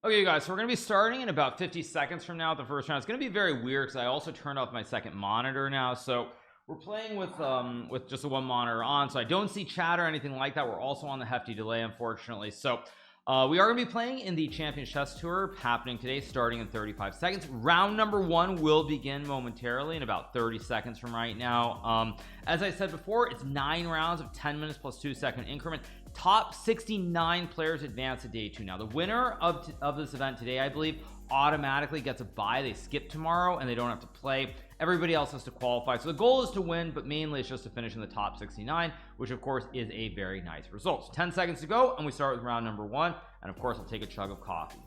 Okay, guys, so we're going to be starting in about 50 seconds from now at the first round. It's going to be very weird because I also turned off my second monitor now. So we're playing with just the one monitor on, so I don't see chat or anything like that. We're also on the hefty delay, unfortunately. So we are going to be playing in the Champion Chess Tour happening today, starting in 35 seconds. Round number 1 will begin momentarily in about 30 seconds from right now. As I said before, it's 9 rounds of 10 minutes plus 2-second increment. Top 69 players advance to day 2. Now the winner of this event today, I believe, automatically gets a bye. They skip tomorrow and they don't have to play. Everybody else has to qualify. So the goal is to win, but mainly it's just to finish in the top 69, which of course is a very nice result. So 10 seconds to go and we start with round number 1, and of course I'll take a chug of coffee.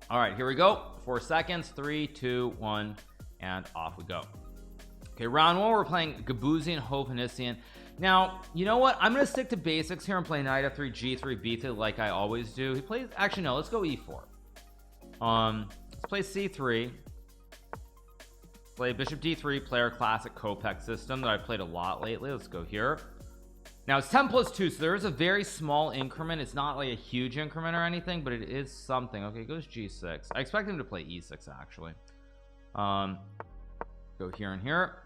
All right, here we go. 4 seconds, 3 2 1, and off we go. Okay, round 1, we're playing Gabuzyan, Hovhannes. Now, you know what? I'm going to stick to basics here and play knight f3, g3, b3 like I always do. He plays, actually, no, let's go e4. Let's play c3. Play bishop d3, player classic Kopek system that I've played a lot lately. Let's go here. Now, it's 10 plus 2, so there is a very small increment. It's not like a huge increment or anything, but it is something. Okay, it goes g6. I expect him to play e6, actually. Go here and here.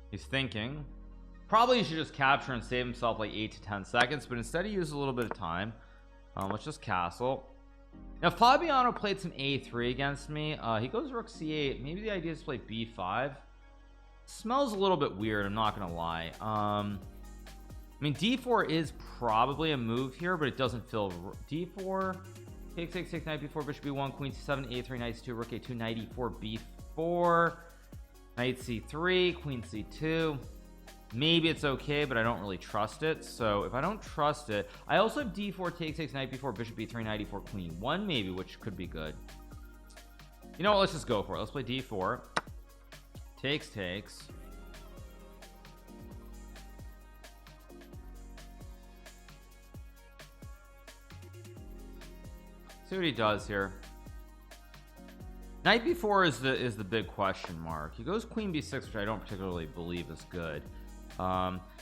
He's thinking probably he should just capture and save himself like 8 to 10 seconds, but instead he uses a little bit of time. Let's just castle. Now Fabiano played some a3 against me. He goes rook c8. Maybe the idea is to play b5. Smells a little bit weird, I'm not gonna lie. I mean d4 is probably a move here, but it doesn't feel d4 take knight b4, bishop b1, queen c7, a3, knight c2, rook a2, knight e4, b4, knight c3, queen c2. Maybe it's okay, but I don't really trust it. So if I don't trust it, I also have d4 takes knight b4, bishop b3, knight e4, queen e1 maybe, which could be good. You know what, let's just go for it. Let's play d4 takes. See what he does here. Knight b4 is the big question mark. He goes queen b6, which I don't particularly believe is good.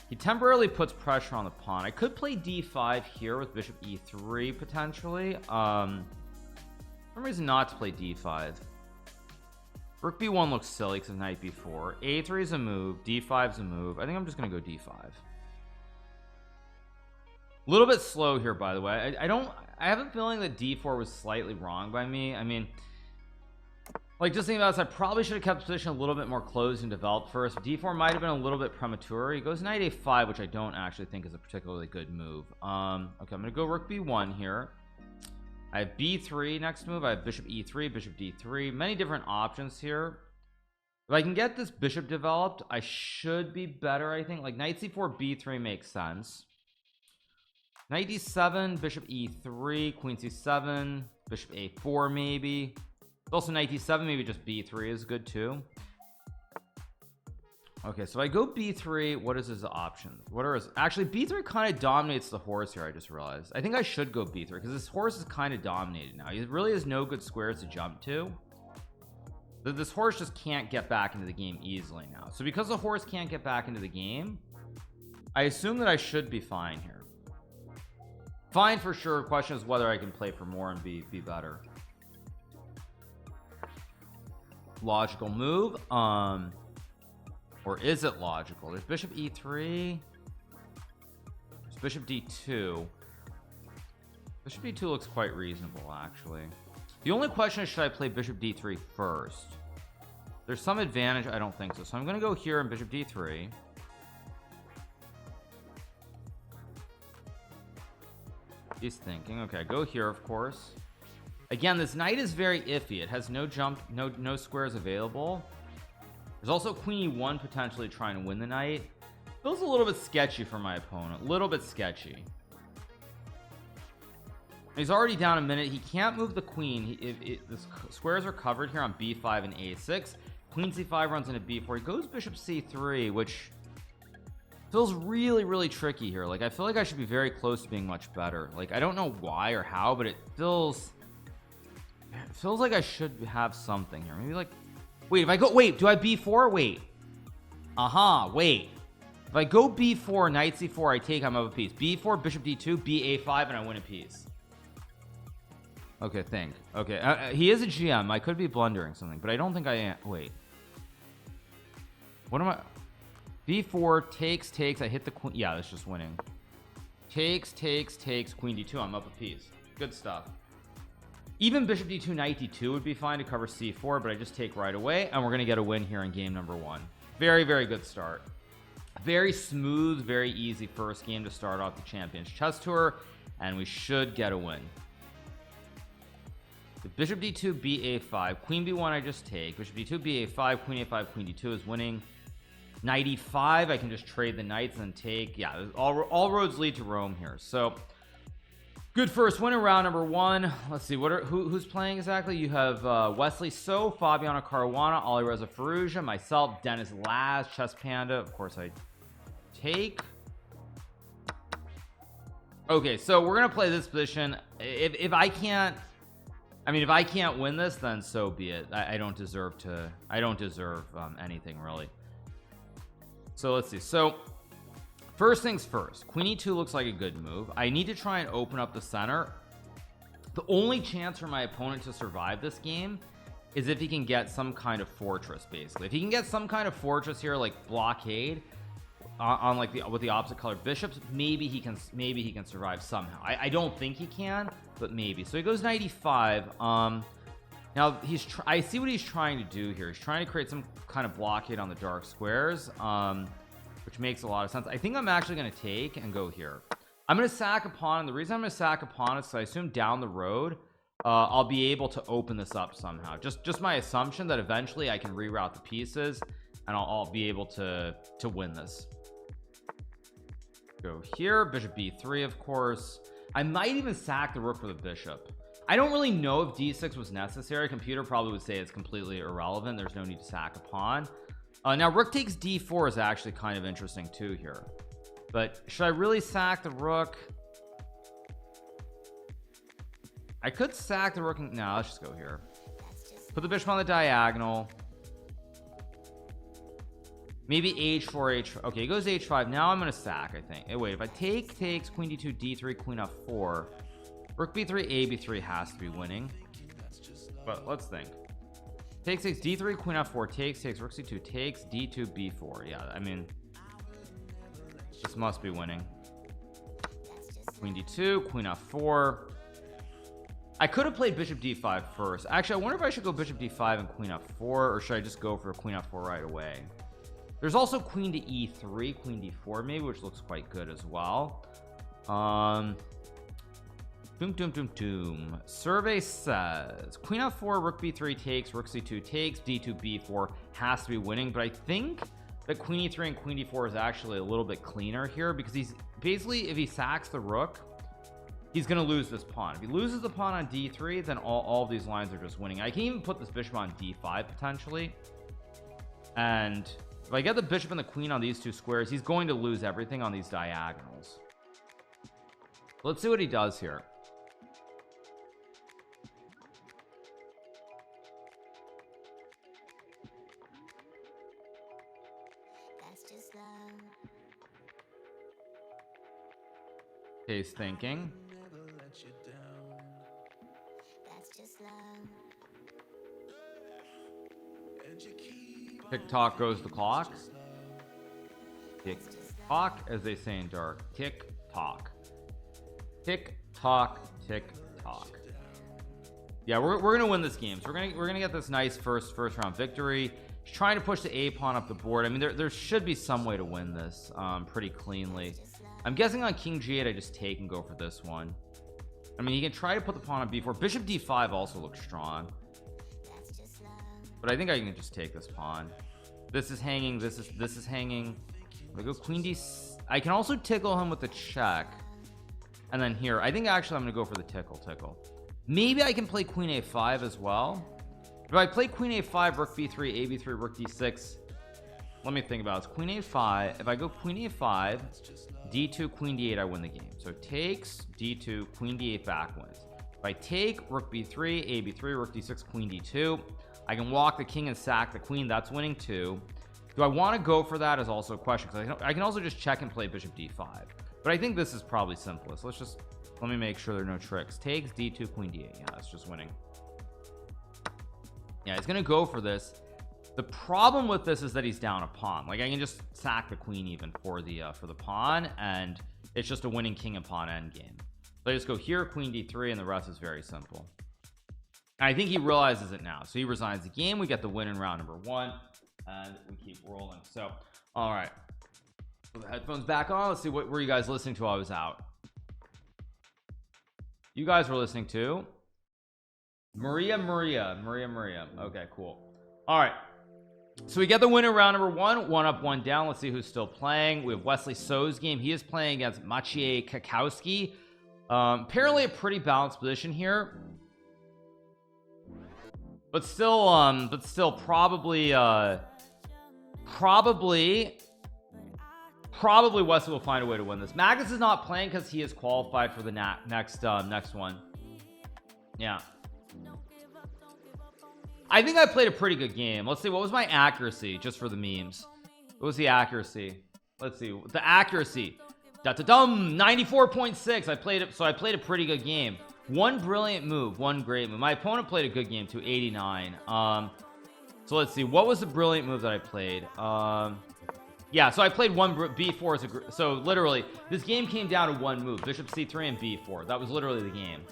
He temporarily puts pressure on the pawn. I could play d5 here with bishop e3 potentially. Some reason not to play d5. Rook b1 looks silly because of knight b4. a3 is a move, d5 is a move. I think I'm just gonna go d5. A little bit slow here, by the way. I have a feeling that d4 was slightly wrong by me. I mean, like, just thinking about this, I probably should have kept the position a little bit more closed and developed first. D4 might have been a little bit premature. He goes knight a5, which I don't actually think is a particularly good move. Okay, I'm gonna go rook b1 here. I have b3 next move. I have bishop e3, bishop d3, many different options here. If I can get this bishop developed, I should be better. I think like knight c4, b3 makes sense. Knight d7, bishop e3, queen c7, bishop a4 maybe. Also knight d7, maybe just b3 is good too. Okay, so I go b3. What is his options? What are his, actually b3 kind of dominates the horse here. I just realized I think I should go b3 because this horse is kind of dominated now. He really has no good squares to jump to. This horse just can't get back into the game easily now. So because the horse can't get back into the game, I assume that I should be fine here. Fine for sure. Question is whether I can play for more and be better. Logical move. Or is it logical? There's bishop e3. There's bishop d2. Bishop d2 looks quite reasonable, actually. The only question is, should I play bishop d3 first? There's some advantage. I don't think so. So I'm going to go here and bishop d3. He's thinking. Okay, go here, of course. Again, this knight is very iffy. It has no jump, no squares available. There's also queen e1 potentially trying to win the knight. Feels a little bit sketchy for my opponent. A little bit sketchy. He's already down a minute. He can't move the queen. The squares are covered here on b5 and a6. Queen c5 runs into b4. He goes bishop c3, which feels really tricky here. Like, I feel like I should be very close to being much better. Like, I don't know why or how, but it feels like I should have something here. Maybe like, wait, if I go, wait, do I b4? Wait. Wait. If I go b4, knight c4, I take, I'm up a piece. b4, bishop d2, ba5, and I win a piece. Okay, think. Okay, he is a GM. I could be blundering something, but I don't think I am. Wait. What am I? b4, takes, I hit the queen. Yeah, that's just winning. Takes, queen d2. I'm up a piece. Good stuff. Even bishop d2, knight d2 would be fine to cover c4, but I just take right away, and we're going to get a win here in game number 1. Very, very good start. Very smooth, very easy first game to start off the Champions Chess Tour, and we should get a win. The bishop d2, ba5, queen b1 I just take, bishop d2, ba5, queen a5, queen d2 is winning. Knight e5, I can just trade the knights and take. Yeah, all roads lead to Rome here. So good first win in round number 1. Let's see, who's playing exactly? You have Wesley So, Fabiana Caruana, Alireza Firouzja, myself, Dennis Laz, Chess Panda. Of course I take. Okay, so we're gonna play this position. If I can't, I mean, if I can't win this, then so be it. I don't deserve anything really. So let's see. So first things first, queen e2 looks like a good move. I need to try and open up the center. The only chance for my opponent to survive this game is if he can get some kind of fortress. Basically, if he can get some kind of fortress here, like blockade on like with the opposite color bishops, maybe he can survive somehow. I don't think he can, but maybe. So he goes knight e5. Now I see what he's trying to do here. He's trying to create some kind of blockade on the dark squares, which makes a lot of sense. I think I'm actually going to take and go here. I'm going to sack a pawn, and the reason I'm going to sack a pawn is because I assume down the road I'll be able to open this up somehow. Just my assumption that eventually I can reroute the pieces and I'll be able to win this. Go here, bishop b3, of course. I might even sack the rook for the bishop. I don't really know if d6 was necessary. Computer probably would say it's completely irrelevant. There's no need to sack a pawn. Now rook takes d4 is actually kind of interesting too here, but should I really sack the rook? I could sack the rook. No, let's just go here. Put the bishop on the diagonal. Maybe h4, h5. Okay, he goes h5. Now I'm gonna sack, I think. Hey, wait, if I takes queen d2, d3, queen f4, rook b3, a b3 has to be winning, but let's think. Takes d3, queen f4, takes rook c2, takes d2, b4. Yeah, I mean, this must be winning. Queen d2, queen f4. I could have played bishop d5 first. Actually, I wonder if I should go bishop d5 and queen f4, or should I just go for queen f4 right away? There's also queen to e3, queen d4 maybe, which looks quite good as well. Survey says queen f4, rook b3 takes, rook c2 takes, d2 b4 has to be winning, but I think that queen e3 and queen d4 is actually a little bit cleaner here, because he's basically, if he sacks the rook, he's gonna lose this pawn. If he loses the pawn on d3, then all of these lines are just winning. I can even put this bishop on d5 potentially, and if I get the bishop and the queen on these two squares, he's going to lose everything on these diagonals. Let's see what he does here. Okay, he's thinking. Tick tock goes the clock. Tick tock, as they say in dark. Tick tock. Tick tock. Tick tock. Yeah, we're gonna win this game. So we're gonna get this nice first round victory. He's trying to push the a pawn up the board. I mean, there should be some way to win this pretty cleanly. I'm guessing on king g8 I just take and go for this one. I mean, he can try to put the pawn on b4. Bishop d5 also looks strong, but I think I can just take this pawn. This is hanging. This is hanging. I go queen d. I can also tickle him with the check, and then here I think actually I'm gonna go for the tickle. Maybe I can play queen a5 as well. If I play queen a5, rook b3, a b3, rook d6. Let me think about it. It's queen a5. If I go queen a5, d2, queen d8, I win the game. So takes, d2, queen d8 back wins. If I take rook b3, a b3, rook d6, queen d2, I can walk the king and sack the queen. That's winning too. Do I want to go for that is also a question, because I can also just check and play bishop d5, but I think this is probably simplest. Let me make sure there are no tricks. Takes d2 queen d8. Yeah, that's just winning. Yeah, he's gonna go for this. The problem with this is that he's down a pawn. Like, I can just sack the queen even for the pawn, and it's just a winning king and pawn endgame. So I just go here, queen d3, and the rest is very simple. And I think he realizes it now, so he resigns the game. We get the win in round number 1, and we keep rolling. So, all right, put the headphones back on. Let's see, what were you guys listening to while I was out? You guys were listening to Maria. Okay, cool. All right, so we get the win in round number 1, 1 up 1 down. Let's see who's still playing. We have Wesley So's game. He is playing against Maciej Kakowski. Apparently a pretty balanced position here, but still probably Wesley will find a way to win this. Magnus is not playing because he is qualified for the next one. Yeah, I think I played a pretty good game. Let's see, what was my accuracy, just for the memes? What was the accuracy? Let's see, the accuracy, 94.6. I played a pretty good game. One brilliant move, one great move. My opponent played a good game too, 89. So let's see, what was the brilliant move that I played? Yeah, so I played one b4 so literally this game came down to one move, bishop c3 and b4. That was literally the game.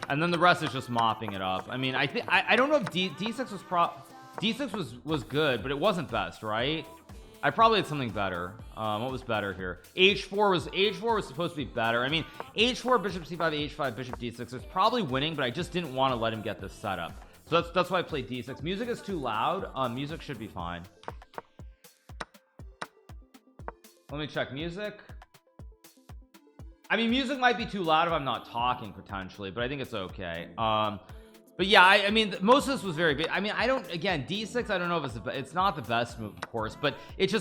And then the rest is just mopping it up. I mean, I don't know if d6 was good, but it wasn't best, right? I probably had something better. What was better here? h4 was supposed to be better. I mean, h4, bishop c5, h5, bishop d6 is probably winning, but I just didn't want to let him get this setup. So that's why I played d6. Music is too loud. Music should be fine. Let me check music. I mean, music might be too loud if I'm not talking potentially, but I think it's okay. But yeah, I mean, most of this was very big. I mean, again, d6, I don't know if it's not the best move, of course, but it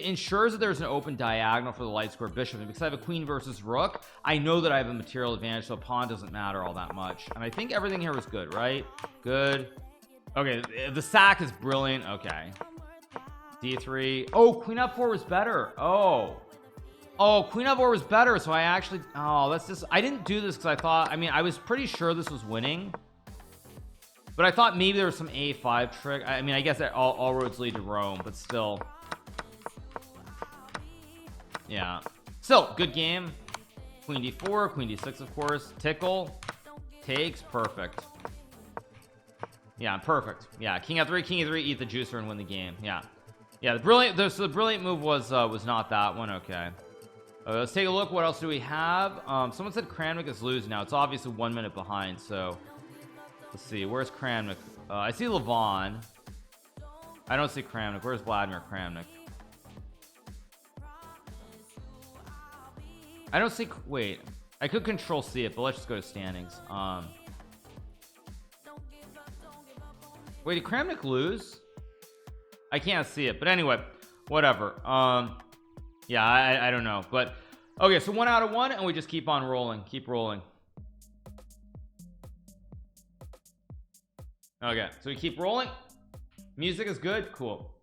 ensures that there's an open diagonal for the light square bishop. And because I have a queen versus rook, I know that I have a material advantage, so pawn doesn't matter all that much. And I think everything here was good, right? Good. Okay, the sack is brilliant. Okay, d3. Oh, queen f4 was better. Oh, queen f4 was better. So I actually, that's just, I didn't do this because I thought, I mean, I was pretty sure this was winning, but I thought maybe there was some a5 trick. I mean, I guess that all roads lead to Rome, but still, yeah, still good game. Queen d4, queen d6, of course. Tickle takes, perfect. Yeah, perfect. Yeah, king e3, eat the juicer and win the game. Yeah, the brilliant move was not that one. Okay, let's take a look. What else do we have? Someone said Kramnik is losing now. It's obviously 1 minute behind, so let's see, where's Kramnik? I see Levon. I don't see Kramnik. Where's Vladimir Kramnik? I don't see, wait, I could control C it, but let's just go to standings. Wait, did Kramnik lose? I can't see it, but anyway, whatever. Yeah, I don't know, but okay, so 1 out of 1, and we just keep on rolling, keep rolling. Okay, so we keep rolling. Music is good, cool.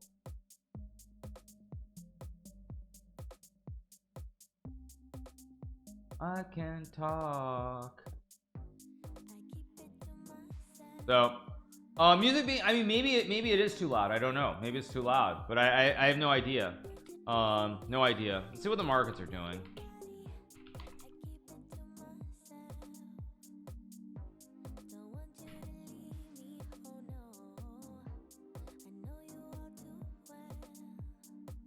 I can talk. So music being, I mean, maybe it is too loud. I don't know, maybe it's too loud, but I have no idea. No idea. Let's see what the markets are doing.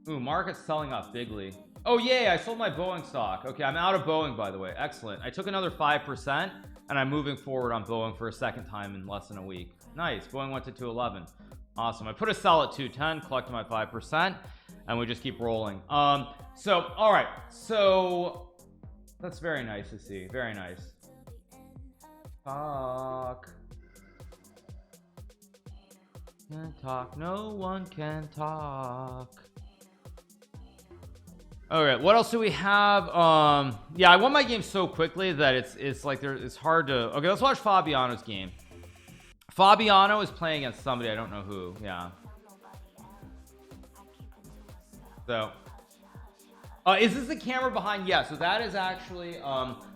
Ooh, market's selling off bigly. Oh yay, I sold my Boeing stock. Okay, I'm out of Boeing, by the way. Excellent. I took another 5%, and I'm moving forward on Boeing for a second time in less than a week. Nice. Boeing went to 211. Awesome. I put a sell at 210, collected my 5%, and we just keep rolling. So all right, so that's very nice to see. Very nice. Talk. Can't talk. No one can talk. All right, what else do we have? Yeah, I won my game so quickly that it's like it's hard to. Okay, let's watch Fabiano's game. Fabiano is playing against somebody, I don't know who. Yeah, So is this the camera behind? Yeah, so that is actually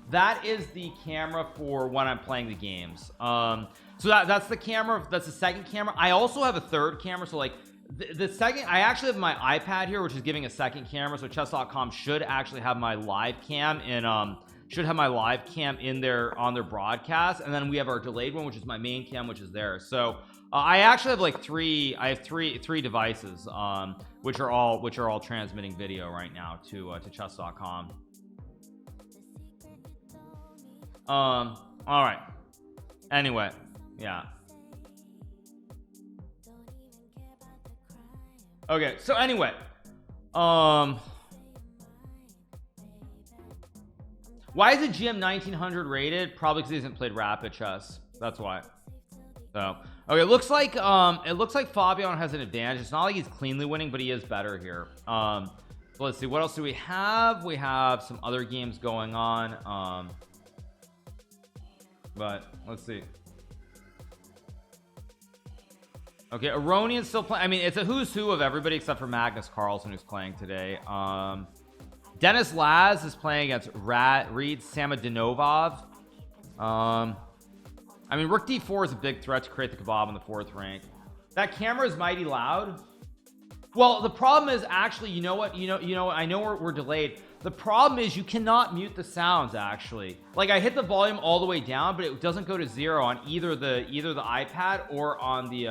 that is the camera for when I'm playing the games. So that's the camera, that's the second camera. I also have a third camera, so like the second, I actually have my iPad here, which is giving a second camera. So chess.com should actually have my live cam in there on their broadcast, and then we have our delayed one, which is my main cam, which is there. So I actually have like three devices which are all transmitting video right now to chess.com. All right, anyway, yeah, okay, so anyway, why is it GM 1900 rated? Probably because he hasn't played rapid chess, that's why. So okay, it looks like Fabian has an advantage. It's not like he's cleanly winning, but he is better here. So let's see, what else do we have? We have some other games going on, but let's see. Okay, Aronian's still playing. I mean, it's a who's who of everybody except for Magnus Carlsen, who's playing today. Dennis Laz is playing against Reed Samodonovov. I mean, Rook D4 is a big threat to create the kebab in the 4th rank. That camera is mighty loud. Well, the problem is actually, you know what, I know we're delayed. The problem is you cannot mute the sounds. Actually, like I hit the volume all the way down, but it doesn't go to 0 on either the iPad or on the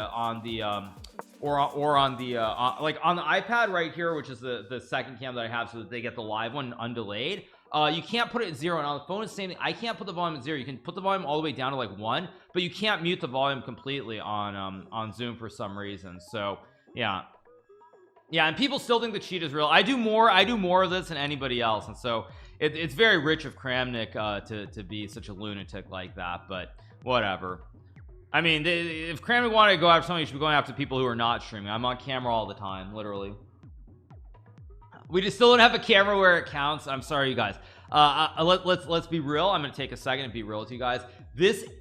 like on the iPad right here, which is the second cam that I have, so that they get the live one undelayed. You can't put it at 0, and on the phone it's the same thing. I can't put the volume at 0. You can put the volume all the way down to like 1, but you can't mute the volume completely on Zoom for some reason. So yeah, and people still think the cheat is real. I do more of this than anybody else, and so it's very rich of Kramnik to be such a lunatic like that, but whatever. I mean, if Kramnik wanted to go after something, he should be going after people who are not streaming. I'm on camera all the time, literally. We just still don't have a camera where it counts. I'm sorry, you guys. Let's be real. I'm gonna take a second and be real with you guys.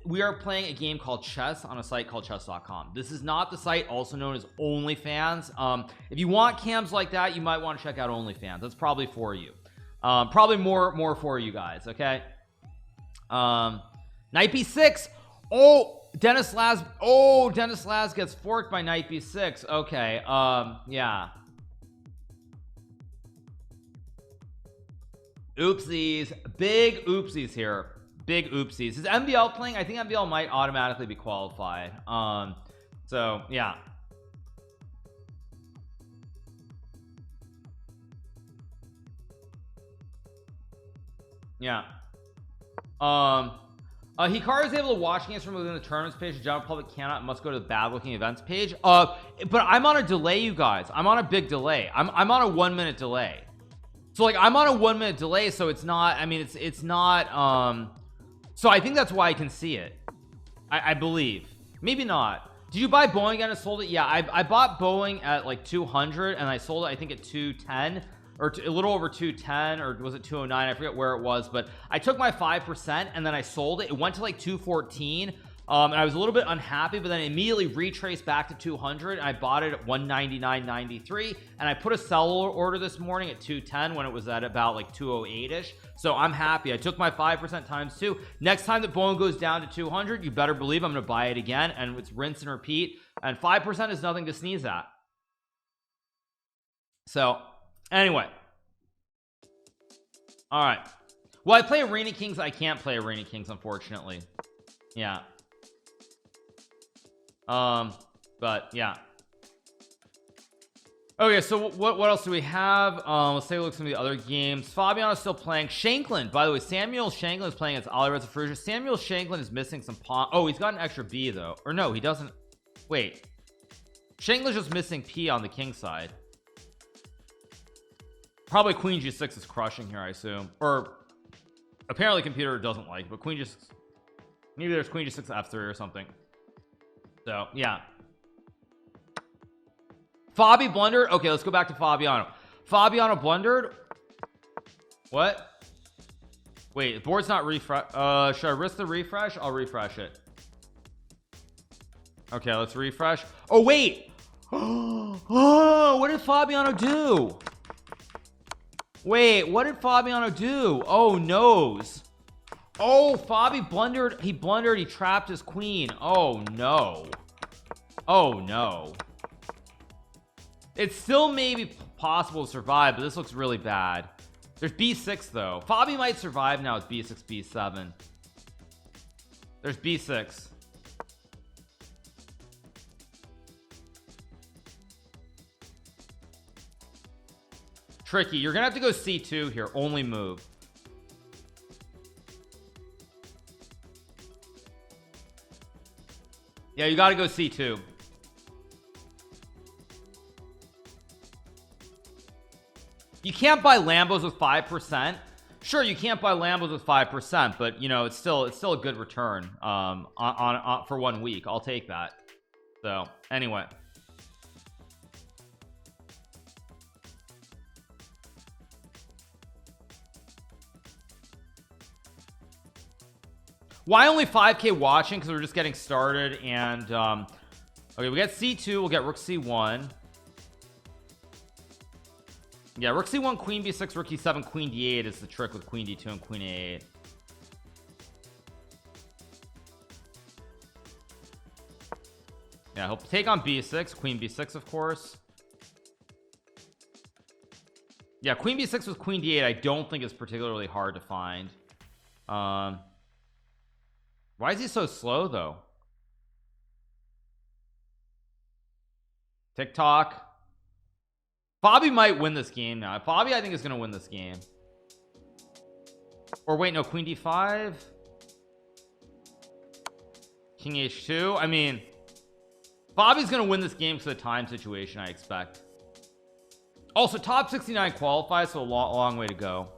We are playing a game called chess on a site called chess.com. This is not the site also known as OnlyFans. If you want cams like that, you might want to check out OnlyFans. That's probably for you. Probably more for you guys. Okay. Knight b6. Dennis Laz gets forked by knight b6. Okay. Yeah. Oopsies. Big oopsies here. Big oopsies. Is MBL playing? I think MBL might automatically be qualified. So yeah. Yeah. Hikaru is able to watch games from within the tournaments page. The general public cannot, must go to the bad looking events page. But I'm on a delay, you guys. I'm on a big delay. I'm on a 1 minute delay. So like I'm on a 1 minute delay, so it's not, I mean, it's not, so I think that's why I can see it. I believe. Maybe not. Did you buy Boeing and sold it? Yeah, I bought Boeing at like 200 and I sold it I think at 210 or a little over 210, or was it 209? I forget where it was, but I took my 5% and then I sold it. It went to like 214. And I was a little bit unhappy, but then immediately retraced back to 200. I bought it at 199.93, and I put a sell order this morning at 210 when it was at about like 208 ish. So I'm happy. I took my 5% times 2. Next time that Boeing goes down to 200, you better believe I'm going to buy it again, and it's rinse and repeat. And 5% is nothing to sneeze at. So anyway, all right. Well, I play Arena Kings. I can't play Arena Kings, unfortunately. Yeah. But yeah. Okay, so what else do we have? Let's take a look at some of the other games. Fabian is still playing. Shanklin, by the way, Samuel Shanklin is playing against Alexandr Firouzja. Samuel Shanklin is missing some pawn. Oh, he's got an extra B though, or no, he doesn't. Wait, Shanklin's just missing P on the king side. Probably Queen G6 is crushing here, I assume, or apparently computer doesn't like, but Queen G6, maybe there's Queen G6 F3 or something. So yeah, Fabi blundered. Okay, let's go back to Fabiano. Fabiano blundered. What? Wait, the board's not refresh. Should I risk the refresh? I'll refresh it. Okay, let's refresh. Oh wait. Oh, what did Fabiano do? Wait, what did Fabiano do? Oh, nose. Oh, Fabi blundered. He blundered. He trapped his queen. Oh, no. Oh, no. It's still maybe possible to survive, but this looks really bad. There's b6, though. Fabi might survive now with b6, b7. There's b6. Tricky. You're gonna have to go c2 here. Only move. Yeah, you gotta go c2. You can't buy Lambos with 5%. Sure, you can't buy Lambos with 5%, but you know, it's still a good return on for 1 week. I'll take that. So anyway, why only 5k watching? Because we're just getting started. And okay, we get c2, we'll get rook c1. Yeah, rook c1, queen b6, rook e7, queen d8 is the trick with queen d2 and queen a8. Yeah, he'll take on b6, queen b6, of course. Yeah, queen b6 with queen d8 I don't think is particularly hard to find. Why is he so slow though? TikTok. Fabi might win this game now. Fabi I think is gonna win this game. Or wait, no, queen d5, king h2. I mean, Fabi's gonna win this game because of the time situation, I expect. Also, top 69 qualifies, so a long way to go.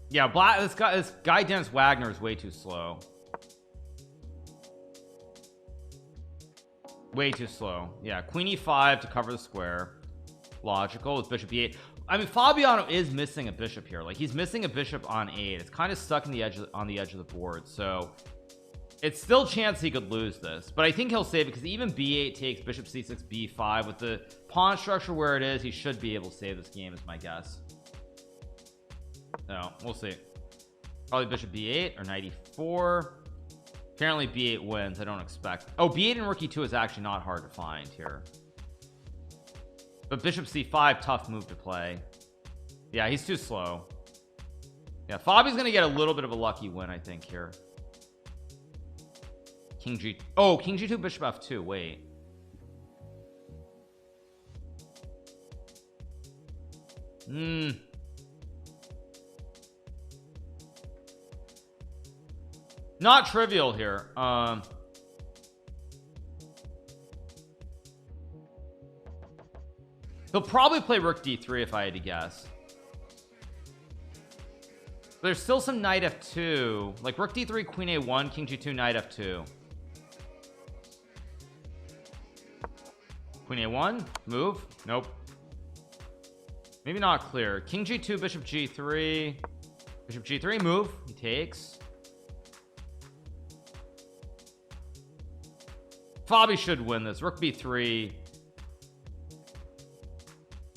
Yeah, this guy Dennis Wagner is way too slow. Way too slow. Yeah, queen e5 to cover the square. Logical with bishop e8. I mean, Fabiano is missing a bishop here. Like, he's missing a bishop on 8. It's kind of stuck in the edge on the edge of the board. So it's still a chance he could lose this, but I think he'll save it because even b8 takes bishop c6, b5 with the pawn structure where it is. He should be able to save this game, is my guess. No, we'll see. Probably bishop b8 or knight e4. Apparently b8 wins. I don't expect. Oh, b8 and rook e2 is actually not hard to find here, but bishop c5, tough move to play. Yeah, he's too slow. Yeah, Fabi's gonna get a little bit of a lucky win, I think, here. King g. Oh, king g2, bishop f2. Wait. Not trivial here. He'll probably play rook d3 if I had to guess. There's still some knight f2, like rook d3, queen a1, king g2, knight f2. Queen a1, move. Nope. Maybe not clear. King g2, bishop g3, bishop g3, move. He takes. Fabi should win this. Rook b3.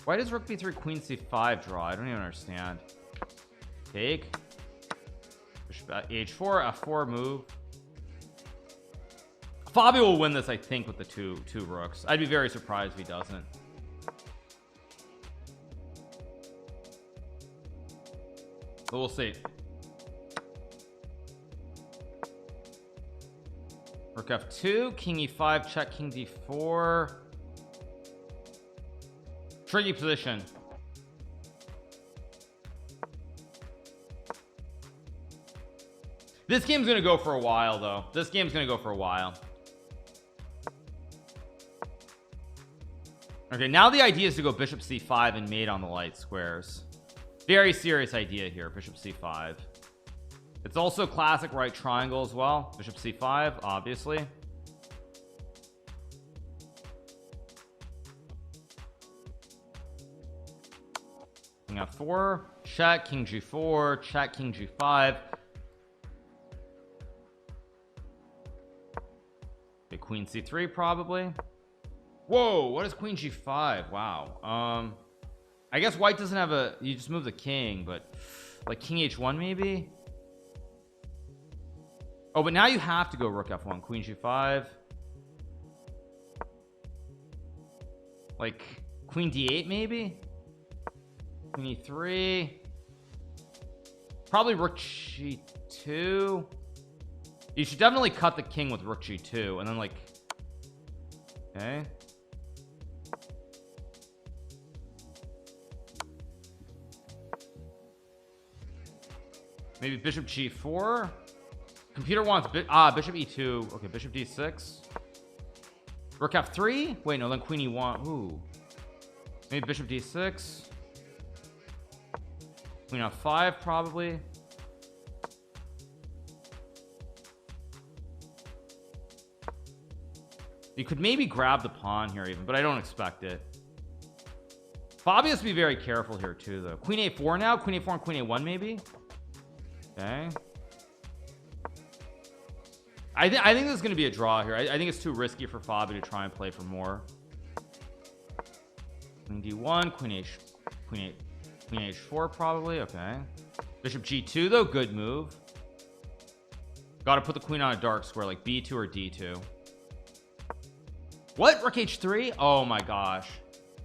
Why does rook b3, queen c5 draw? I don't even understand. Take. Bishop h4, f4, move. Fabi will win this, I think, with the two rooks. I'd be very surprised if he doesn't. But we'll see. Rook f2, king e5, check, king d4. Tricky position. This game's gonna go for a while, though. This game's gonna go for a while. Okay, now the idea is to go bishop c5 and mate on the light squares. Very serious idea here, bishop c5. It's also classic right triangle as well. Bishop c5, obviously. King f4, check, king g4, check, king g5. The queen c3 probably. Whoa, what is queen g5? Wow. I guess white doesn't have a, you just move the king, but like king h1 maybe. Oh, but now you have to go rook f1, queen g5, like queen d8 maybe, queen e3, probably rook g2. You should definitely cut the king with rook g2 and then like, okay, maybe bishop g4. Computer wants bishop e2. Okay, bishop d6, rook f3. Wait, no, then queen e1. Ooh, maybe bishop d6, queen f5 probably. You could maybe grab the pawn here even, but I don't expect it. Fabi has to be very careful here too though. Queen a4 now, queen a4 and queen a1 maybe. Okay, I think this is going to be a draw here. I think it's too risky for Fabi to try and play for more. Queen d1, queen h4 probably. Okay, bishop g2 though, good move. Got to put the queen on a dark square like b2 or d2. What, rook h3? Oh my gosh,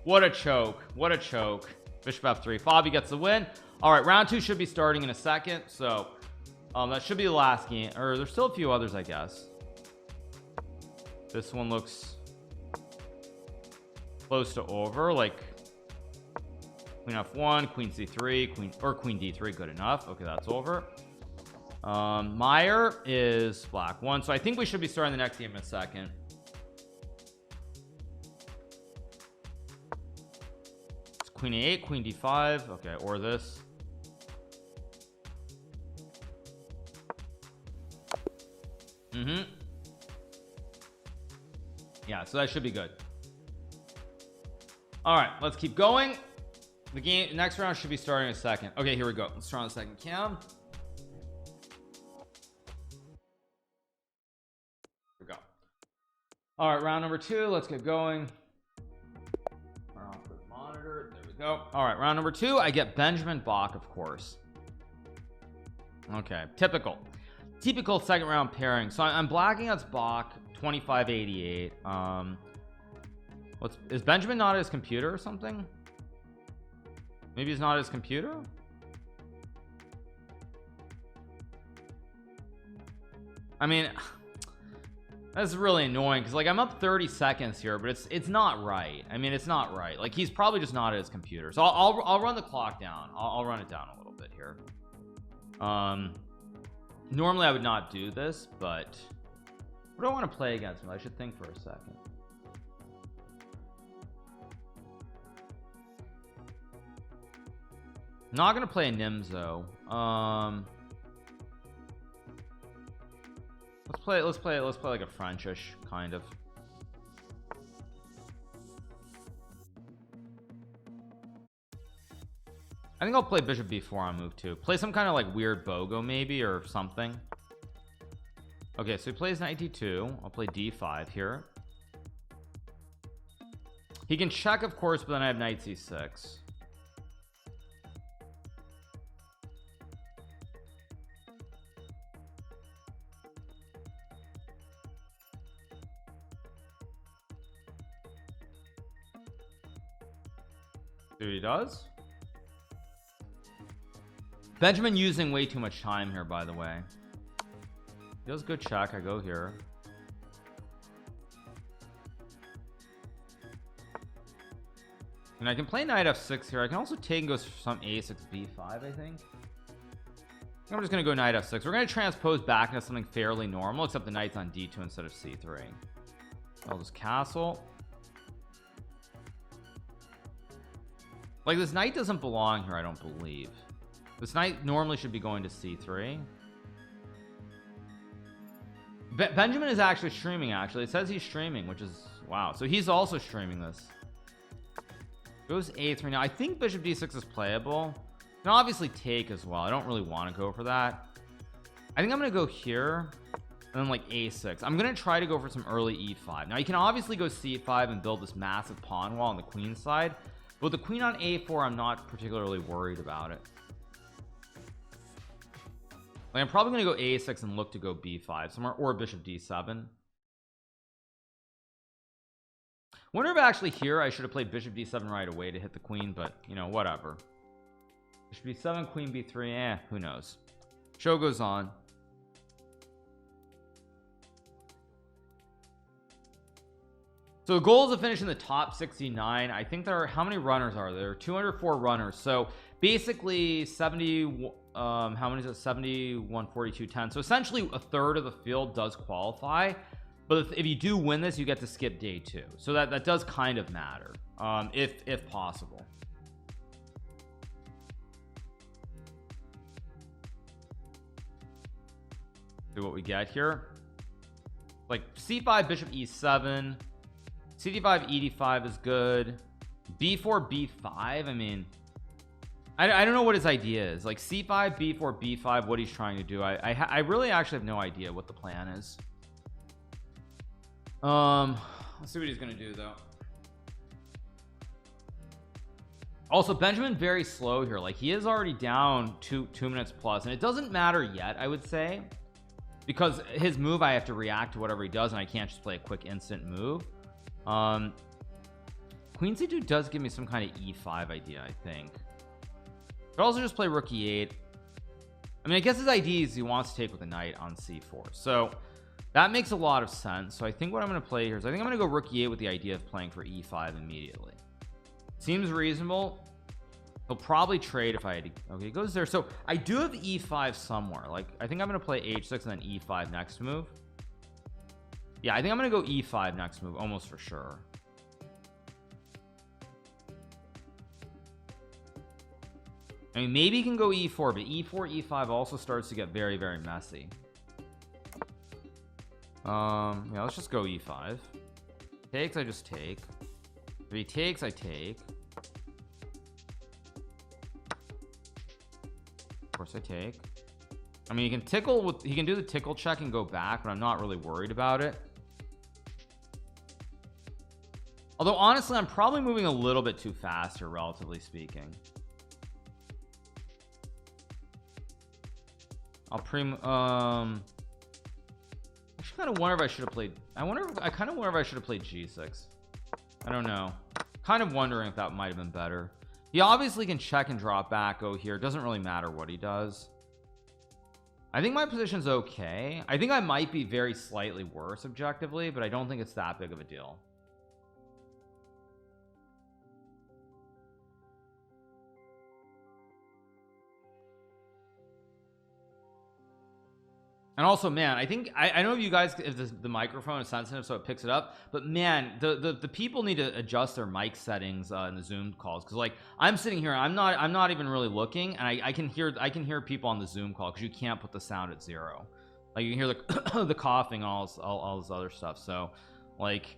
what a choke, what a choke. Bishop f3. Fabi gets the win. All right, round 2 should be starting in a second, so that should be the last game, or there's still a few others I guess. This one looks close to over, like queen f1, queen c3, queen d3. Good enough. Okay, that's over. Meyer is black 1, so I think we should be starting the next game in a second. It's queen a8, queen d5. Okay, or this. Yeah, so that should be good. All right, let's keep going. The game next round should be starting in a second. Okay, here we go. Let's turn on the second cam. Here we go. All right, round number 2. Let's get going. Turn off the monitor. There we go. All right, round number 2. I get Benjamin Bok, of course. Okay, typical second round pairing. So I'm blacking against Bok 2588. Is Benjamin not at his computer or something? Maybe he's not at his computer. I mean, that's really annoying because like I'm up 30 seconds here, but it's not right. I mean, it's not right. Like he's probably just not at his computer. So I'll run the clock down. I'll run it down a little bit here. Normally I would not do this, but what do I want to play against him? I should think for a second. Not gonna play a Nimzo. Let's play like a Frenchish kind of. I think I'll play bishop b4 on move 2. Play some kind of like weird bogo maybe or something. Okay, so he plays knight d2. I'll play d5 here. He can check, of course, but then I have knight c6. See what he does. Benjamin using way too much time here, by the way. He does good check. I go here. And I can play knight f6 here. I can also take and go some a6 b5. I think I'm just gonna go knight f6. We're gonna transpose back into something fairly normal, except the knight's on d2 instead of c3. I'll just castle. Like this knight doesn't belong here, I don't believe. This knight normally should be going to c3. Benjamin is actually streaming. Actually, it says he's streaming, which is wow. So he's also streaming this. Goes a3 now. I think bishop d6 is playable. Can obviously take as well. I don't really want to go for that. I think I'm gonna go here. and then like a6. I'm gonna try to go for some early e5. Now you can obviously go c5 and build this massive pawn wall on the queen side, but with the queen on a4 I'm not particularly worried about it. Like, I'm probably gonna go a6 and look to go b5 somewhere, or bishop d7. Wonder if actually here I should have played bishop d7 right away to hit the queen, but you know, whatever. Bishop b7, queen b3, who knows. Show goes on. So the goal is to finish in the top 69. I think there are, how many runners are there? 204 runners. So basically 70, how many is it? 71, 42, 10. So essentially a third of the field does qualify. But if you do win this, you get to skip day 2. So that does kind of matter, if possible. See what we get here. Like c5, bishop e7. CD5 ED5 is good. B4 B5. I mean, I don't know what his idea is. Like C5 B4 B5, what he's trying to do. I really actually have no idea what the plan is. Let's see what he's gonna do though. Also, Benjamin very slow here. Like he is already down two minutes plus, and it doesn't matter yet, I would say, because his move I have to react to whatever he does, and I can't just play a quick instant move. Queen c2 does give me some kind of e5 idea, I think. But also just play rook e8. I mean, I guess his idea is he wants to take with a knight on c4, so that makes a lot of sense. So I think what I'm going to play here is I think I'm going to go rook e8 with the idea of playing for e5 immediately. Seems reasonable. He'll probably trade if I had to. Okay, he goes there. So I do have e5 somewhere. Like I think I'm going to play h6 and then e5 next move. Yeah, I think I'm gonna go e5 next move, almost for sure. I mean, maybe he can go e4, but e4 e5 also starts to get very, very messy. Yeah, let's just go e5. Takes, I just take. If he takes, I take. Of course I take. I mean, he can do the tickle check and go back, but I'm not really worried about it. Although honestly, I'm probably moving a little bit too fast here, relatively speaking. I actually kind of wonder if I should have played. I kind of wonder if I should have played g6. I don't know. Kind of wondering if that might have been better. He obviously can check and drop back, go here. Doesn't really matter what he does. I think my position's okay. I think I might be very slightly worse objectively, but I don't think it's that big of a deal. And also, man, I think I don't know if you guys, if the microphone is sensitive so it picks it up, but man, the people need to adjust their mic settings in the Zoom calls, because like I'm sitting here, I'm not even really looking, and I can hear people on the Zoom call because you can't put the sound at 0. Like you can hear the the coughing, all this other stuff. So like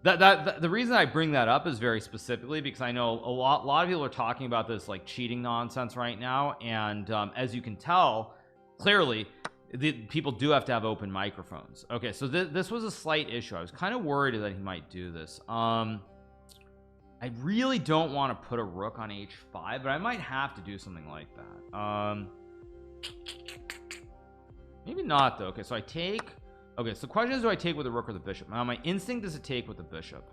that the reason I bring that up is very specifically because I know a lot of people are talking about this like cheating nonsense right now, and as you can tell clearly, the people do have to have open microphones. Okay, so this was a slight issue. I was kind of worried that he might do this. I really don't want to put a rook on h5, but I might have to do something like that. Maybe not though. Okay, so I take. Okay, so the question is, do I take with the rook or the bishop? Now my instinct is to take with the bishop.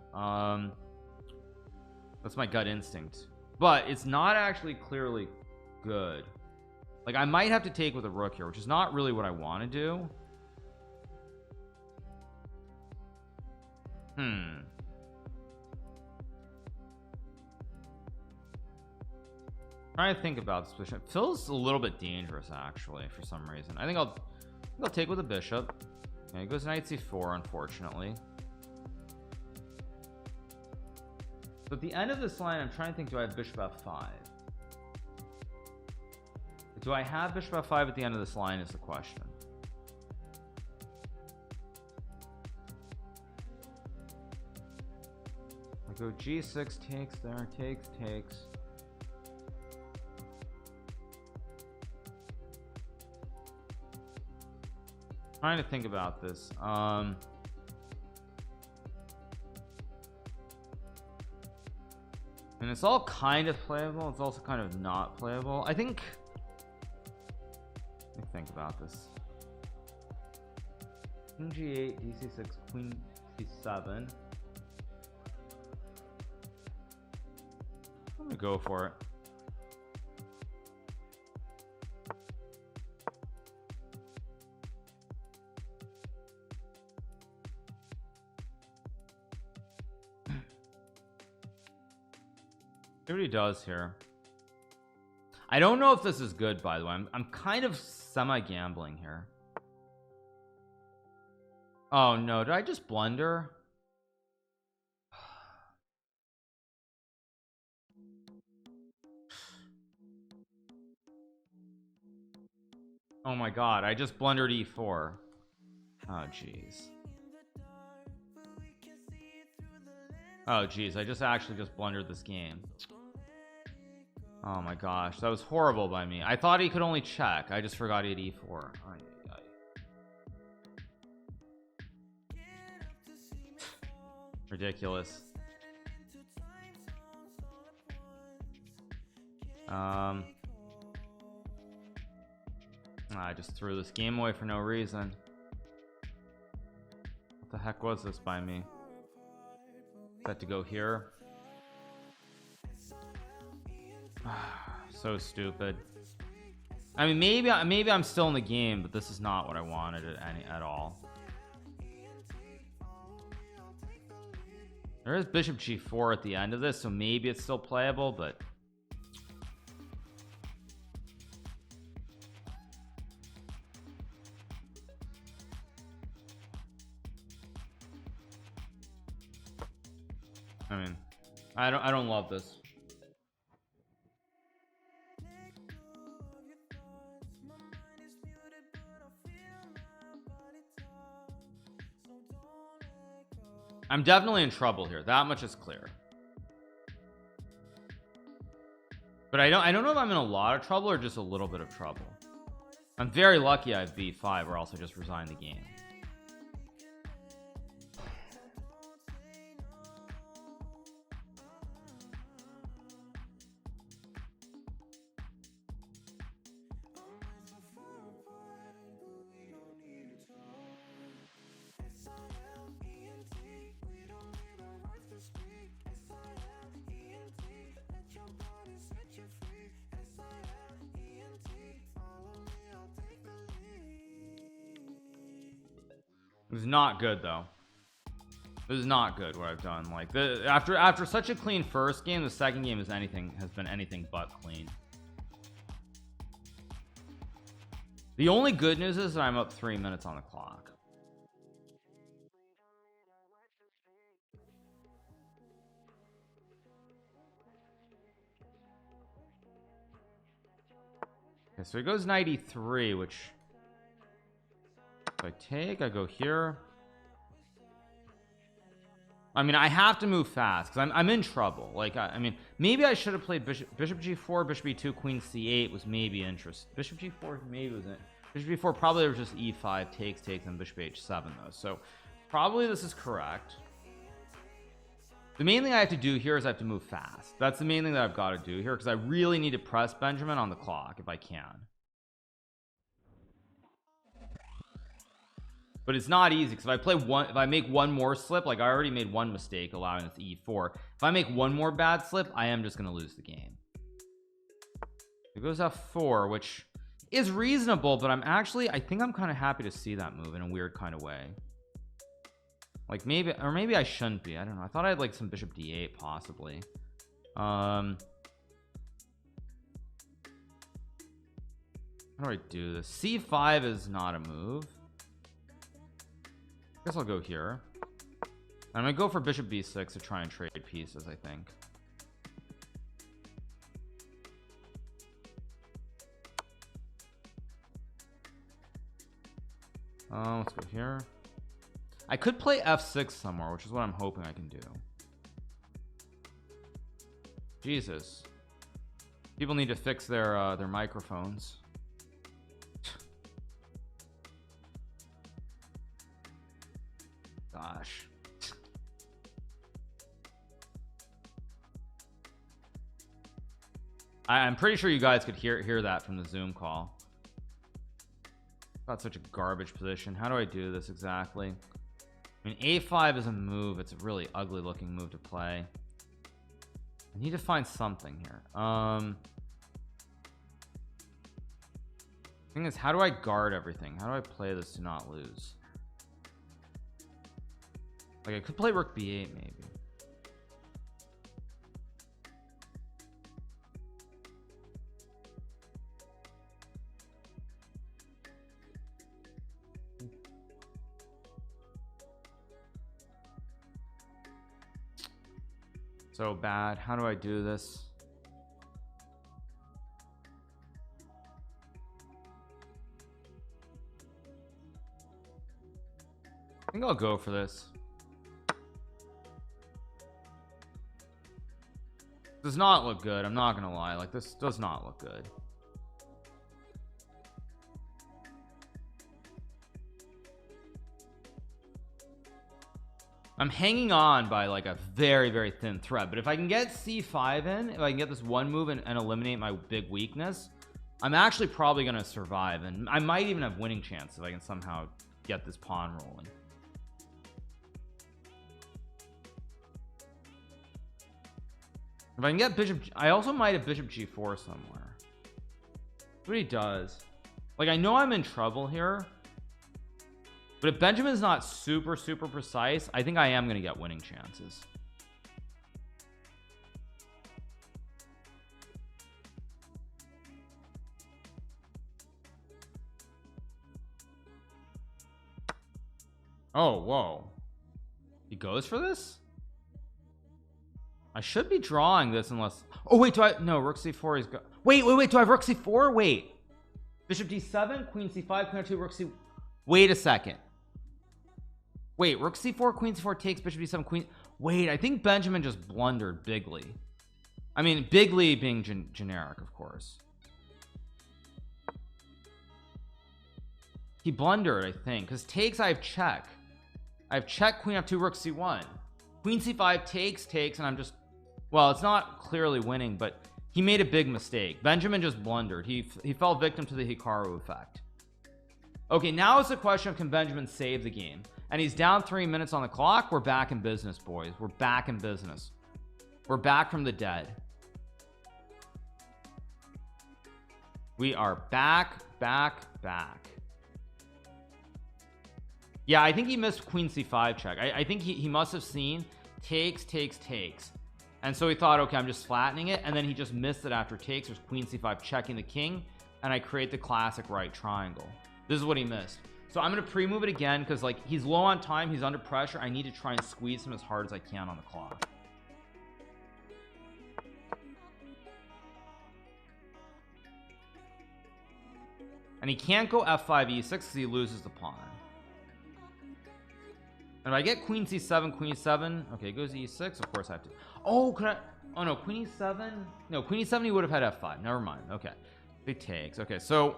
That's my gut instinct, but it's not actually clearly good. Like I might have to take with a rook here, which is not really what I want to do. Trying to think about this position. It feels a little bit dangerous actually for some reason. I think I'll take with a bishop. Okay, it goes knight c4, unfortunately. So at the end of this line, I'm trying to think, do I have bishop f5? Do I have bishop f5 at the end of this line is the question. I go g6, takes there, takes. Trying to think about this. And it's all kind of playable. It's also kind of not playable. I think. Let me think about this. King G8, DC6, Queen C7. I'm gonna go for it. See what he does here. I don't know if this is good, by the way. I'm kind of semi-gambling here. Oh no, did I just blunder? Oh my god, I just blundered e4. Oh jeez. Oh jeez, I just blundered this game. Oh my gosh, that was horrible by me. I thought he could only check. I just forgot he had e4. Ridiculous. I just threw this game away for no reason. What the heck was this by me? Set to go here. So stupid. I mean, maybe I'm still in the game, but this is not what I wanted at all. There is bishop g4 at the end of this, so maybe it's still playable, but I mean, I don't love this. I'm definitely in trouble here. That much is clear. But I don't know if I'm in a lot of trouble or just a little bit of trouble. I'm very lucky I have b5, or else I just resign the game. This is not good though. This is not good what I've done. Like after such a clean first game, the second game has been anything but clean. The only good news is that I'm up 3 minutes on the clock. Okay, so he goes 93, which if I take, I go here. I mean, I have to move fast because I'm in trouble. Like I mean, maybe I should have played bishop g4, bishop e2, queen c8 was maybe interest. Bishop g4 maybe wasn't. Bishop g4 probably was just e5 takes, and bishop h7 though. So probably this is correct. The main thing I have to do here is I have to move fast. That's the main thing that I've got to do here, because I really need to press Benjamin on the clock if I can. But it's not easy, because if I make one more slip, like I already made one mistake allowing this e4. If I make one more bad slip, I am just going to lose the game. It goes f4, which is reasonable, but I think I'm kind of happy to see that move in a weird kind of way. Like maybe I shouldn't be. I don't know. I thought I had like some bishop d8 possibly. How do I do this? c5 is not a move. I guess I'll go here. I'm gonna go for bishop b6 to try and trade pieces, I think. Let's go here. I could play f6 somewhere, which is what I'm hoping I can do. Jesus, people need to fix their microphones. I'm pretty sure you guys could hear that from the Zoom call. Got such a garbage position. How do I do this exactly? I mean, a5 is a move. It's a really ugly looking move to play. I need to find something here. Thing is, how do I guard everything? How do I play this to not lose? Like, I could play rook b8 maybe. So bad. How do I do this? I think I'll go for this. Does not look good. I'm not gonna lie. Like, this does not look good. I'm hanging on by like a very, very thin thread, but if I can get c5 in, if I can get this one move and eliminate my big weakness, I'm actually probably going to survive, and I might even have winning chance if I can somehow get this pawn rolling. If I can get bishop, I also might have bishop g4 somewhere. What he does, like, I know I'm in trouble here, but if Benjamin's not super precise, I think I am going to get winning chances. Oh, whoa. He goes for this? I should be drawing this unless... Oh, wait, do I... No, rook c4 is... Wait, do I have rook c4? Wait. Bishop d7, queen c5, queen f2, rook c... Wait a second. Wait, rook c4, queen c4 takes, bishop d7, queen... Wait, I think Benjamin just blundered bigly. I mean, bigly being generic, of course. He blundered, I think, because takes, I have check. I have check, queen f2, rook c1. Queen c5 takes, and I'm just... Well, it's not clearly winning, but he made a big mistake. Benjamin just blundered. He fell victim to the Hikaru effect. Okay, now it's a question of, can Benjamin save the game? And he's down 3 minutes on the clock. We're back in business, boys. We're back in business. We're back from the dead. We are back. Yeah, I think he missed queen c5 check. I think he must have seen takes, and so he thought, okay, I'm just flattening it, and then he just missed it after takes. There's queen c5 checking the king, and I create the classic right triangle. This is what he missed. So I'm going to pre-move it again because, like, he's low on time, he's under pressure. I need to try and squeeze him as hard as I can on the clock. And he can't go f5 e6 because he loses the pawn. And if I get queen c7, queen e7, okay, it goes e6. Of course I have to. Oh, could I? Oh no, queen e7. No, queen e7. He would have had f5. Never mind. Okay, big takes. Okay, so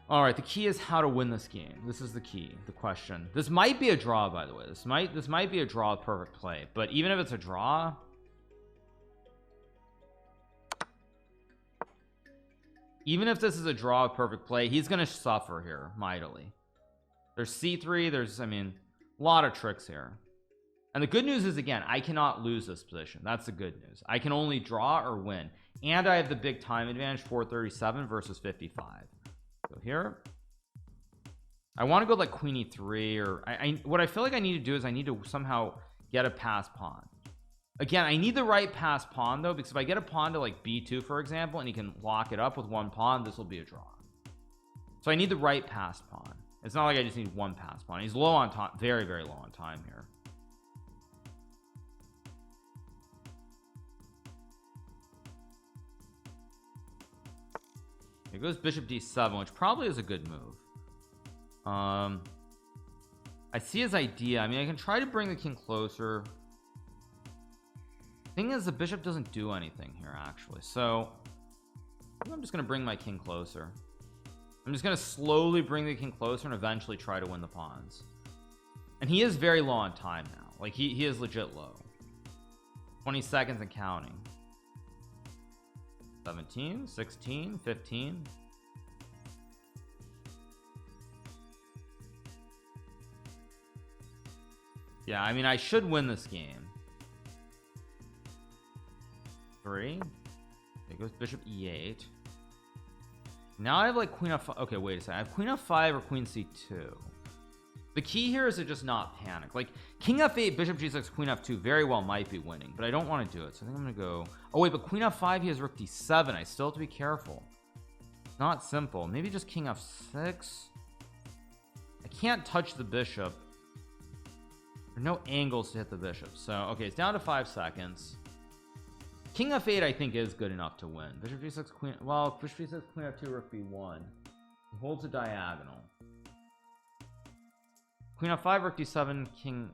all right. The key is how to win this game. This is the key. The question. This might be a draw, by the way. This might be a draw with perfect play. But even if it's a draw, even if this is a draw with perfect play, he's gonna suffer here mightily. There's c3. There's, I mean, a lot of tricks here. And the good news is, again, I cannot lose this position. That's the good news. I can only draw or win, and I have the big time advantage, 437 versus 55. So here I want to go like queen e3, or what I feel like I need to do is I need to somehow get a pass pawn. Again, I need the right pass pawn though, because if I get a pawn to like b2, for example, and he can lock it up with one pawn, this will be a draw. So I need the right pass pawn. It's not like I just need one pass pawn. He's low on time, very low on time here. It goes bishop d7, which probably is a good move. I see his idea. I mean, I can try to bring the king closer. Thing is, the bishop doesn't do anything here, actually. So I'm just going to bring my king closer. I'm just going to slowly bring the king closer and eventually try to win the pawns. And he is very low on time now. Like, he is legit low. 20 seconds and counting. 17, 16, 15. Yeah, I mean, I should win this game. 3. There goes bishop e8. Now I have like queen f5. Okay, wait a second. I have queen f5 or queen c2. The key here is to just not panic. Like king f8, bishop g6, queen f2 very well might be winning, but I don't want to do it. So I think I'm gonna go. Oh wait, but queen f5, he has rook d7. I still have to be careful. Not simple. Maybe just king f6. I can't touch the bishop. There are no angles to hit the bishop. So okay, it's down to 5 seconds. King f8 I think is good enough to win. Bishop g6, queen. Well, bishop g6, queen f2, rook b1. He holds a diagonal. Queen f5, rook d7, king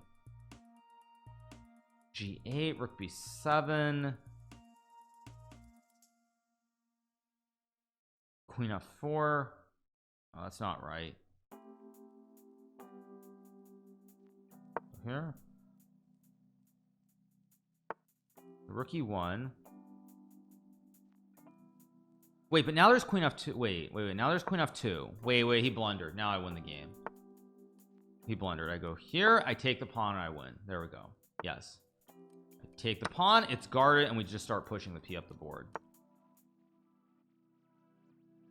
g8, rook b7, queen f4. Oh, that's not right. Here, rook e1. Wait, but now there's queen f2. Wait. Now there's queen f2. Wait. He blundered. Now I win the game. He blundered. I go here, I take the pawn, and I win. There we go. Yes, I take the pawn, it's guarded, and we just start pushing the p up the board.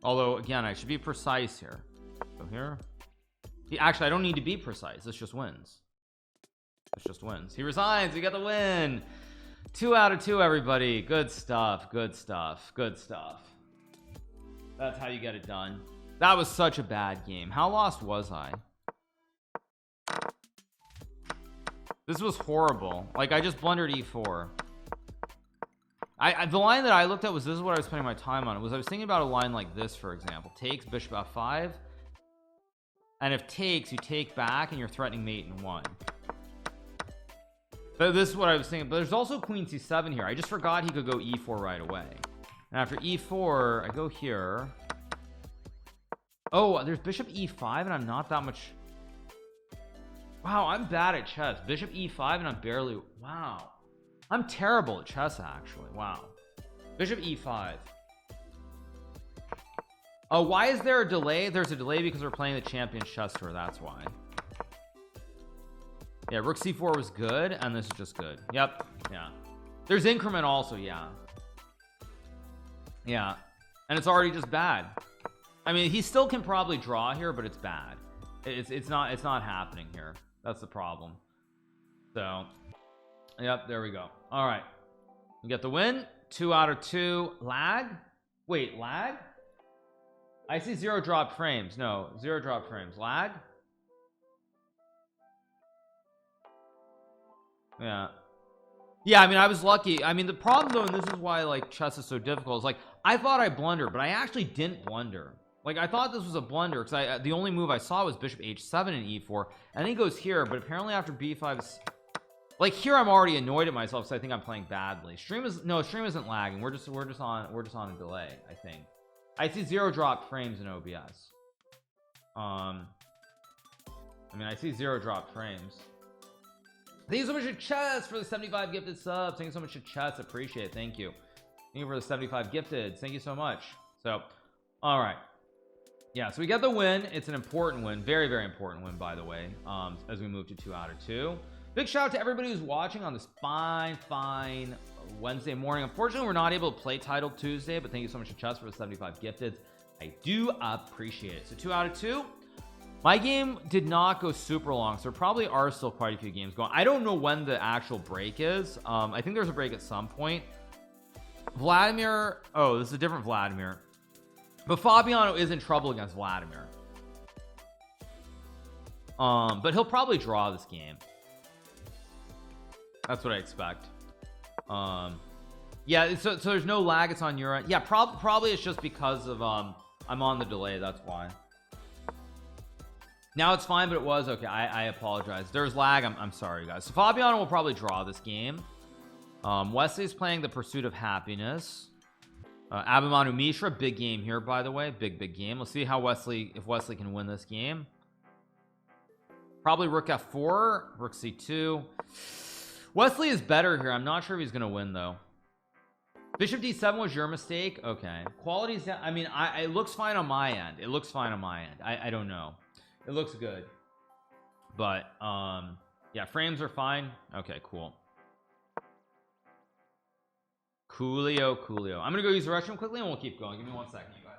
Although again, I should be precise here. Go here. Actually, I don't need to be precise. This just wins. This just wins. He resigns. We got the win. 2 out of 2, everybody. Good stuff. Good stuff. Good stuff. That's how you get it done. That was such a bad game. How lost was I? This was horrible. Like I just blundered e4. The line that I looked at was, this is what I was spending my time on. I was thinking about a line like this, for example. Takes bishop f5, and if takes, you take back and you're threatening mate in 1. But this is what I was thinking. But there's also queen c7 here. I just forgot he could go e4 right away. And after e4, I go here. Oh, there's bishop e5 and I'm not that much. Wow, I'm bad at chess. Bishop e5 and I'm barely. Wow, I'm terrible at chess actually. Wow. Bishop e5. Oh, why is there a delay? There's a delay because we're playing the Champions Chess Tour. That's why. Yeah, rook c4 was good and this is just good. Yep. Yeah, there's increment also. Yeah, and it's already just bad. I mean, he still can probably draw here, but it's bad. It's not happening here. That's the problem. So yep, there we go. All right, we get the win. 2 out of 2. Lag. Wait, lag. I see 0 drop frames. No, 0 drop frames. Lag. Yeah, I mean, I was lucky. I mean, the problem though, and this is why like chess is so difficult, is like I thought I blundered, but I actually didn't blunder. Like I thought this was a blunder because the only move I saw was bishop h7 and e4, and then he goes here. But apparently after b5, like here, I'm already annoyed at myself because I think I'm playing badly. Stream isn't lagging. We're just on a delay. I think I see 0 drop frames in OBS. I mean, I see 0 drop frames. Thank you so much to Chess for the 75 gifted subs. Thank you so much to Chess. Appreciate it. Thank you. Thank you for the 75 gifted. Thank you so much. So, all right. Yeah, so we got the win. It's an important win. Very, very important win, by the way, as we move to 2 out of 2. Big shout out to everybody who's watching on this fine Wednesday morning. Unfortunately, we're not able to play Title Tuesday, but thank you so much to Chess for the 75 gifted. I do appreciate it. So 2 out of 2. My game did not go super long, so there probably are still quite a few games going. I don't know when the actual break is. I think there's a break at some point. Vladimir. Oh, this is a different Vladimir. But Fabiano is in trouble against Vladimir. But he'll probably draw this game. That's what I expect. Yeah, so there's no lag. It's on your end. Yeah, probably it's just because of I'm on the delay. That's why. Now it's fine, but it was okay. I apologize. There's lag. I'm sorry, guys. So Fabiano will probably draw this game. Wesley's playing the Pursuit of Happiness. Abhimanyu Mishra, big game here, by the way. Big game. Let's see how if Wesley can win this game. Probably rook f4, rook c2. Wesley is better here. I'm not sure if he's gonna win though. Bishop d7 was your mistake. Okay, quality's down. I mean, it looks fine on my end. It looks fine on my end. I don't know, it looks good, but yeah, frames are fine. Okay, cool. Coolio. I'm gonna go use the restroom quickly and we'll keep going. Give me 1 second, you guys.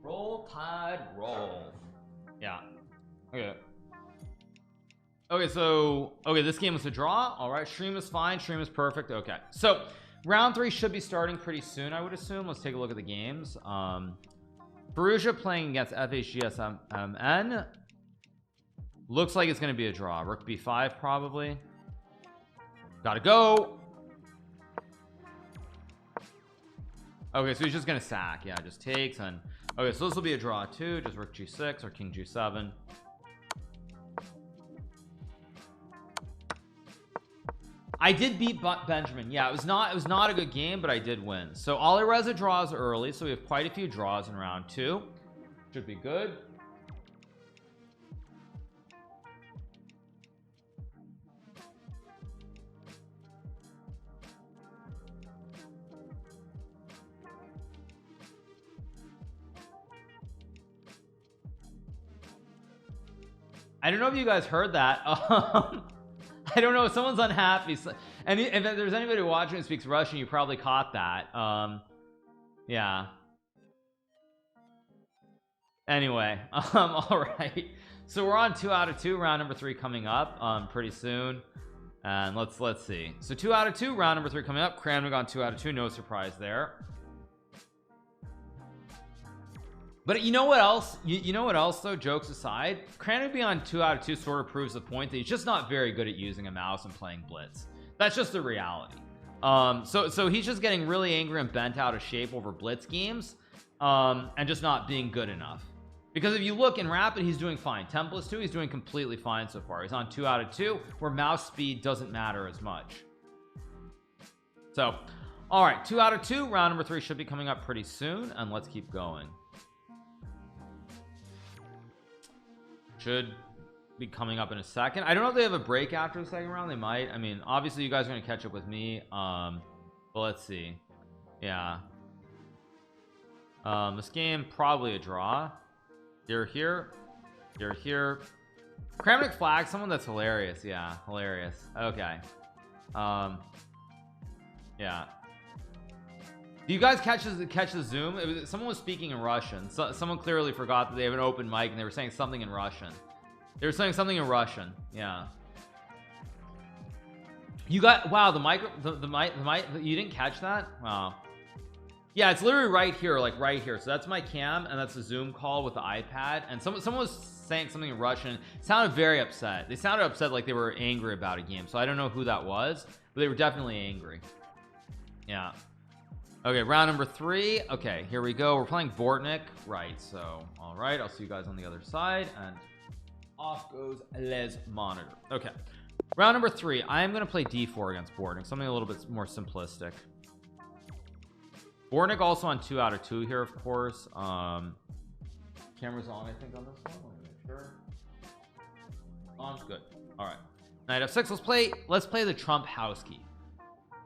Roll tide roll. Yeah. Okay, so this game was a draw. All right, stream is fine, stream is perfect. Okay, so round 3 should be starting pretty soon, I would assume. Let's take a look at the games. Firouzja playing against FHGSMN. Looks like it's going to be a draw. Rook b5 probably. Gotta go. Okay, so he's just gonna sack. Yeah, just takes. And okay, so this will be a draw too. Just rook g6 or king g7. I did beat Benjamin. Yeah, it was not a good game, but I did win. So Alireza draws early, so we have quite a few draws in round 2. Should be good. I don't know if you guys heard that. I don't know, someone's unhappy, and if there's anybody watching who speaks Russian, you probably caught that. Yeah, anyway, all right, so we're on 2 out of 2, round number 3 coming up pretty soon, and let's see. So 2 out of 2, round number 3 coming up. Kramnik on 2 out of 2, no surprise there. But you know what else? You know what else though? Jokes aside, Kramnik being on 2 out of 2 sort of proves the point that he's just not very good at using a mouse and playing blitz. That's just the reality. So he's just getting really angry and bent out of shape over blitz games, and just not being good enough. Because if you look in rapid, he's doing fine. 10+2, he's doing completely fine so far. He's on 2 out of 2, where mouse speed doesn't matter as much. So, all right, 2 out of 2, round number 3 should be coming up pretty soon, and let's keep going. Should be coming up in a second. I don't know if they have a break after the second round. They might. I mean, obviously you guys are going to catch up with me, but let's see. Yeah, this game probably a draw. You're here. Kramnik flag someone. That's hilarious. Yeah, hilarious. Okay. Yeah, do you guys catch the Zoom? Someone was speaking in Russian. So someone clearly forgot that they have an open mic and they were saying something in Russian. Yeah, you got, wow, the mic, you didn't catch that? Wow. Yeah, it's literally right here, like right here. So that's my cam and that's a Zoom call with the iPad, and someone was saying something in Russian. It sounded very upset. They sounded upset, like they were angry about a game. So I don't know who that was, but they were definitely angry. Yeah. Okay, round number 3. Okay, here we go. We're playing Bortnyk, right? So all right, I'll see you guys on the other side, and off goes Les Monitor. Okay, round number 3. I am going to play d4 against Bortnyk, something a little bit more simplistic. Bortnyk also on 2 out of 2 here, of course. Camera's on, I think, on this one. Let me make sure. On, good. All right, knight f6. Let's play the Trump house key.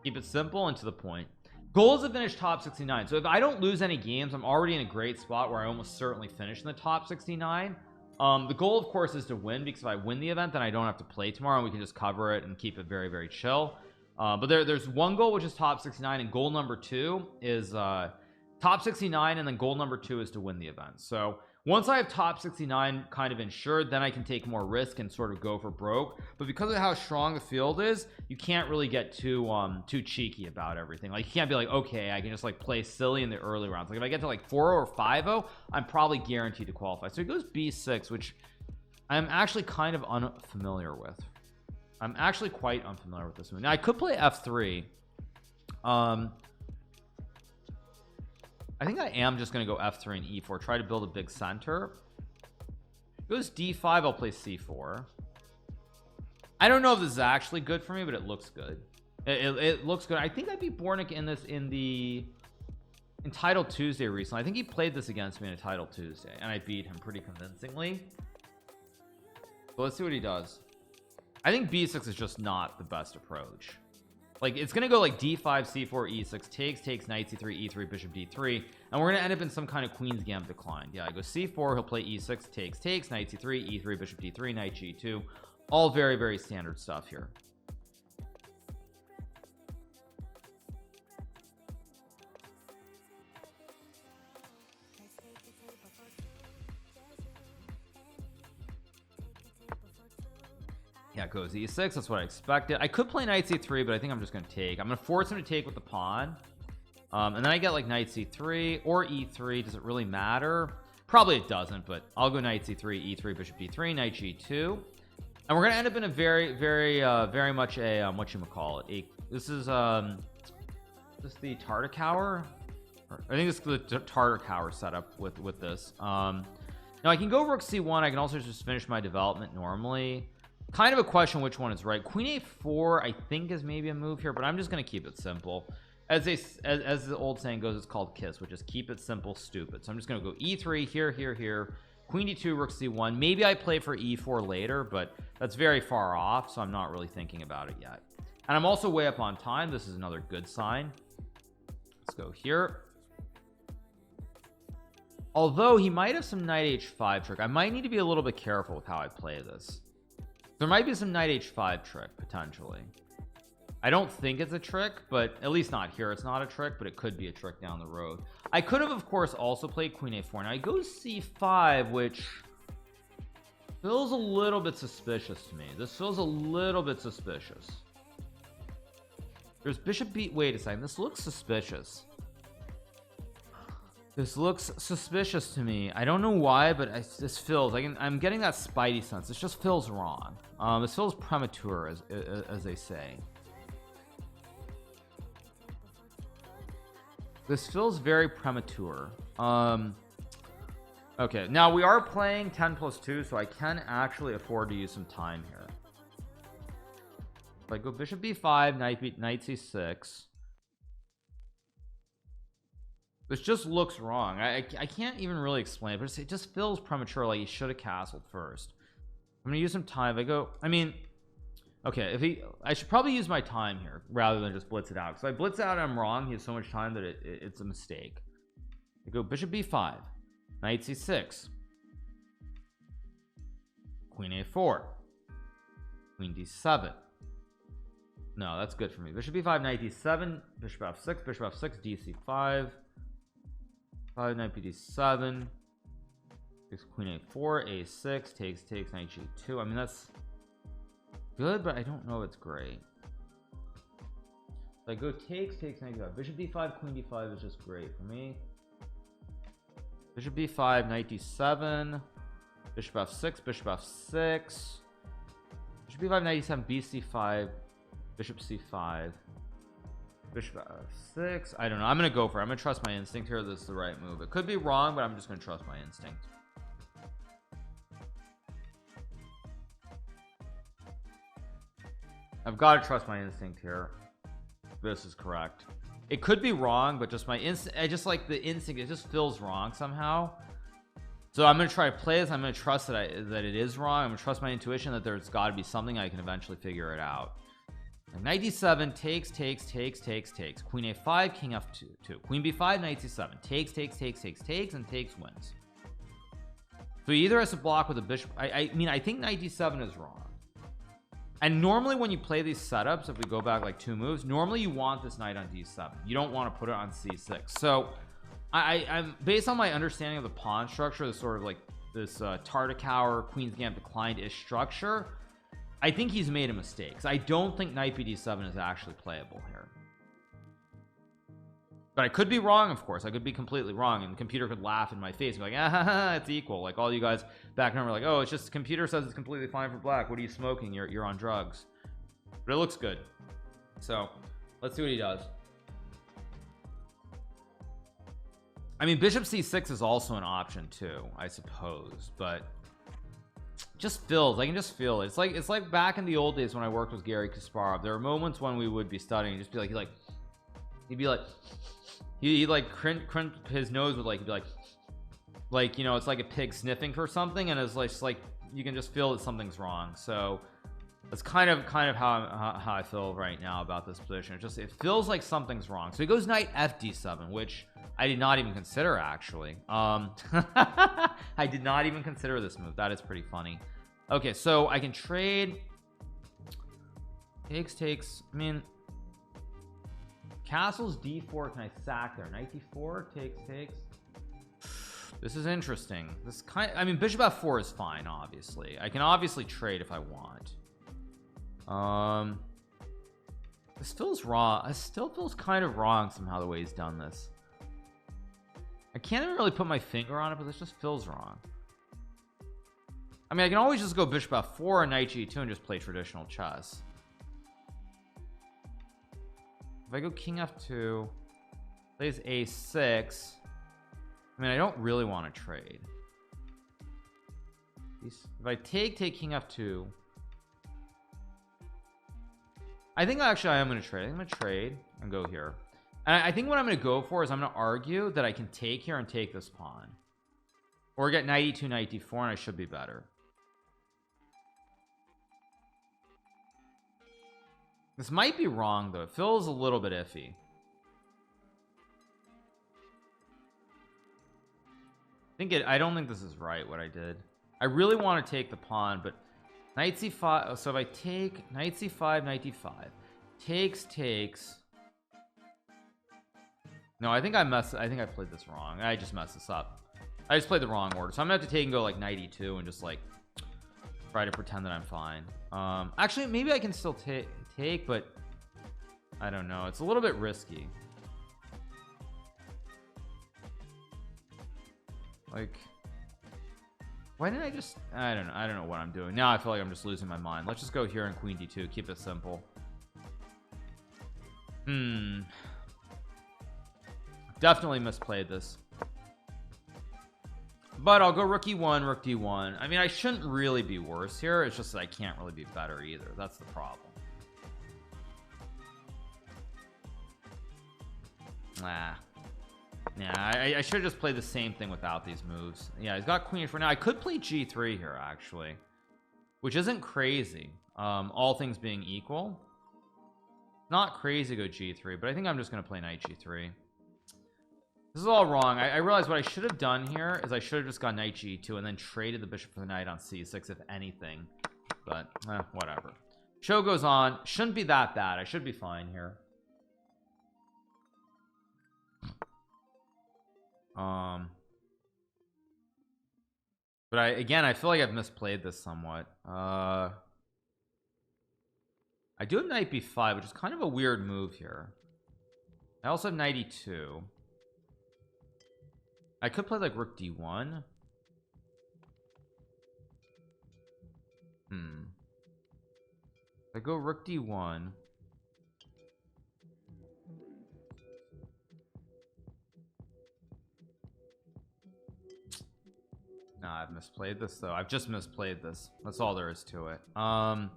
Keep it simple and to the point. Goal is to finish top 69. So if I don't lose any games, I'm already in a great spot where I almost certainly finish in the top 69. The goal, of course, is to win, because if I win the event, then I don't have to play tomorrow and we can just cover it and keep it very, very chill. But there's one goal, which is top 69, and goal number 2 is top 69, and then goal number 2 is to win the event. So once I have top 69 kind of insured, then I can take more risk and sort of go for broke. But because of how strong the field is, you can't really get too cheeky about everything. Like, you can't be like, okay, I can just like play silly in the early rounds. Like if I get to like 4-0 or 5-0, I'm probably guaranteed to qualify. So it goes b6, which I'm actually kind of unfamiliar with. I'm actually quite unfamiliar with this move. Now I could play f3. I think I am just going to go f3 and e4, try to build a big center. Goes d5, I'll play c4. I don't know if this is actually good for me, but it looks good. It looks good. I think I beat Bortnyk in this in Title Tuesday recently. I think he played this against me in a Title Tuesday, and I beat him pretty convincingly. So let's see what he does. I think b6 is just not the best approach. Like, it's gonna go like d5, c4, e6, takes, knight c3, e3, bishop d3, and we're gonna end up in some kind of queen's gambit decline. Yeah, I go c4, he'll play e6, takes, knight c3, e3, bishop d3, knight g2. All very, very standard stuff here. Yeah, it goes e6. That's what I expected. I could play knight c3, but I think I'm just going to take. I'm going to force him to take with the pawn. And then I get like knight c3 or e3. Does it really matter? Probably it doesn't, but I'll go knight c3, e3, bishop d3, knight g2. And we're going to end up in a very much a, this is the Tartakower? I think it's the Tartakower setup with this. Now I can go rook c1. I can also just finish my development normally. Kind of a question which one is right. Queen a4 I think is maybe a move here, but I'm just going to keep it simple. As the old saying goes, it's called KISS, which is keep it simple, stupid. So I'm just going to go e3 here, queen d2, rook c1. Maybe I play for e4 later, but that's very far off, so I'm not really thinking about it yet. And I'm also way up on time. This is another good sign. Let's go here. Although he might have some knight h5 trick. I might need to be a little bit careful with how I play this. There might be some knight h5 trick potentially. I don't think it's a trick, but at least not here. It's not a trick, but it could be a trick down the road. I could have, of course, also played queen a4. Now I go c5, which feels a little bit suspicious to me. This feels a little bit suspicious. There's bishop b. Wait a second. This looks suspicious. This looks suspicious to me. I don't know why, but this feels like I'm getting that spidey sense. This just feels wrong. This feels premature, as they say. This feels very premature. Okay, now we are playing 10+2, so I can actually afford to use some time here. If I go bishop b5, knight c6. This just looks wrong. I can't even really explain it, but it just feels premature, like he should have castled first. I'm gonna use some time. Okay, I should probably use my time here rather than just blitz it out, because if I blitz out and I'm wrong, he has so much time that it's a mistake. I go bishop b5, knight c6, queen a4, queen d7. No, that's good for me. Bishop b5, knight d7, bishop f6, dc5, 5, knight bd7, takes queen a4, a6, takes, knight g2. I mean, that's good, but I don't know if it's great. So I go takes, knight d5. Bishop d5, queen d5 is just great for me. Bishop b5, knight d7, bishop f6, bishop b5, knight d7, bc5, bishop c5, bishop f6. I don't know. I'm gonna go for it. I'm gonna trust my instinct here. This is the right move. It could be wrong, but I'm just gonna trust my instinct. I've got to trust my instinct here. This is correct. It could be wrong, but just my instinct, I just like the instinct. It just feels wrong somehow. So I'm gonna try to play this. I'm gonna trust that it is wrong. I'm gonna trust my intuition that there's got to be something I can eventually figure it out. Knight d7, takes, queen a5, king f2, queen b5, knight c7, takes, and takes wins. So he either has to block with a bishop. I mean, I think knight d7 is wrong. And normally when you play these setups, if we go back like 2 moves, normally you want this knight on d7. You don't want to put it on c6. So I'm based on my understanding of the pawn structure, this sort of like this Tartakower, queen's gambit declined-ish structure, I think he's made a mistake. I don't think knight bd7 is actually playable here. But I could be wrong, of course. I could be completely wrong, and the computer could laugh in my face and be like, ah, it's equal. Like all you guys back home are like, oh, it's just the computer says it's completely fine for black. What are you smoking? You're on drugs. But it looks good. So let's see what he does. I mean, bishop c6 is also an option too, I suppose, but just feels, I can just feel it. It's like back in the old days when I worked with Garry Kasparov. There were moments when we would be studying, just be like, he'd be like, he'd like crunch his nose with he'd be like, you know, it's like a pig sniffing for something, and it's like you can just feel that something's wrong. So that's kind of how I feel right now about this position. It feels like something's wrong. So he goes knight fd7, which I did not even consider, actually. I did not even consider this move. That is pretty funny. Okay, so I can trade takes. I mean, castles d4. Can I sack there? Knight d4 takes. This is interesting. I mean, bishop f4 is fine. Obviously, I can obviously trade if I want. This feels wrong. It still feels kind of wrong somehow, the way he's done this. I can't even really put my finger on it, but this just feels wrong. I mean, I can always just go bishop f4 and knight g2 and just play traditional chess. If I go king f2, plays a6. I mean, I don't really want to trade. If I take king f2, I think actually I am going to trade. I'm going to trade and go here. And I think what I'm going to go for is I'm going to argue that I can take here and take this pawn, or get knight e2, knight d4, and I should be better. This might be wrong though. It feels a little bit iffy. I don't think this is right what I did. I really want to take the pawn, but knight c5. So if I take knight c5, knight d5, takes. No, I think I played this wrong. I just messed this up. I just played the wrong order, so I'm gonna have to take and go like knight e2 and just like try to pretend that I'm fine. Actually, maybe I can still take, but I don't know. It's a little bit risky. Like, why didn't I just? I don't know what I'm doing now. I feel like I'm just losing my mind. Let's just go here and queen d2. Keep it simple. Definitely misplayed this, but I'll go rook e1, rook d1. I mean, I shouldn't really be worse here. It's just that I can't really be better either. That's the problem. Yeah, I should just play the same thing without these moves. Yeah, he's got queen for now. I could play g3 here actually, which isn't crazy, all things being equal. Not crazy to go g3, but I think I'm just gonna play knight g3. This is all wrong. I realized what I should have done here is I should have just gone knight g2 and then traded the bishop for the knight on c6 if anything, but whatever. Show goes on. Shouldn't be that bad. I should be fine here. But I feel like I've misplayed this somewhat. I do have knight b5, which is kind of a weird move here. I also have knight e2. I could play like rook d1. If I go rook d1, nah, I've misplayed this though. I've just misplayed this. That's all there is to it. I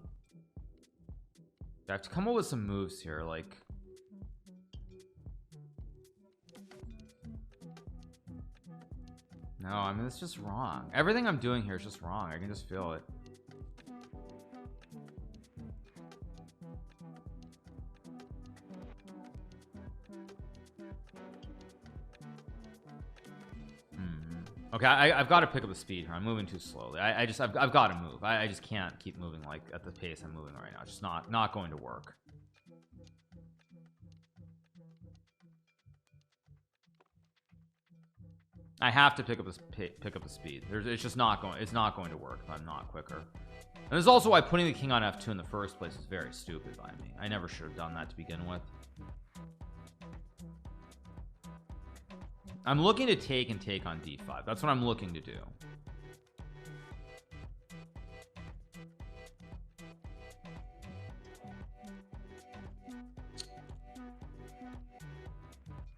have to come up with some moves here, like no, I mean, it's just wrong. Everything I'm doing here is just wrong. I can just feel it. Okay, I've got to pick up the speed here. I'm moving too slowly. I've got to move. I just can't keep moving like at the pace I'm moving right now. It's just not going to work. I have to pick up the speed. It's just not going. It's not going to work if I'm not quicker. And there's also why putting the king on f2 in the first place is very stupid by me. I never should have done that to begin with. I'm looking to take on d5. That's what I'm looking to do.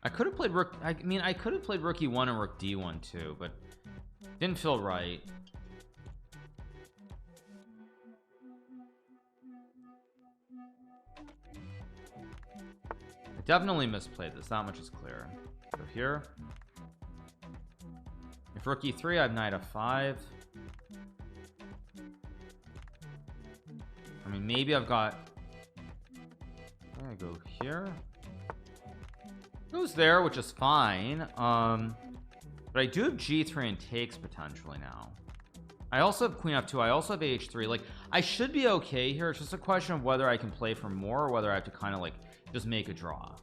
I could have played rook. I mean, I could have played rook e1 and rook d1 too, but didn't feel right. definitely misplayed this, that much is clear. So here, if rook e3, I have knight f5. I mean, maybe I've got, I go here, goes there, which is fine. But I do have g3 and takes potentially now. I also have queen f2. I also have h3. Like, I should be okay here. It's just a question of whether I can play for more or whether I have to kind of like just make a draw.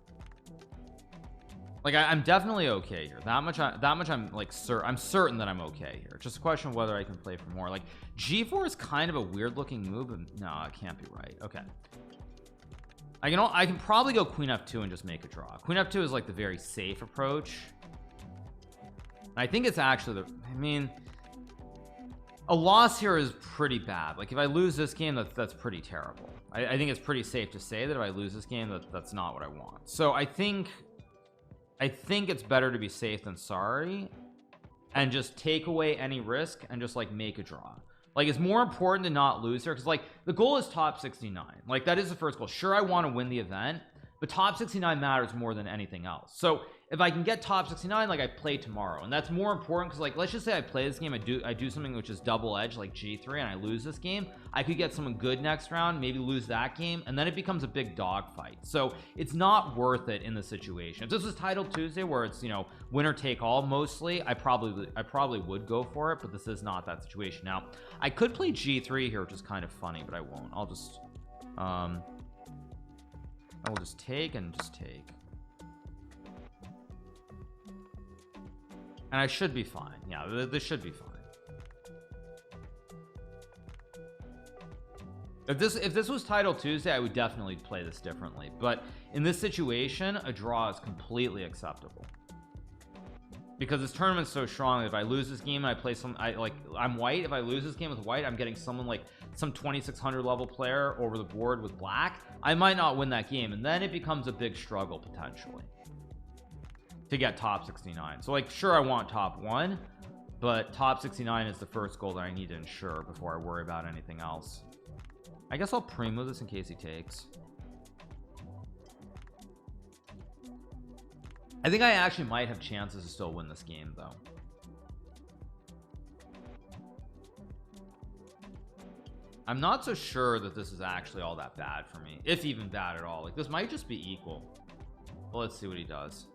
Like, I'm definitely okay here. That much I'm like I'm certain that I'm okay here. It's just a question of whether I can play for more. Like, g4 is kind of a weird looking move, and no, it can't be right. Okay, I can probably go queen f2 and just make a draw. Queen f2 is like the very safe approach. I think it's actually the, I mean, a loss here is pretty bad. Like, if I lose this game, that's pretty terrible. I think it's pretty safe to say that if I lose this game, that's not what I want. So I think it's better to be safe than sorry, and just take away any risk and just like make a draw. Like, it's more important to not lose here, because like the goal is top 69. Like, that is the first goal. Sure, I want to win the event, but top 69 matters more than anything else. So if I can get top 69, like, I play tomorrow, and that's more important, because like, let's just say I play this game, I do something which is double edged, like g3, and I lose this game. I could get someone good next round, maybe lose that game, and then it becomes a big dogfight. So it's not worth it in the situation. If this was Title Tuesday, where it's, you know, winner take all mostly, I probably would go for it, but this is not that situation. Now I could play g3 here, which is kind of funny, but I won't. I'll just I will just take and just take. And I should be fine. Yeah, this should be fine. If this was Title Tuesday, I would definitely play this differently. But in this situation, a draw is completely acceptable. Because this tournament's so strong, if I lose this game and I play I'm white, if I lose this game with white, I'm getting someone like some 2600 level player over the board with black. I might not win that game, and then it becomes a big struggle potentially to get top 69. So like, sure, I want top 1, but top 69 is the first goal that I need to ensure before I worry about anything else. I guess I'll pre-move this in case he takes. I think I actually might have chances to still win this game though. I'm not so sure that this is actually all that bad for me, if even bad at all. Like, this might just be equal. Well, let's see what he does.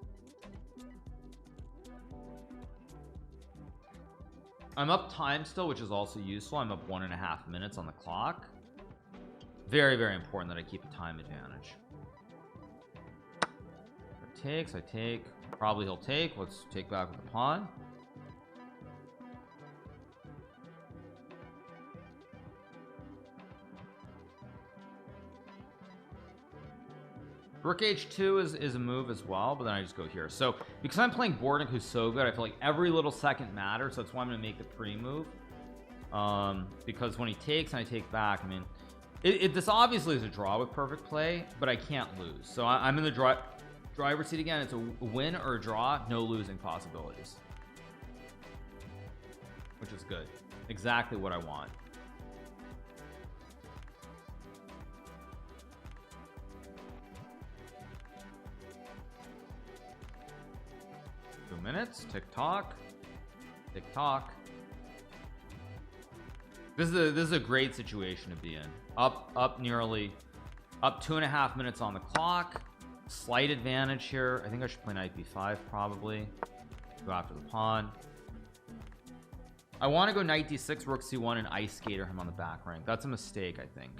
I'm up time still, which is also useful. I'm up 1.5 minutes on the clock. Very, very important that I keep a time advantage. If it takes, I take. Probably he'll take. Let's take back with the pawn. Rook h2 is a move as well, but then I just go here. So because I'm playing Bortnyk, who's so good, I feel like every little second matters. So that's why I'm going to make the pre-move. Because when he takes and I take back, I mean, this obviously is a draw with perfect play, but I can't lose. So I'm in the driver's seat again. It's a win or a draw, no losing possibilities, which is good. Exactly what I want. Minutes, tick tock, tick tock. This is a great situation to be in. Up 2.5 minutes on the clock. Slight advantage here. I think I should play knight b5 probably. Go after the pawn. I want to go knight d6, rook c1, and ice skater him on the back rank. That's a mistake, I think.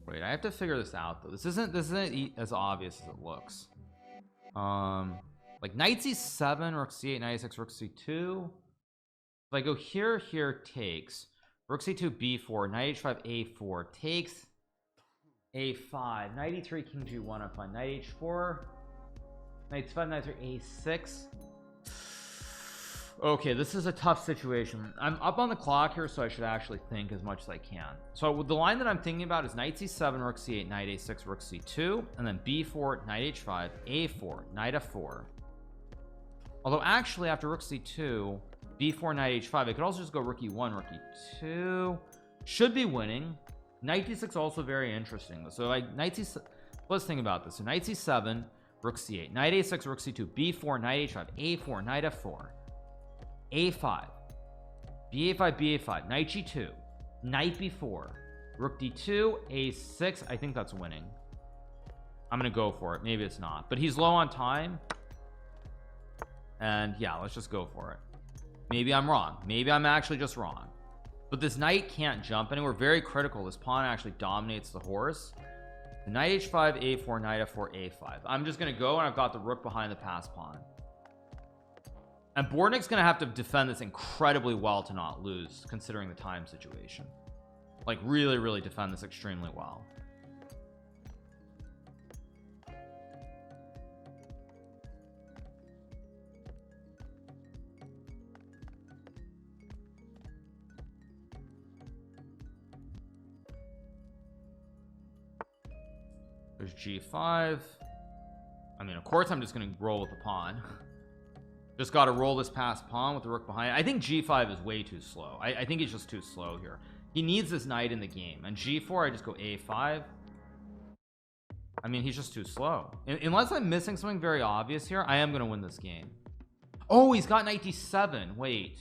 Wait, I have to figure this out though. This isn't as obvious as it looks. Like knight c7, rook c8, knight a6, rook c2. If I go here, takes. Rook c2, b4, knight h5, a4, takes, a5, knight e3, king g1. I'm fine. Knight h4, knight c5, knight 3, a6. Okay, this is a tough situation. I'm up on the clock here, so I should actually think as much as I can. So the line that I'm thinking about is knight c7, rook c8, knight a6, rook c2, and then b4, knight h5, a4, knight f4. Although actually after rook c2, b4, knight h5, I could also just go rook e1, rook e2. Should be winning. Knight d6 also very interesting though. So like knight c7, let's think about this. So knight c7, rook c8, knight a6, rook c2, b4, knight h5, a4, knight f4, a5, ba5, ba5, knight g2, knight b4, rook d2, a6. I think that's winning. I'm gonna go for it. Maybe it's not, but he's low on time, and yeah, let's just go for it. Maybe I'm wrong. Maybe I'm actually just wrong, but this knight can't jump anywhere. Very critical. This pawn actually dominates the horse. The knight h5, a4, knight f4, a5. I'm just gonna go, and I've got the rook behind the pass pawn, and Bortnyk's gonna have to defend this incredibly well to not lose, considering the time situation. Like really defend this extremely well. There's g5. I mean, of course I'm just gonna roll with the pawn. Just got to roll this past pawn with the rook behind. I think g5 is way too slow. I think he's just too slow here. He needs this knight in the game. And g4, I just go a5. I mean, he's just too slow. Unless I'm missing something very obvious here, I am gonna win this game. Oh, he's got knight d7. Wait.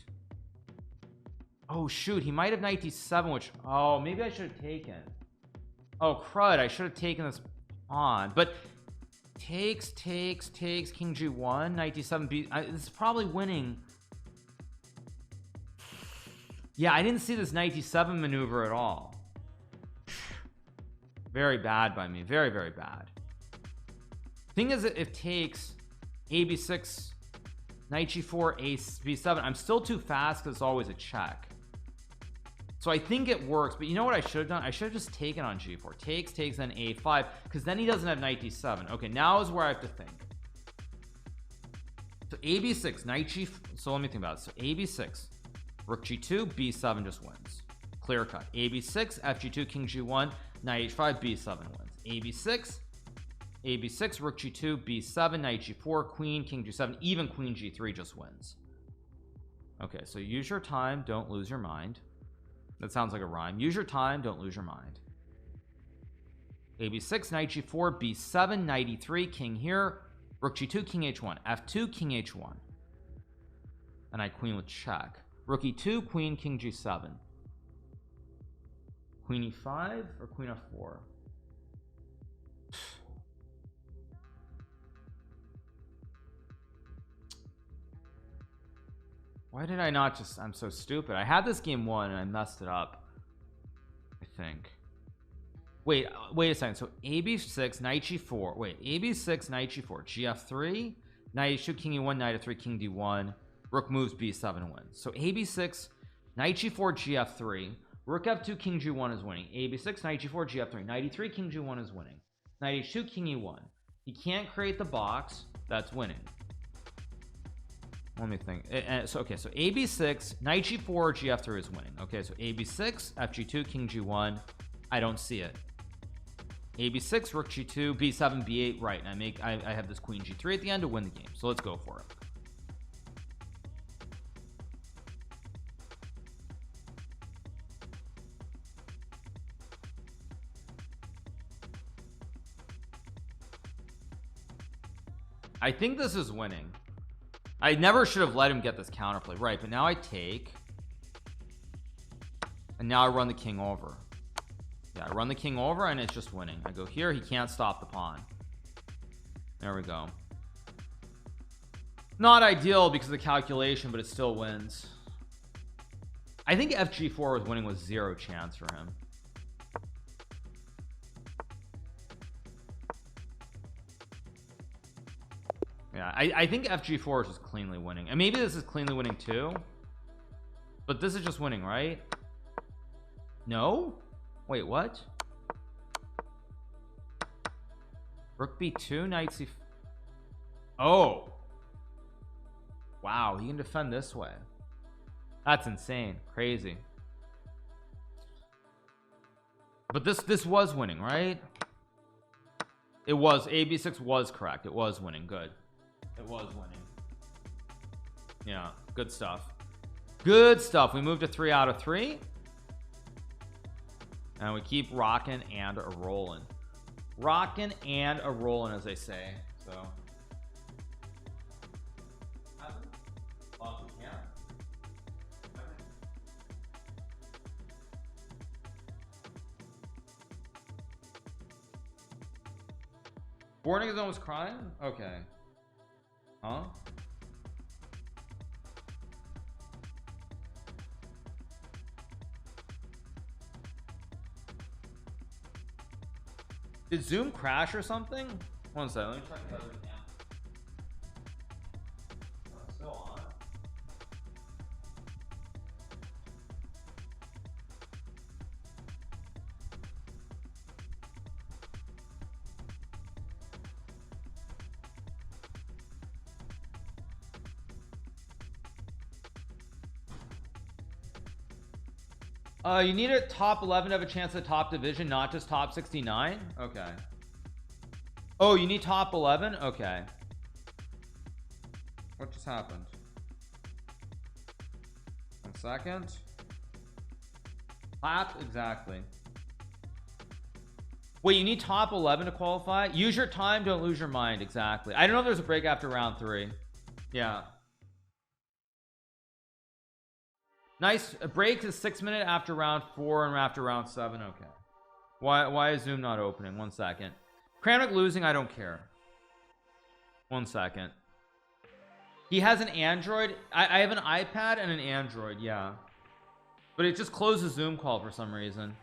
Oh shoot, he might have knight d7, which, oh, maybe I should have taken. Oh crud, I should have taken this pawn. But takes king g1, knight d7, this is probably winning. Yeah, I didn't see this knight d7 maneuver at all. Very bad by me. Very bad. Thing is, if takes a b6, knight g4, a b7, I'm still too fast because it's always a check. So I think it works, but you know what I should have done? I should have just taken on g4. Takes, then a5, because then he doesn't have knight d7. Okay, now is where I have to think. So a b6, knight g. So let me think about it. So a b6, rook g2, b7 just wins. Clear cut. a b6, f g2, king g1, knight h5, b7 wins. a b6, rook g2, b7, knight g4, queen, king g7, even queen g3 just wins. Okay, so use your time, don't lose your mind. That sounds like a rhyme. Use your time, don't lose your mind. a b6, knight g4, b7, knight e3, king here, rook g2, king h1, f2, king h1, and I queen with check. Rook e2, queen, king g7, queen e5 or queen f4. Why did I not just, I'm so stupid. I had this game won and I messed it up, I think. Wait a second. So a b6, knight g4, wait, a b6, knight g4, gf3, knight h2, king e1, knight f3, king d1, rook moves, b7 wins. So a b6, knight g4, gf3, rook f2, king g1 is winning. a b6, knight g4, gf3, knight e3, king g1 is winning. Knight h2, king e1. He can't create the box. That's winning. Let me think. So okay, so a b6, knight g4, gf3 is winning. Okay, so a b6, f g2, king g1. I don't see it. a b6, rook g2, b7, b8, right, and I have this queen g3 at the end to win the game. So let's go for it. I think this is winning. I never should have let him get this counterplay, right? But now I take, and now I run the king over. Yeah, I run the king over and it's just winning. I go here, he can't stop the pawn. There we go. Not ideal because of the calculation, but it still wins. I think FG4 was winning with zero chance for him. Yeah, I think FG4 is just cleanly winning, and maybe this is cleanly winning too, but this is just winning, right? No, wait, what? Rook b2, knight c. Oh wow, he can defend this way. That's insane, crazy. But this was winning, right? It was. AB6 was correct. It was winning. Good. It was winning. Yeah, good stuff. Good stuff. We moved to 3 out of 3. and we keep rocking and a rolling. Rocking and a rolling, as they say. So Bortnyk is almost crying? Okay. Huh? Did Zoom crash or something? One second, let me check the other cam. It's still on. You need a top 11 to have a chance at top division, not just top 69. Okay. Oh, you need top 11. Okay. What just happened? 1 second. Clap. Exactly. Wait, you need top 11 to qualify. Use your time, don't lose your mind. Exactly. I don't know if there's a break after round 3. Yeah. Nice. A break is 6 minutes after round 4 and after round 7. Okay. Why is Zoom not opening? 1 second. Kramnik losing, I don't care. 1 second. He has an Android. I have an iPad and an Android. Yeah, but it just closes Zoom call for some reason.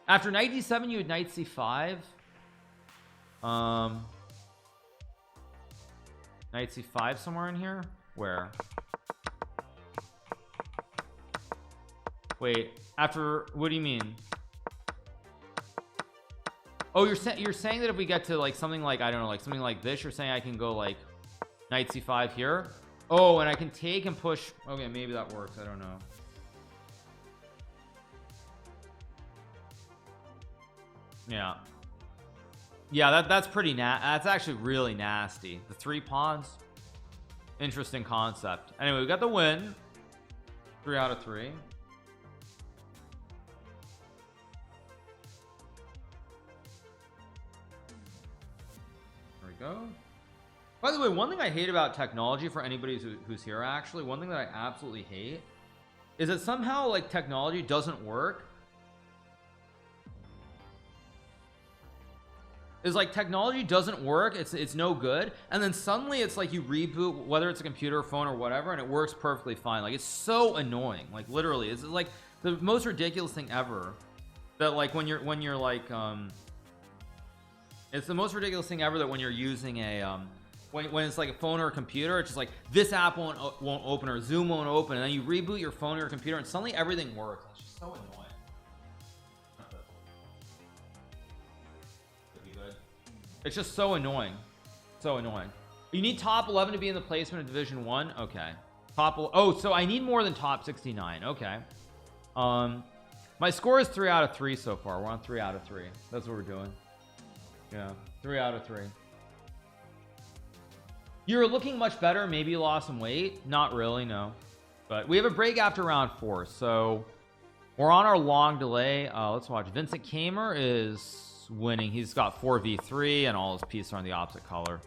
After knight d7 you had knight c5. Knight c5 somewhere in here. Where? Wait, after, what do you mean? Oh, you're saying that if we get to like something like, I don't know, like something like this, you're saying I can go like knight c5 here. Oh, and I can take and push. Okay, maybe that works. I don't know. Yeah, that's pretty that's actually really nasty. The 3 pawns, interesting concept. Anyway, we got the win. 3 out of 3. Go. By the way, one thing I hate about technology, for anybody who's here, actually, one thing that I absolutely hate is that somehow like technology doesn't work. Is like technology doesn't work, it's no good, and then suddenly it's like you reboot, whether it's a computer, phone, or whatever, and it works perfectly fine. Like, it's so annoying. Like, literally, it's like the most ridiculous thing ever. That like when you're like it's the most ridiculous thing ever that when you're using a when it's like a phone or a computer, it's just like this app won't open, or Zoom won't open, and then you reboot your phone or your computer and suddenly everything works. It's just so annoying. Could be good. It's just so annoying. So annoying. You need top 11 to be in the placement of Division 1. Okay. Oh, so I need more than top 69. Okay. My score is 3 out of 3 so far. We're on 3 out of 3. That's what we're doing. Yeah, 3 out of 3. You're looking much better. Maybe you lost some weight. Not really, no. But we have a break after round 4, so we're on our long delay. Let's watch. Vincent Kamer is winning. He's got 4v3 and all his pieces are in the opposite color.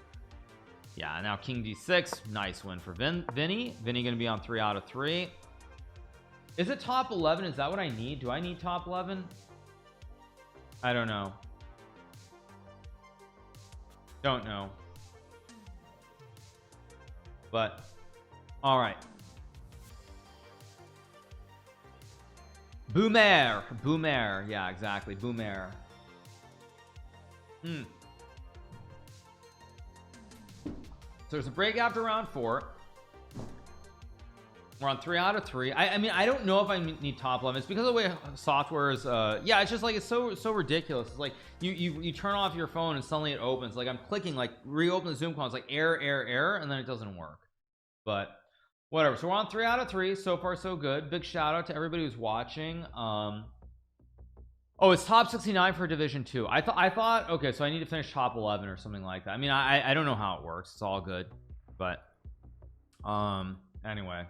Yeah, now King d6. Nice win for Vinny. Vinny gonna be on 3 out of 3. Is it top 11? Is that what I need? Do I need top 11? I don't know. Don't know. But all right. Boomer. Yeah, exactly. Boomer. So there's a break after round 4. We're on 3 out of 3. I mean, I don't know if I need top 11. It's because of the way software is. Yeah, it's just like it's so ridiculous. It's like you turn off your phone and suddenly it opens. Like I'm clicking like reopen the Zoom call. It's like error, and then it doesn't work. But whatever. So we're on 3 out of 3. So far, so good. Big shout out to everybody who's watching. Oh, it's top 69 for Division 2. I thought. Okay, so I need to finish top 11 or something like that. I mean, I don't know how it works. It's all good, but anyway.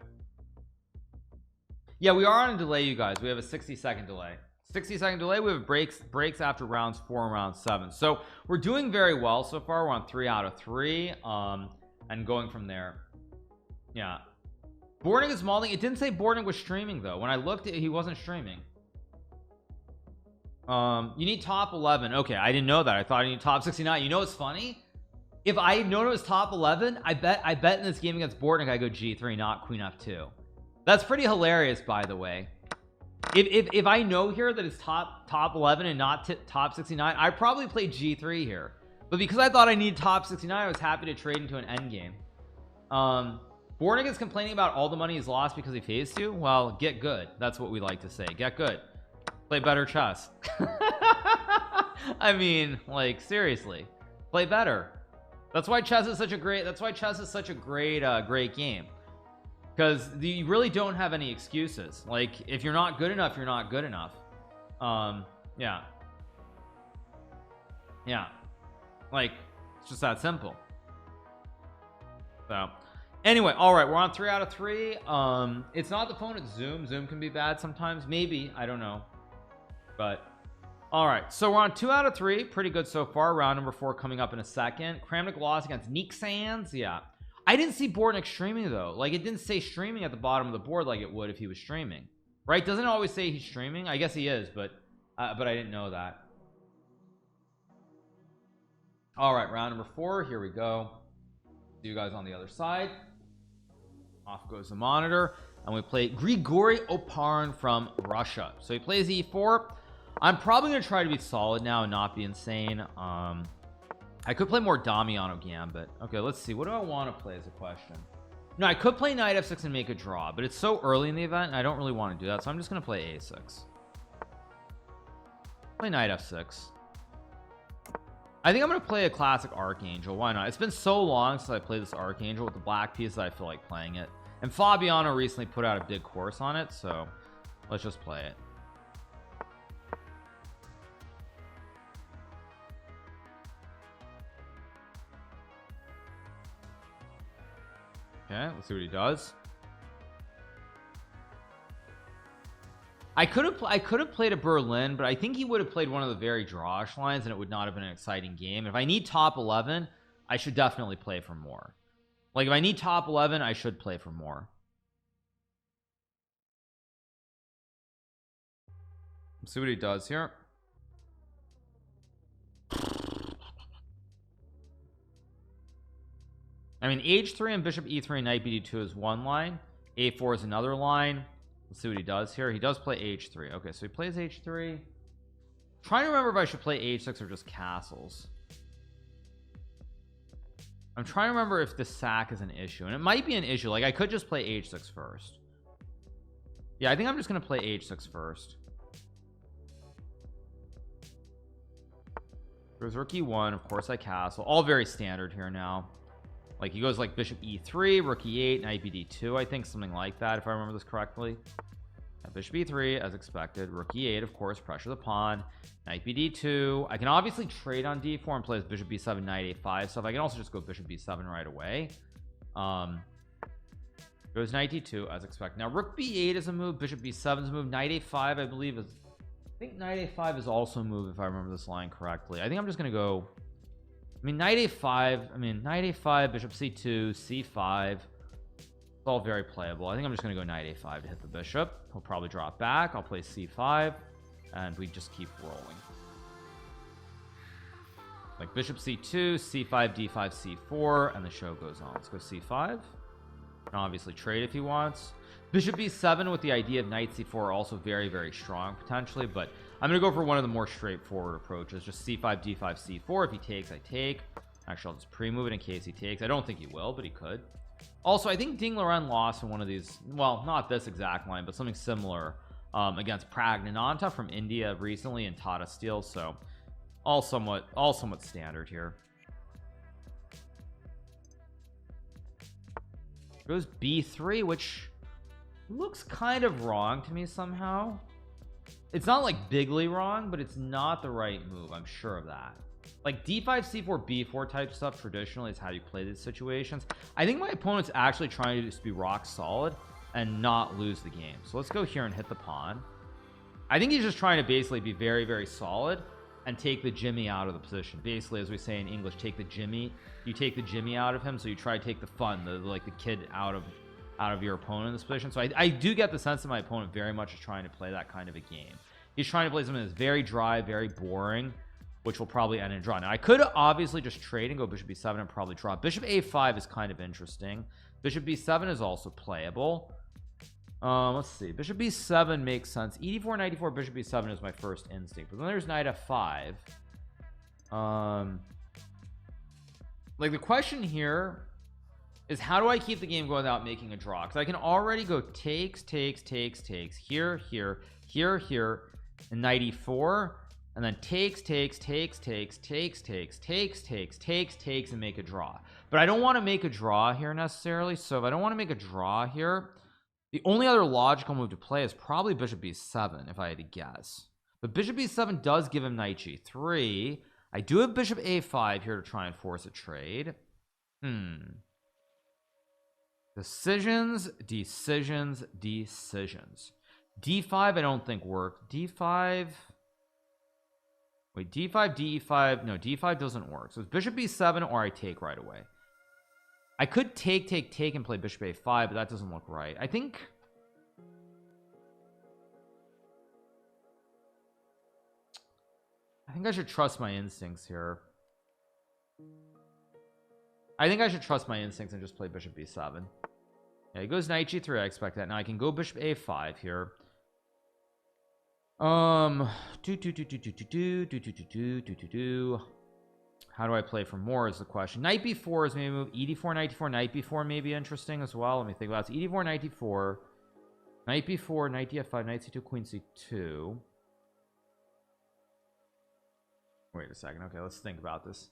Yeah, we are on a delay, you guys. We have a 60-second delay. 60-second delay. We have breaks after rounds 4 and round 7, so we're doing very well so far. We're on 3 out of 3 and going from there. Yeah, Bortnyk is molding. It didn't say Bortnyk was streaming though. When I looked at it, he wasn't streaming. You need top 11. Okay, I didn't know that. I thought I need top 69. You know what's funny? If I had known it was top 11, I bet in this game against Bortnyk I go G3, not Queen F2. That's pretty hilarious, by the way. If I know here that it's top 11 and not top 69, I probably play G3 here. But because I thought I needed top 69, I was happy to trade into an end game. Bortnyk is complaining about all the money he's lost because he phased you. Well, get good. That's what we like to say. Get good. Play better chess. I mean, like, seriously, play better. That's why chess is such a great great game, because you really don't have any excuses. Like, if you're not good enough, you're not good enough. Yeah, like, it's just that simple. So anyway, all right, we're on 3 out of 3. It's not the phone, it's Zoom can be bad sometimes, maybe, I don't know, but all right, so we're on 2 out of 3. Pretty good so far. Round number 4 coming up in a second. Kramnik lost against Neek Sands. Yeah, I didn't see Bortnyk streaming though. Like, it didn't say streaming at the bottom of the board like it would if he was streaming, right? Doesn't it always say he's streaming? I guess he is, but I didn't know that. All right, round number 4, here we go. See you guys on the other side. Off goes the monitor, and we play Grigoriy Oparin from Russia. So he plays e4. I'm probably gonna try to be solid now and not be insane. I could play more Damiano Gambit. Okay, let's see, what do I want to play as a question. No, I could play knight f6 and make a draw, but it's so early in the event and I don't really want to do that, so I'm just gonna play a6. Play knight f6. I think I'm gonna play a classic Archangel. Why not? It's been so long since I played this Archangel with the black piece that I feel like playing it, and Fabiano recently put out a big course on it, so let's just play it. Okay, let's see what he does. I could have played a Berlin, but I think he would have played one of the very drawish lines and it would not have been an exciting game. If I need top 11, I should definitely play for more. Like, if I need top 11, I should play for more. Let's see what he does here. I mean, h3 and bishop e3 and knight bd2 is one line, a4 is another line. Let's see what he does here. He does play h3. Okay, so he plays h3. Trying to remember if I should play h6 or just castles. I'm trying to remember if the sack is an issue, and it might be an issue. Like, I could just play h6 first. Yeah, I think I'm just gonna play h6 first. Goes rook e1. Of course I castle. All very standard here now. Like, he goes like bishop e3, rook e8, knight bd2, I think, something like that, if I remember this correctly. Bishop e3 as expected, rook e8, of course, pressure the pawn, knight bd2. I can obviously trade on d4 and play as bishop b7, knight a5 stuff. I can also just go bishop b7 right away. Goes knight d2 as expected. Now rook b8 is a move, bishop b7 is a move, knight a5 I believe is, I think knight a5 is also a move if I remember this line correctly. I think I'm just gonna go, I mean, knight a5, knight a5, bishop c2, c5. It's all very playable. I think I'm just gonna go knight a5 to hit the bishop. He'll probably drop back. I'll play c5 and we just keep rolling. Like bishop c2, c5, d5, c4, and the show goes on. Let's go c5. And obviously trade if he wants. Bishop b7 with the idea of knight c4 also very, very strong potentially, but I'm gonna go for one of the more straightforward approaches. Just c5, d5, c4. If he takes, I take. Actually, I'll just pre-move it in case he takes. I don't think he will, but he could. Also, I think Ding Liren lost in one of these, well, not this exact line, but something similar against Pragnananta from India recently in Tata Steel. So all somewhat standard here. Goes b3, which looks kind of wrong to me somehow. It's not like bigly wrong, but it's not the right move, I'm sure of that. Like d5, c4, b4 type stuff traditionally is how you play these situations. I think my opponent's actually trying to just be rock solid and not lose the game. So let's go here and hit the pawn. I think he's just trying to basically be very, very solid and take the Jimmy out of the position. Basically, as we say in English, take the Jimmy. You take the Jimmy out of him, so you try to take the fun, like the kid out of your opponent in this position. So I do get the sense that my opponent very much is trying to play that kind of a game. He's trying to play something that's very dry, very boring, which will probably end in a draw. Now I could obviously just trade and go bishop b7 and probably draw. Bishop a5 is kind of interesting. Bishop b7 is also playable. Let's see. Bishop b7 makes sense. e4 knight e4 bishop b7 is my first instinct, but then there's knight f5. Like the question here is, how do I keep the game going without making a draw? Because I can already go takes here, and knight e4, and then takes, and make a draw. But I don't want to make a draw here necessarily. So if I don't want to make a draw here, the only other logical move to play is probably bishop b7 if I had to guess. But bishop b7 does give him knight g3. I do have bishop a5 here to try and force a trade. Decisions. d5 I don't think worked. d5, wait, d5 d5, no, d5 doesn't work. So it's bishop b7 or I take right away. I could take and play bishop a5, but that doesn't look right. I think I should trust my instincts here. I think I should trust my instincts and just play bishop b7. Yeah, he goes knight g3. I expect that. Now I can go bishop a5 here. How do I play for more is the question. Knight b4 is maybe a move. e4 knight d4 knight b4 may be interesting as well. Let me think about it. So e4 knight d4 knight b4 knight df5 knight c2 queen c2. Wait a second. Okay, let's think about this.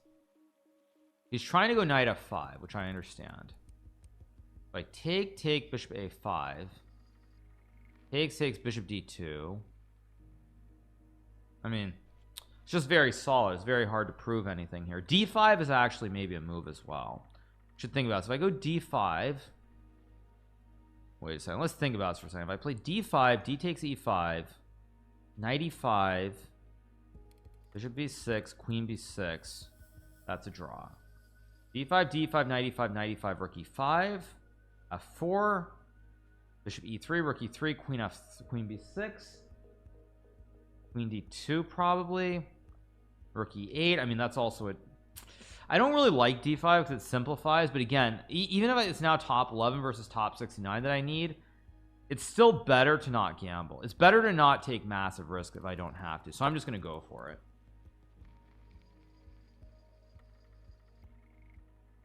He's trying to go knight f5, which I understand. If I take bishop a5, takes bishop d2. I mean, it's just very solid. It's very hard to prove anything here. d5 is actually maybe a move as well. Should think about it. So if I go d5, wait a second, let's think about this for a second. If I play d5, d takes e5, knight e5, bishop b6, queen b6, that's a draw. d5 d5 knight e5 knight e5 rook e5, f4, bishop e3 rook e3, queen b6, queen d2 probably, rook e8. I mean, that's also a, I don't really like d5 because it simplifies, but again, even if it's now top 11 versus top 69 that I need, it's still better to not gamble. It's better to not take massive risk if I don't have to. So I'm just going to go for it.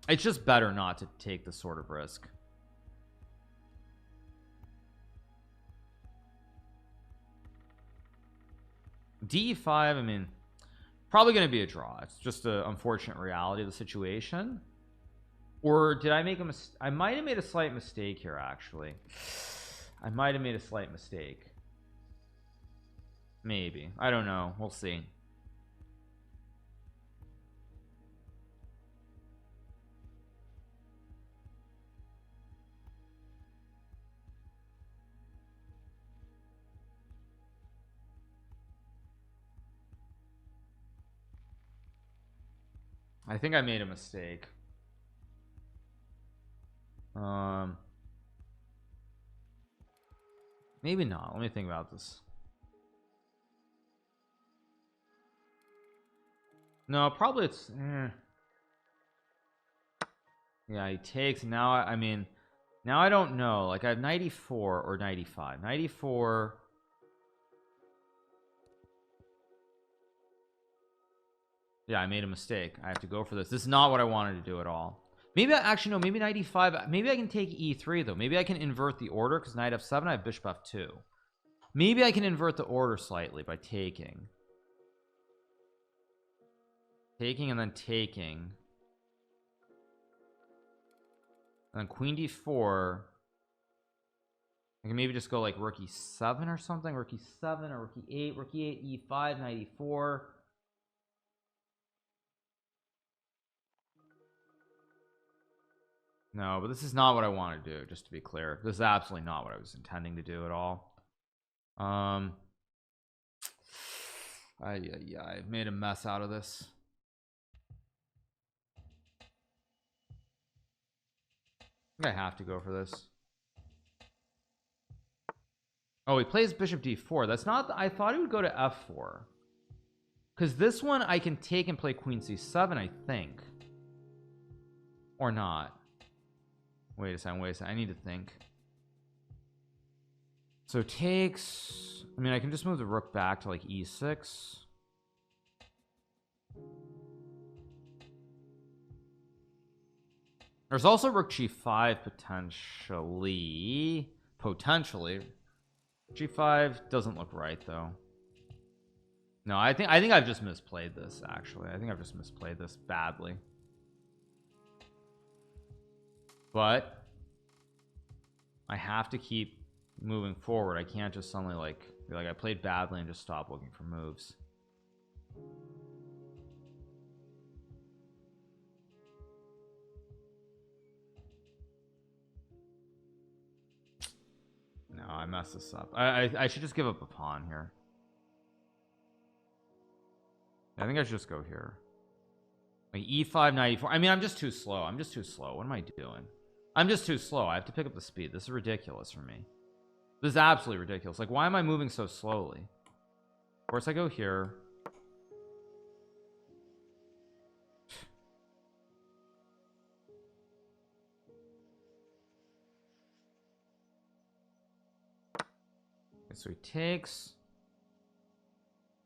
It's just better not to take this sort of risk. d5, I mean, probably going to be a draw. It's just an unfortunate reality of the situation. Or did I make a mistake? I might have made a slight mistake here, actually. I might have made a slight mistake. Maybe. I don't know. We'll see. I think I made a mistake. Maybe not. Let me think about this. No, probably it's yeah, he takes. Now I mean, now I don't know. Like I have 94 or 95. 94. Yeah, I made a mistake. I have to go for this. This is not what I wanted to do at all. Maybe actually no, maybe 95. Maybe I can take e3 though. Maybe I can invert the order because knight f7, I have bishop f2. Maybe I can invert the order slightly by taking and then taking, and then queen d4. I can maybe just go like rook e7 or something, rook e7 or rook e8, e5, knight e4. No, but this is not what I want to do, just to be clear. This is absolutely not what I was intending to do at all. I made a mess out of this. I think I have to go for this. Oh, he plays bishop d4. That's not, I thought he would go to f4, because this one I can take and play queen c7, I think, or not. Wait a second, I need to think. So takes, I mean, I can just move the rook back to like e6. There's also rook g5 potentially. G5 doesn't look right though. No, I think I've just misplayed this. Actually, I think I've just misplayed this badly. But I have to keep moving forward. I can't just suddenly like be like I played badly and just stop looking for moves. No, I messed this up. I should just give up a pawn here. I think I should just go here. Like e5, knight e4. I mean, I'm just too slow. What am I doing? I'm just too slow. I have to pick up the speed. This is ridiculous for me. This is absolutely ridiculous. Like, why am I moving so slowly? Of course, I go here. Okay, so he takes.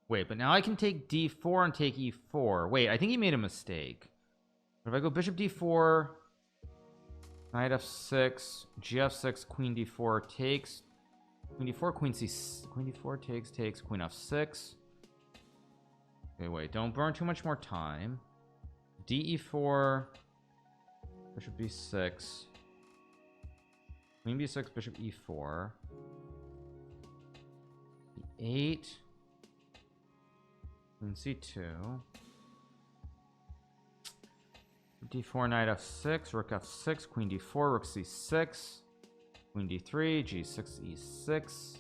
Wait, but now I can take d4 and take e4. Wait, I think he made a mistake. But if I go bishop d4, knight f6, gf6, queen d4 takes, queen d4, queen d4 takes, queen f6. Okay, wait, don't burn too much more time. de4, bishop b6, queen b6, bishop e4, e8, queen c2, d4, knight f6, rook f6, queen d4, rook c6, queen d3, g6, e6.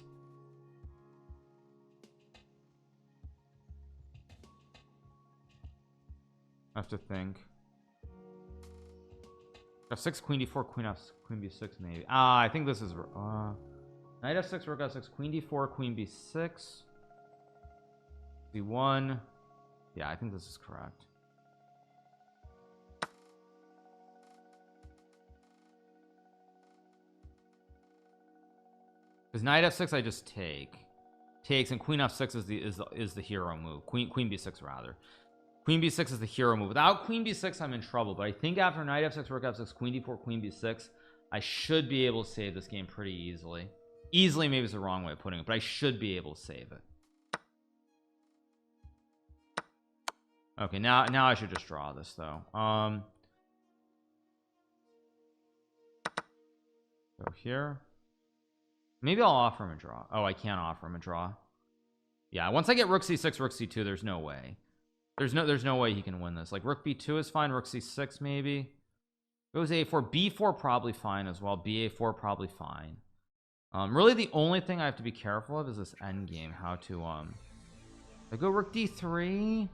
I have to think. f6, queen d4, queen b6 maybe. I think this is knight f6, rook f6, queen d4, queen b6, c1. Yeah, I think this is correct. Because knight f6 I just takes, and queen f6 is the hero move. Queen b6 rather. Queen b6 is the hero move. Without queen b6 I'm in trouble, but I think after knight f6, rook f6, queen d4, queen b6 I should be able to save this game pretty easily. Easily maybe is the wrong way of putting it, but I should be able to save it. Okay, now I should just draw this though. Go here. Maybe I'll offer him a draw. Oh, I can't offer him a draw. Yeah, once I get rook c6, rook c2, there's no way. There's no way he can win this. Like rook b2 is fine, rook c6 maybe. Goes a4, b4 probably fine as well. ba4 probably fine. Really the only thing I have to be careful of is this endgame. How to if I go rook d3.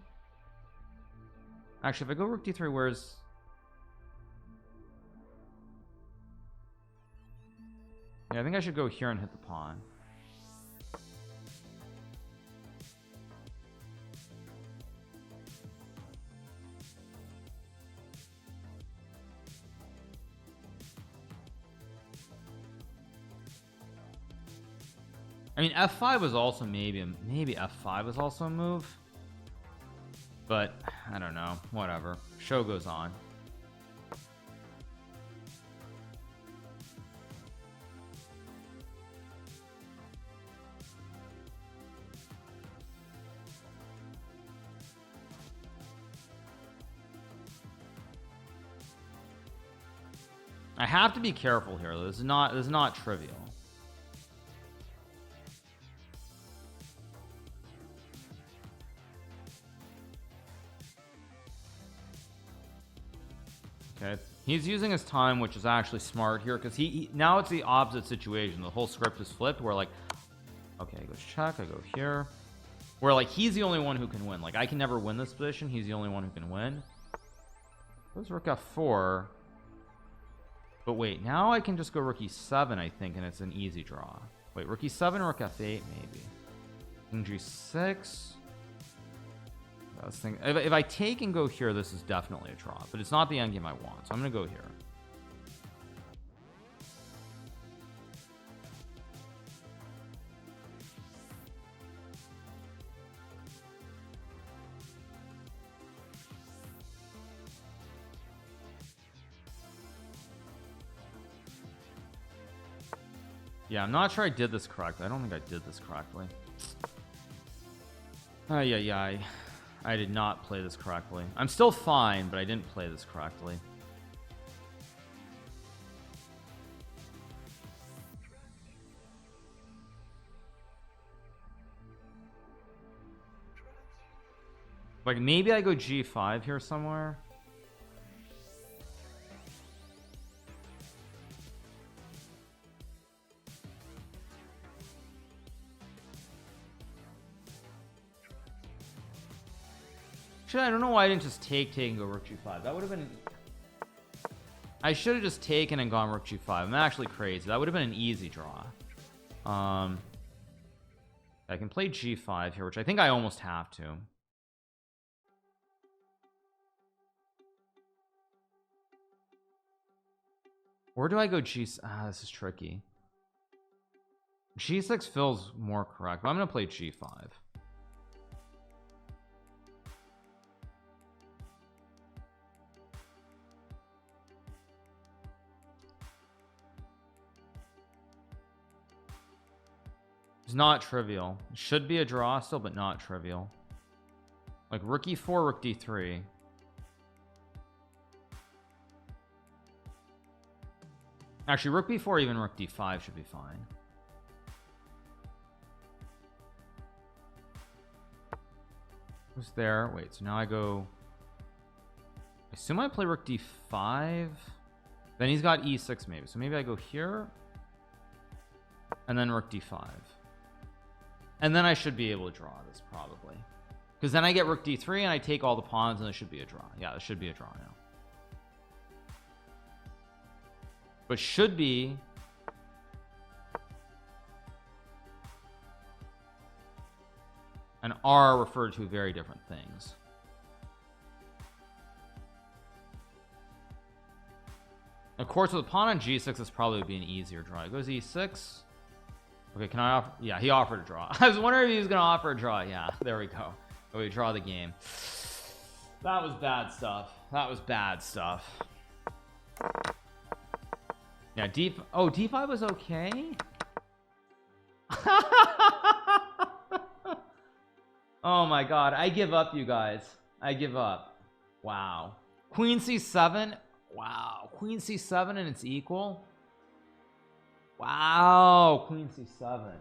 Actually, if I go rook d3, where's yeah, I think I should go here and hit the pawn. I mean, f5 was also maybe f5 was also a move, but I don't know. Whatever. Show goes on. I have to be careful here. This is not trivial. Okay, he's using his time, which is actually smart here, because he now it's the opposite situation. The whole script is flipped where like, okay, I go check, I go here, where like he's the only one who can win. Like I can never win this position, he's the only one who can win. Goes rook f4, but wait, now I can just go rook e7 I think, and it's an easy draw. Wait, rook e7, rook f8 maybe. King g6. I was thinking if I take and go here, this is definitely a draw, but it's not the endgame I want, so I'm gonna go here. Yeah, I'm not sure I did this correctly. I don't think I did this correctly. Yeah. I did not play this correctly. I'm still fine, but I didn't play this correctly. Like maybe I go g5 here somewhere. Actually, I don't know why I didn't just take and go rook g5. That would have been... I should have just taken and gone rook g5. I'm actually crazy. That would have been an easy draw. I can play g5 here, which I think I almost have to. Or do I go this is tricky. g6 feels more correct, but I'm gonna play g5. It's not trivial. It should be a draw still, but not trivial. Like rook e4, rook d3. Actually, rook b4, even rook d5 should be fine. Who's there? Wait, so now I go... I assume I play rook d5. Then he's got e6 maybe. So maybe I go here. And then rook d5. And then I should be able to draw this probably. Because then I get rook d3 and I take all the pawns and it should be a draw. Yeah, it should be a draw now. But should be... and are referred to very different things. Of course, with a pawn on g6, this probably would be an easier draw. It goes e6. Okay, can I offer? Yeah, he offered a draw. I was wondering if he was going to offer a draw. Yeah, there we go. Oh, we draw the game. That was bad stuff. That was bad stuff. Yeah, d5 was okay. Oh my god, I give up, you guys. I give up. Wow. Queen c7. Wow. Queen c7 and it's equal. Wow. Queen c7.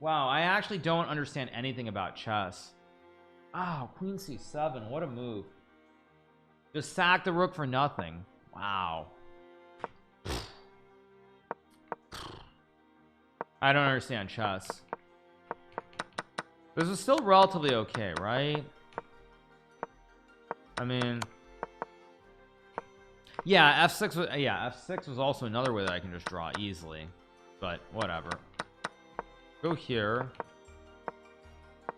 Wow, I actually don't understand anything about chess. Wow, Queen c7. What a move. Just sack the rook for nothing. Wow. I don't understand chess. This is still relatively okay, right? I mean, yeah, f6 was, yeah, f6 was also another way that I can just draw easily, but whatever. Go here.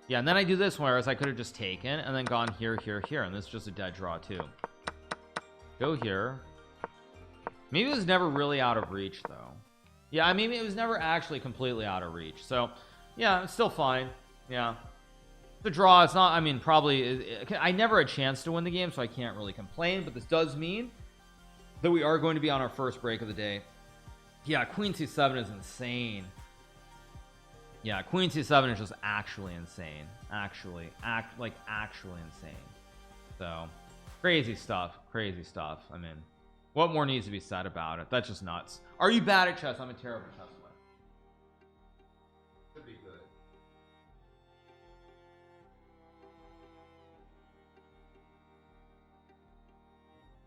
Yeah, and then I do this, whereas I could have just taken and then gone here, here, here, and this is just a dead draw too. Go here. Maybe it was never really out of reach though. Yeah, I mean, it was never actually completely out of reach. So yeah, it's still fine. Yeah, the draw, it's not, I mean, probably I never had a chance to win the game, so I can't really complain, but this does mean that we are going to be on our first break of the day. Yeah, Queen c7 is insane. Yeah, Queen c7 is just actually insane. Actually insane. So crazy stuff. I mean, what more needs to be said about it? That's just nuts. Are you bad at chess? I'm a terrible chess player. Could be good.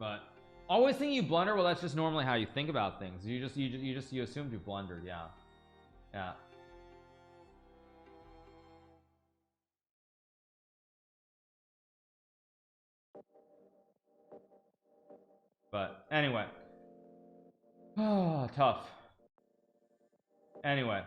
But always thinking you blunder. Well, that's just normally how you think about things. You assumed you blundered. Yeah. But anyway, oh, tough. Anyway,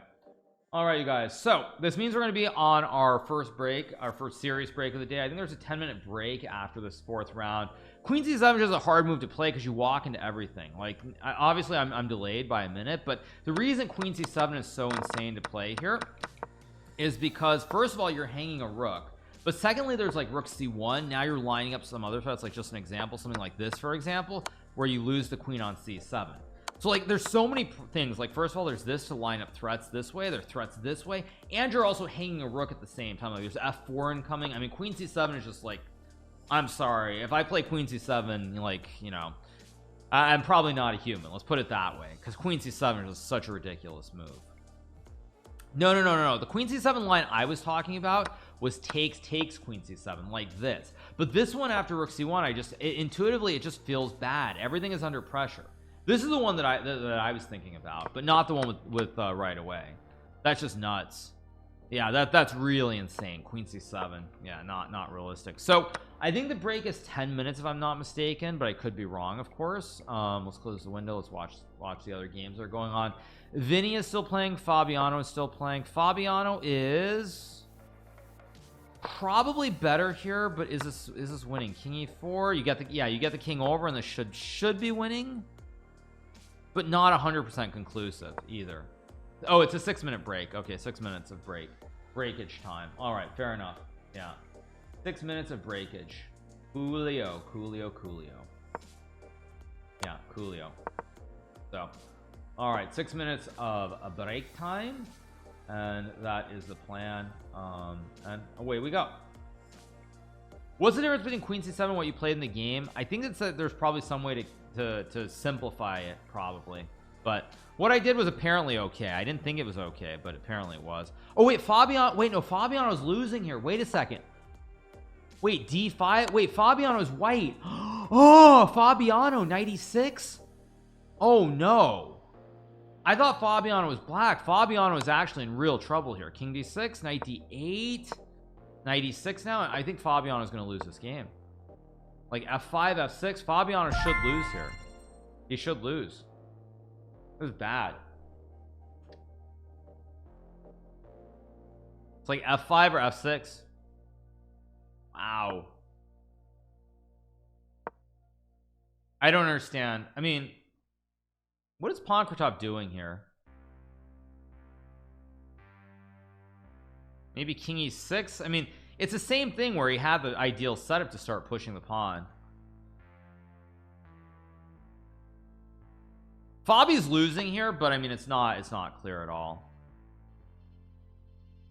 all right, you guys, so this means we're going to be on our first break, our first serious break of the day. I think there's a 10-minute break after this 4th round. Queen c7 is just a hard move to play because you walk into everything. Like, obviously I'm delayed by a minute, but the reason queen c7 is so insane to play here is because, first of all, you're hanging a rook, but secondly, there's like rook c1. Now you're lining up some other threats, like just an example, something like this, for example, where you lose the queen on c7. So like there's so many things. Like, first of all, there's this to line up threats this way, there's threats this way, and you're also hanging a rook at the same time. Like, there's f4 incoming. I mean, queen c7 is just like, I'm sorry, if I play queen c7, like, you know, I'm probably not a human, let's put it that way, because queen c7 is just such a ridiculous move. No, the queen c7 line I was talking about was takes queen c7, like this. But this one after rook c1, intuitively it just feels bad. Everything is under pressure. This is the one that I was thinking about, but not the one with right away. That's just nuts. Yeah, that's really insane. Queen c7, yeah, not realistic. So I think the break is 10 minutes if I'm not mistaken, but I could be wrong, of course. Let's close the window. Let's watch the other games that are going on. Vinny is still playing. Fabiano is still playing. Fabiano is probably better here, but is this winning? King e4. You get the king over, and this should be winning, but not 100% conclusive either. Oh, it's a 6-minute break. Okay, 6 minutes of breakage time. All right, fair enough. Yeah, 6 minutes of breakage. Coolio. Yeah, Coolio. So, all right, 6 minutes of a break time, and that is the plan. And away we go. What's the difference between queen c7 and what you played in the game? I think it's that there's probably some way to simplify it, probably, but what I did was apparently okay. I didn't think it was okay, but apparently it was. Oh wait, Fabiano's losing here. Wait a second. Wait, d5. Wait, Fabiano's white. Oh, Fabiano, knight e6. Oh no, I thought Fabiano was black. Fabiano is actually in real trouble here. King d6, knight d8, knight e6 now. I think Fabiano is going to lose this game. Like f5, f6. Fabiano should lose here. He should lose. This is bad. It's like f5 or f6. Wow. I don't understand. I mean, what is Pankratov doing here? Maybe king e6. I mean, it's the same thing where he had the ideal setup to start pushing the pawn. Fabi's losing here, but I mean, it's not clear at all.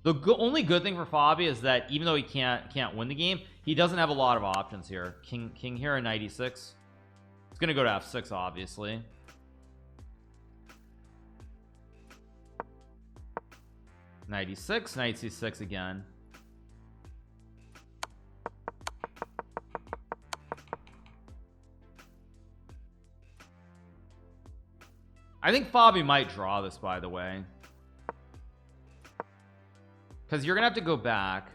The only good thing for Fabi is that even though he can't win the game, he doesn't have a lot of options here. King here and knight e6. It's gonna go to f6, obviously. Knight e6, knight c6 again. I think Fabi might draw this, by the way, because you're gonna have to go back.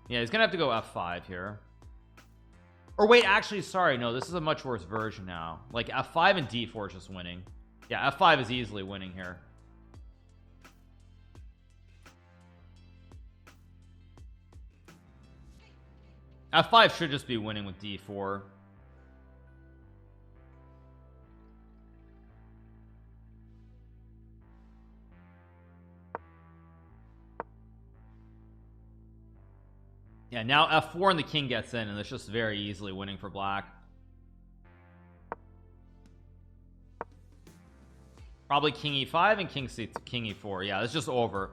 Yeah, he's gonna have to go f5 here. Or wait, actually, sorry, no, this is a much worse version now. Like f5 and d4 is just winning. Yeah, f5 is easily winning here. f5 should just be winning with d4. Yeah, now f4 and the king gets in, and it's just very easily winning for black. Probably king e5 and king e4. Yeah, it's just over.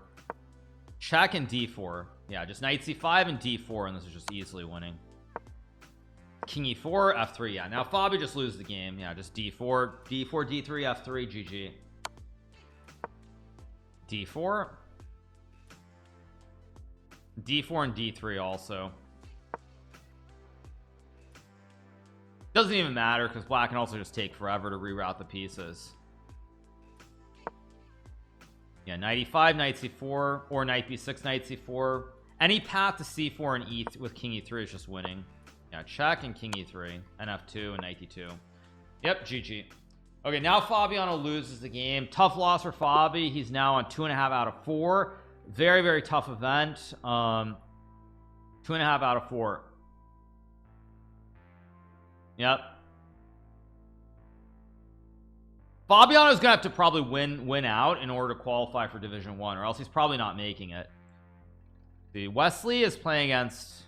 Check and d4. Yeah, just knight c5 and d4, and this is just easily winning. King e4, f3. Yeah, now Fabi just loses the game. Yeah, just d4, d3, f3, GG. d4, d4 and d3 also. Doesn't even matter because black can also just take forever to reroute the pieces. Yeah, knight e5, knight c4, or knight b6, knight c4. Any path to c4 and e with king e3 is just winning. Yeah, check and king e3 and f2 and knight e2. Yep, GG. Okay, now Fabiano loses the game. Tough loss for Fabi. He's now on 2.5 out of 4. Very, very tough event. 2.5 out of 4. Yep. Fabiano's gonna have to probably win out in order to qualify for Division 1, or else he's probably not making it. See, Wesley is playing against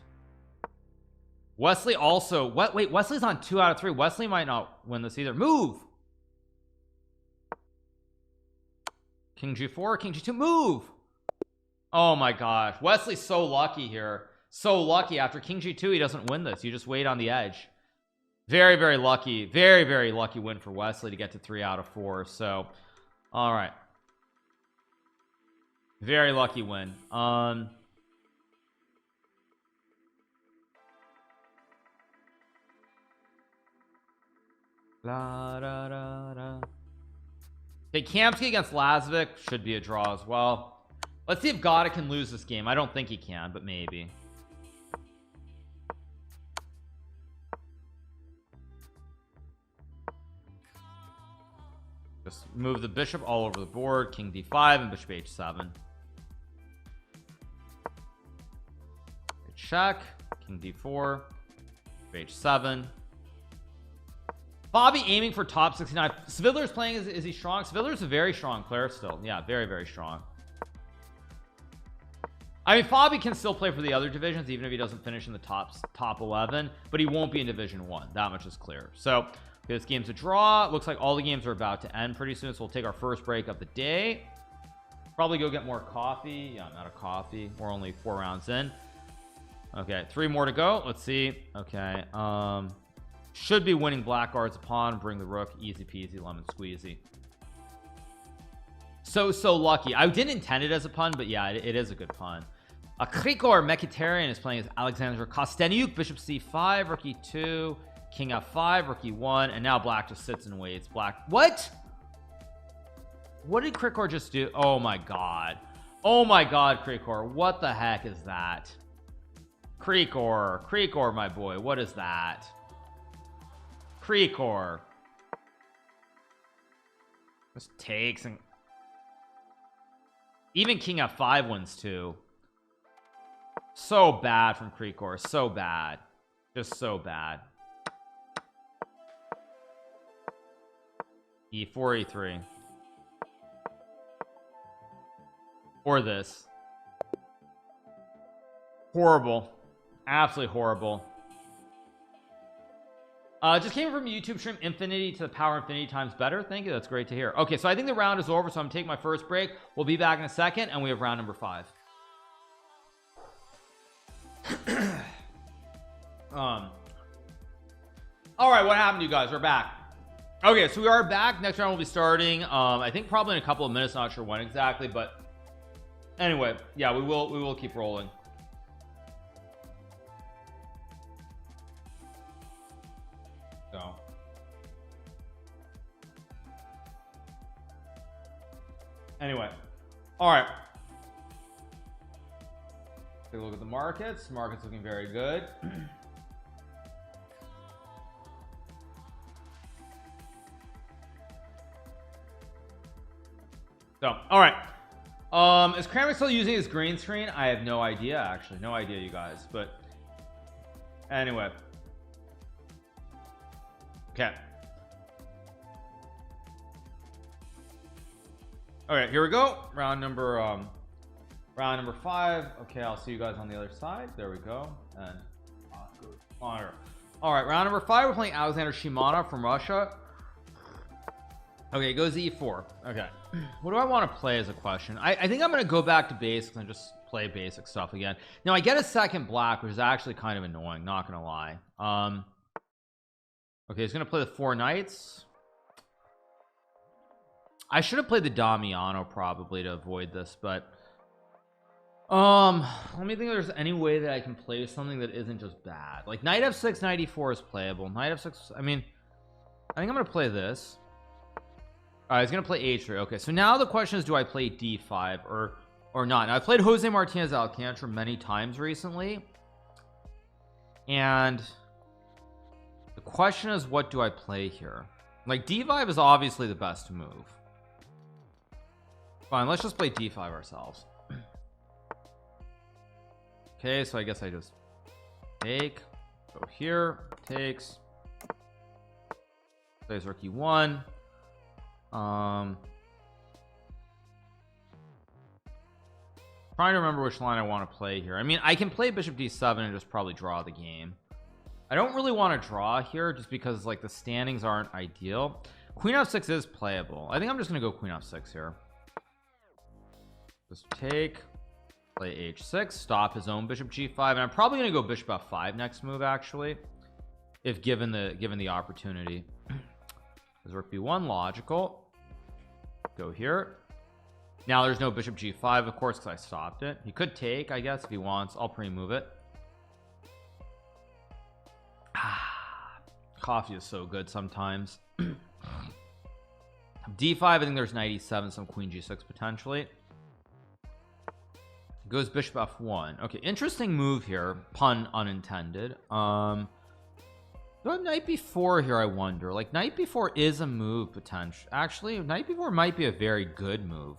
Wesley also. What? Wait, Wesley's on 2 out of 3. Wesley might not win this either. Move. King g4, king g2. Move. Oh my gosh, Wesley's so lucky here. So lucky. After king g2, he doesn't win this. You just wait on the edge. Very, very lucky. Very, very lucky win for Wesley to get to 3 out of 4. So, all right. Very lucky win. La, da, da, da. Okay, Kamsky against Lazavik should be a draw as well. Let's see if Gotta can lose this game. I don't think he can, but maybe. Just move the bishop all over the board. King d5 and bishop h7. Check. King d4. h7. Fabi aiming for top 69. Svidler's playing. Is he strong? Svidler's a very strong player still. Yeah, very, very strong. I mean, Fabi can still play for the other divisions even if he doesn't finish in the top 11, but he won't be in Division 1. That much is clear. So this game's a draw. Looks like all the games are about to end pretty soon, so we'll take our first break of the day. Probably go get more coffee. Yeah, I'm out of coffee. We're only 4 rounds in. Okay, 3 more to go. Let's see. Okay, should be winning blackguards a pawn. Bring the rook. Easy peasy lemon squeezy. So lucky. I didn't intend it as a pun, but yeah, it is a good pun. Grigoriy Mkhitaryan is playing as Alexandr Kostenyuk. Bishop c5, rook e2, king f5, rook e1, and now black just sits and waits. Black, what did Grigoriy just do? Oh my god, Grigoriy, what the heck is that? Grigoriy, my boy, what is that? Grigoriy just takes, and even king f5 wins too. So bad from Grigoriy, so bad, just so bad. e4, e3, or this. Horrible, absolutely horrible. Just came from YouTube stream. Infinity to the power infinity times better. Thank you, that's great to hear. Okay, so I think the round is over, so I'm taking my first break. We'll be back in a second, and we have round number 5. All right, what happened to you guys? We're back. Okay, so we are back. Next round will be starting I think probably in a couple of minutes, not sure when exactly, but anyway, yeah, we will keep rolling. So anyway, all right, take a look at the markets. Markets looking very good. So, all right. Is Kramer still using his green screen? I have no idea, actually. No idea, you guys. But anyway. Okay. All right, here we go. Round number 5. Okay, I'll see you guys on the other side. There we go. And honor. All right, round number 5. We're playing Alexandr Shimanov from Russia. Okay, it goes e4. Okay, what do I want to play as a question? I think I'm going to go back to basics and just play basic stuff again. Now I get a second black, which is actually kind of annoying, not gonna lie. Okay, he's gonna play the 4 knights. I should have played the Damiano probably to avoid this, but let me think if there's any way that I can play something that isn't just bad. Like knight f6, knight e4 is playable. Knight f6, I mean, I think I'm gonna play this. All right, he's gonna play h3. Okay, so now the question is, do I play d5 or not? Now, I've played Jose Martinez Alcantara many times recently, and question is, what do I play here? Like d5 is obviously the best move. Fine, let's just play d5 ourselves. Okay, so I guess I just take, go here, takes, plays rook e1. Trying to remember which line I want to play here. I mean, I can play bishop d7 and just probably draw the game. I don't really want to draw here just because like the standings aren't ideal. Queen f6 is playable. I think I'm just gonna go queen f6 here. Just take, play h6, stop his own bishop g5, and I'm probably gonna go bishop f5 next move actually, if given the opportunity. There's rook b1, logical. Go here. Now there's no bishop g5, of course, because I stopped it. He could take, I guess, if he wants. I'll pre-move it. Coffee is so good sometimes. d5, I think there's knight e7, some queen g6 potentially. Goes bishop f1. Okay, interesting move here, pun unintended. Do I have knight b4 here? I wonder. Like knight b4 is a move potential. Actually, knight b4 might be a very good move.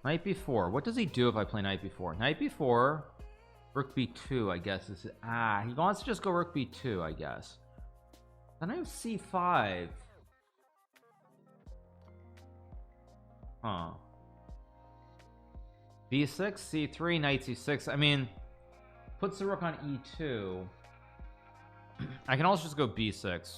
Knight b4, what does he do if I play knight b4? Knight b4, rook b2, I guess is he wants to just go rook b2, I guess. Then I have c5. b6, c3, knight c6. I mean, puts the rook on e2. I can also just go b6.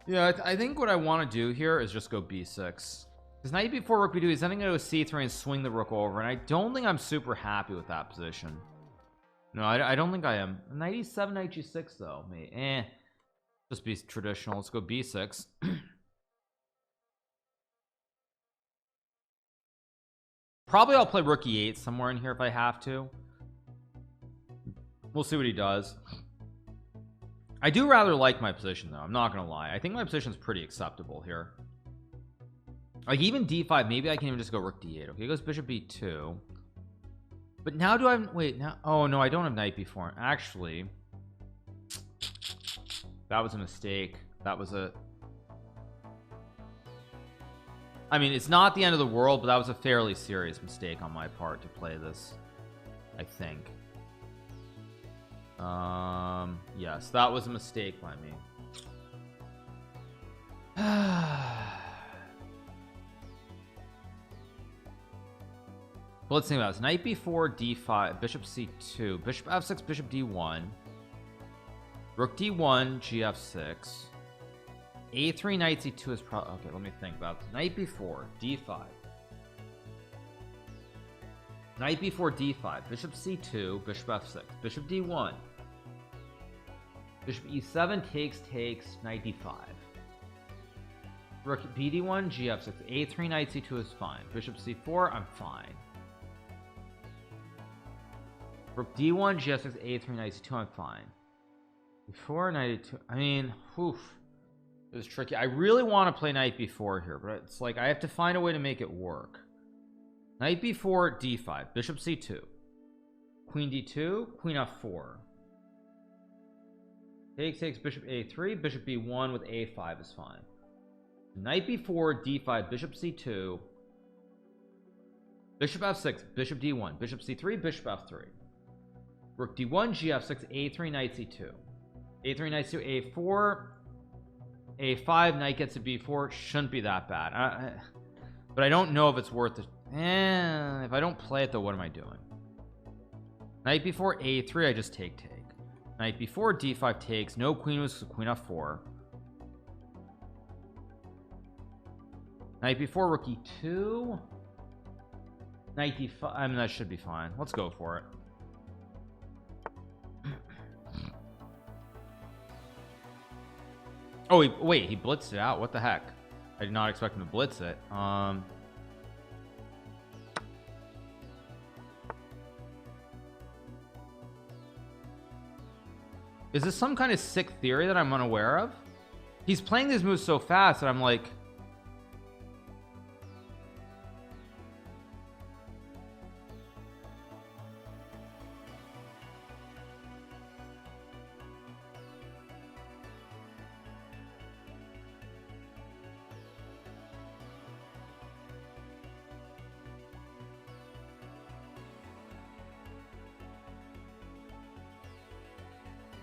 Yeah, I think what I want to do here is just go b6, because knight b4, rook b2, he's then gonna go c3 and swing the rook over, and I don't think I'm super happy with that position. No, I don't think I am. Knight e7, knight g6 though. Just be traditional. Let's go b6. Probably I'll play rook e8 somewhere in here if I have to. We'll see what he does. I do rather like my position though, I'm not gonna lie. I think my position is pretty acceptable here. Like even d5, maybe I can even just go rook d8. Okay, he goes bishop b2. But now do I wait now? Oh no, I don't have knight b4. Actually, that was a mistake. That was a, I mean, it's not the end of the world, but that was a fairly serious mistake on my part to play this, I think. Yes, that was a mistake by me. Well, let's think about this. Knight b4, d5, bishop c2, bishop f6, bishop d1, rook d1, gf6, a3, knight c2 is probably okay. Let me think about this. Knight b4, d5, knight b4, d5, bishop c2, bishop f6, bishop d1, bishop e7, takes, knight d5, rook bd1, gf6, a3, knight c2 is fine, bishop c4, I'm fine, rook d1, gf6, a3, knight c2, I'm fine, before knight e2. I mean, oof, it was tricky. I really want to play knight b4 here, but it's like I have to find a way to make it work. Knight b4, d5, bishop c2, queen d2, queen f4, takes, bishop a3, bishop b1 with a5 is fine. Knight b4, d5, bishop c2, bishop f6, bishop d1, bishop c3, bishop f3, rook d1, gf6, a3, knight c2, a3, knight c2, a4, a5, knight gets to b4. Shouldn't be that bad. But I don't know if it's worth it. If I don't play it though, what am I doing? Knight b4, a3, I just take. Knight b4, d5 takes. No queen moves, so queen f4. Knight b4, rook e2. Knight d5. I mean, that should be fine. Let's go for it. Oh, wait, he blitzed it out. What the heck? I did not expect him to blitz it. Is this some kind of sick theory that I'm unaware of? He's playing these moves so fast that I'm like,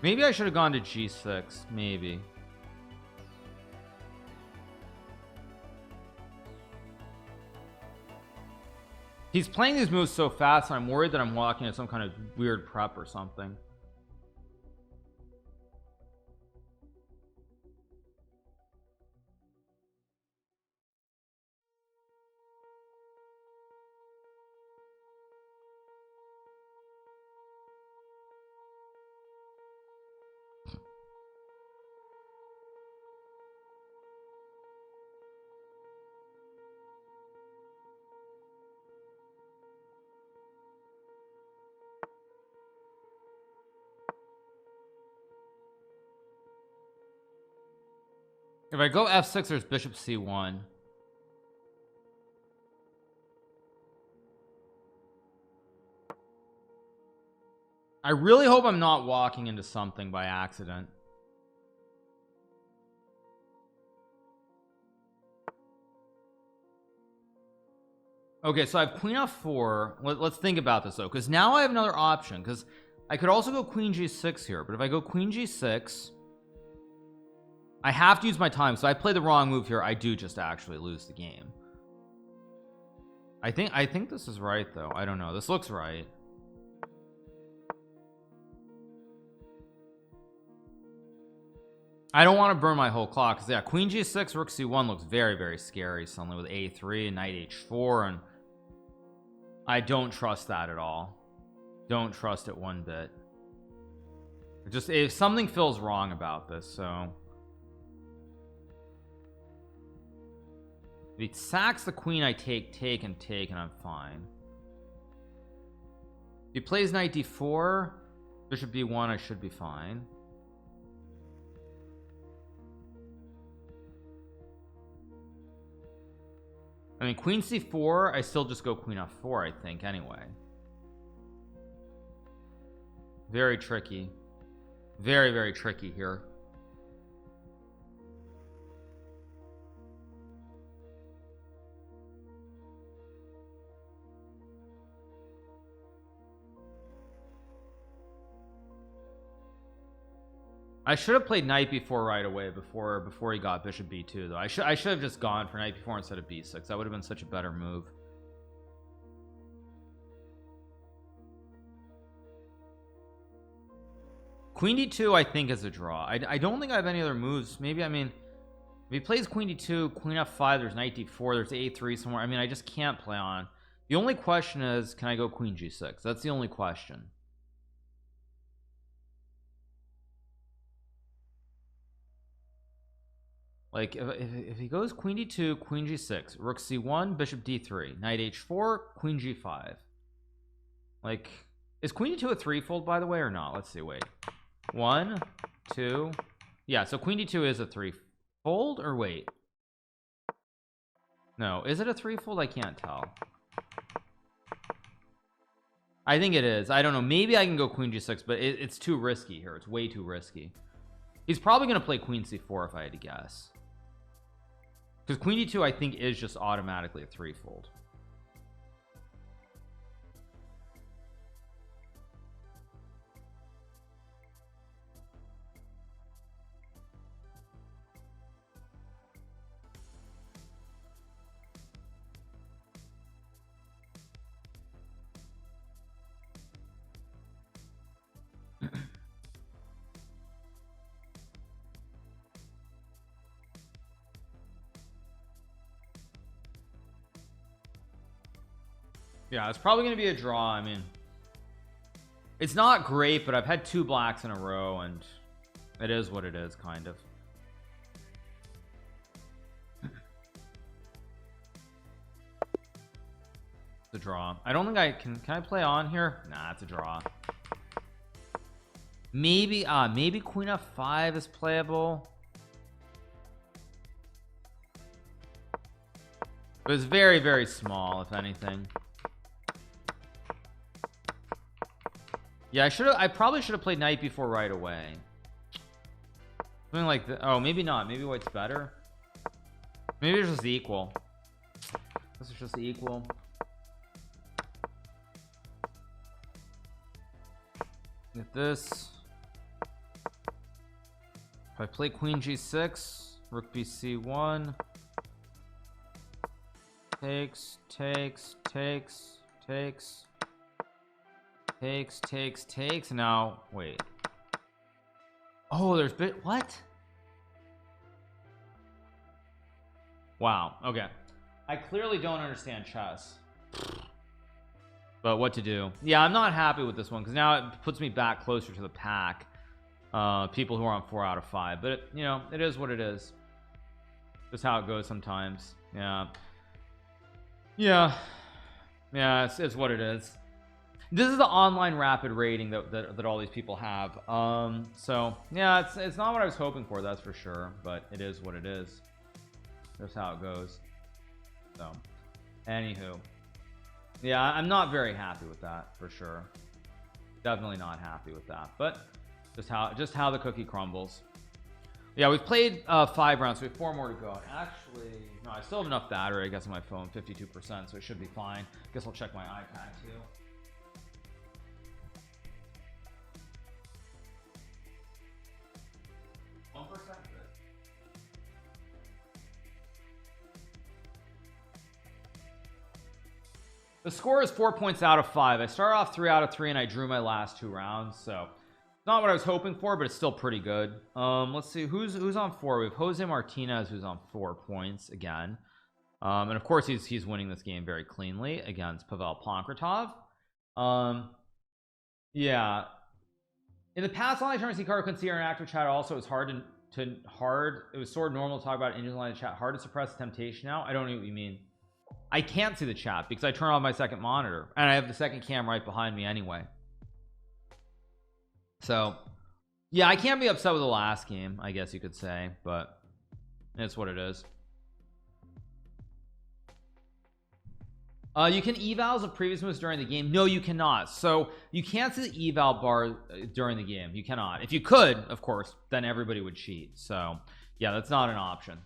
Maybe I should have gone to g6. Maybe. He's playing these moves so fast, and I'm worried that I'm walking into some kind of weird prep or something. If I go f6, there's bishop c1. I really hope I'm not walking into something by accident. Okay, so I have queen f4. Let's think about this though, because now I have another option, because I could also go queen g6 here, but if I go queen g6, I have to use my time. So I play the wrong move here. I do just actually lose the game. I think this is right though. I don't know. This looks right. I don't want to burn my whole clock, because yeah, queen g6, rook c1 looks very, very scary suddenly with a3 and knight h4, and I don't trust that at all. Don't trust it one bit. Just if something feels wrong about this. So if he sacks the queen, I take and I'm fine. If he plays knight d4, bishop b1, I should be fine. I mean, queen c4, I still just go queen f4, I think, anyway. Very tricky. Very, very tricky here. I should have played knight b4 right away before he got bishop b2 though. I should have just gone for knight b4 instead of b6. That would have been such a better move. Queen d2 I think is a draw. I don't think I have any other moves. Maybe, I mean, if he plays queen d2, queen f5, there's knight d4, there's a3 somewhere. I mean, I just can't play on. The only question is, can I go queen g6? That's the only question. Like if he goes queen d2, queen g6, rook c1, bishop d3, knight h4, queen g5. Like, is queen d2 a threefold, by the way, or not? Let's see. Wait, 1 2, yeah, so queen d2 is a threefold, or wait, no, is it a threefold? I can't tell. I think it is. I don't know, maybe I can go queen g6, but it's too risky here. It's way too risky. He's probably going to play queen c4 if I had to guess, because queen d2 I think is just automatically a threefold. Yeah, it's probably going to be a draw. I mean, it's not great, but I've had 2 blacks in a row, and it is what it is, kind of. It's a draw. I don't think I can I play on here? Nah, it's a draw. Maybe queen f5 is playable, but it's very, very small, if anything. Yeah, I probably should have played knight before right away. Something like that. Oh, maybe not. Maybe white's better. Maybe it's just equal. This is just equal. Get this. If I play queen g6, rook bc1, takes, now wait, oh, there's bit, what? Wow, okay, I clearly don't understand chess, but what to do? Yeah, I'm not happy with this one because now it puts me back closer to the pack, people who are on 4 out of 5, but you know, it is what it is. Just how it goes sometimes. Yeah, it's what it is. This is the online rapid rating that all these people have. So yeah, it's not what I was hoping for, that's for sure, but it is what it is. That's how it goes. So anywho, yeah, I'm not very happy with that for sure. Definitely not happy with that, but just how the cookie crumbles. Yeah, we've played 5 rounds, so we have 4 more to go. Actually, no, I still have enough battery, I guess, on my phone, 52%, so it should be fine. Guess I'll check my iPad too. The score is 4 points out of 5. I started off 3 out of 3 and I drew my last 2 rounds, so not what I was hoping for, but it's still pretty good. Let's see who's on 4. We have Jose Martinez, who's on 4 points again, and of course he's winning this game very cleanly against Pavel Pankratov. Yeah, in the past online tournaments, Hikaru couldn't see our active chat. Also, it was it was sort of normal to talk about in line chat. Hard to suppress the temptation now. I don't know what you mean. I can't see the chat because I turn on my second monitor and I have the second cam right behind me anyway. So yeah, I can't be upset with the last game, I guess you could say, but it's what it is. You can evals of previous moves during the game. No, you cannot. So you can't see the eval bar during the game. You cannot. If you could, of course, then everybody would cheat. So yeah, that's not an option.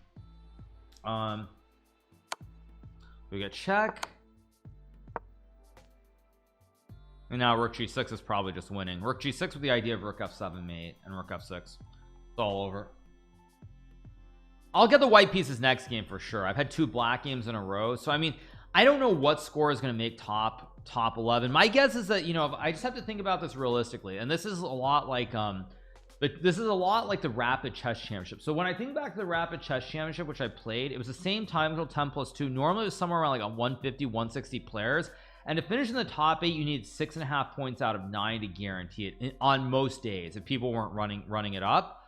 We get check, and now rook g6 is probably just winning. Rook g6 with the idea of rook f7 mate and rook f6. It's all over. I'll get the white pieces next game for sure. I've had 2 black games in a row, so I mean, I don't know what score is going to make top 11. My guess is that, you know, I just have to think about this realistically, and this is a lot like the Rapid Chess Championship. So when I think back to the Rapid Chess Championship, which I played, it was the same time until 10+2. Normally it was somewhere around like a 150 160 players, and to finish in the top 8 you need 6.5 points out of 9 to guarantee it on most days if people weren't running it up.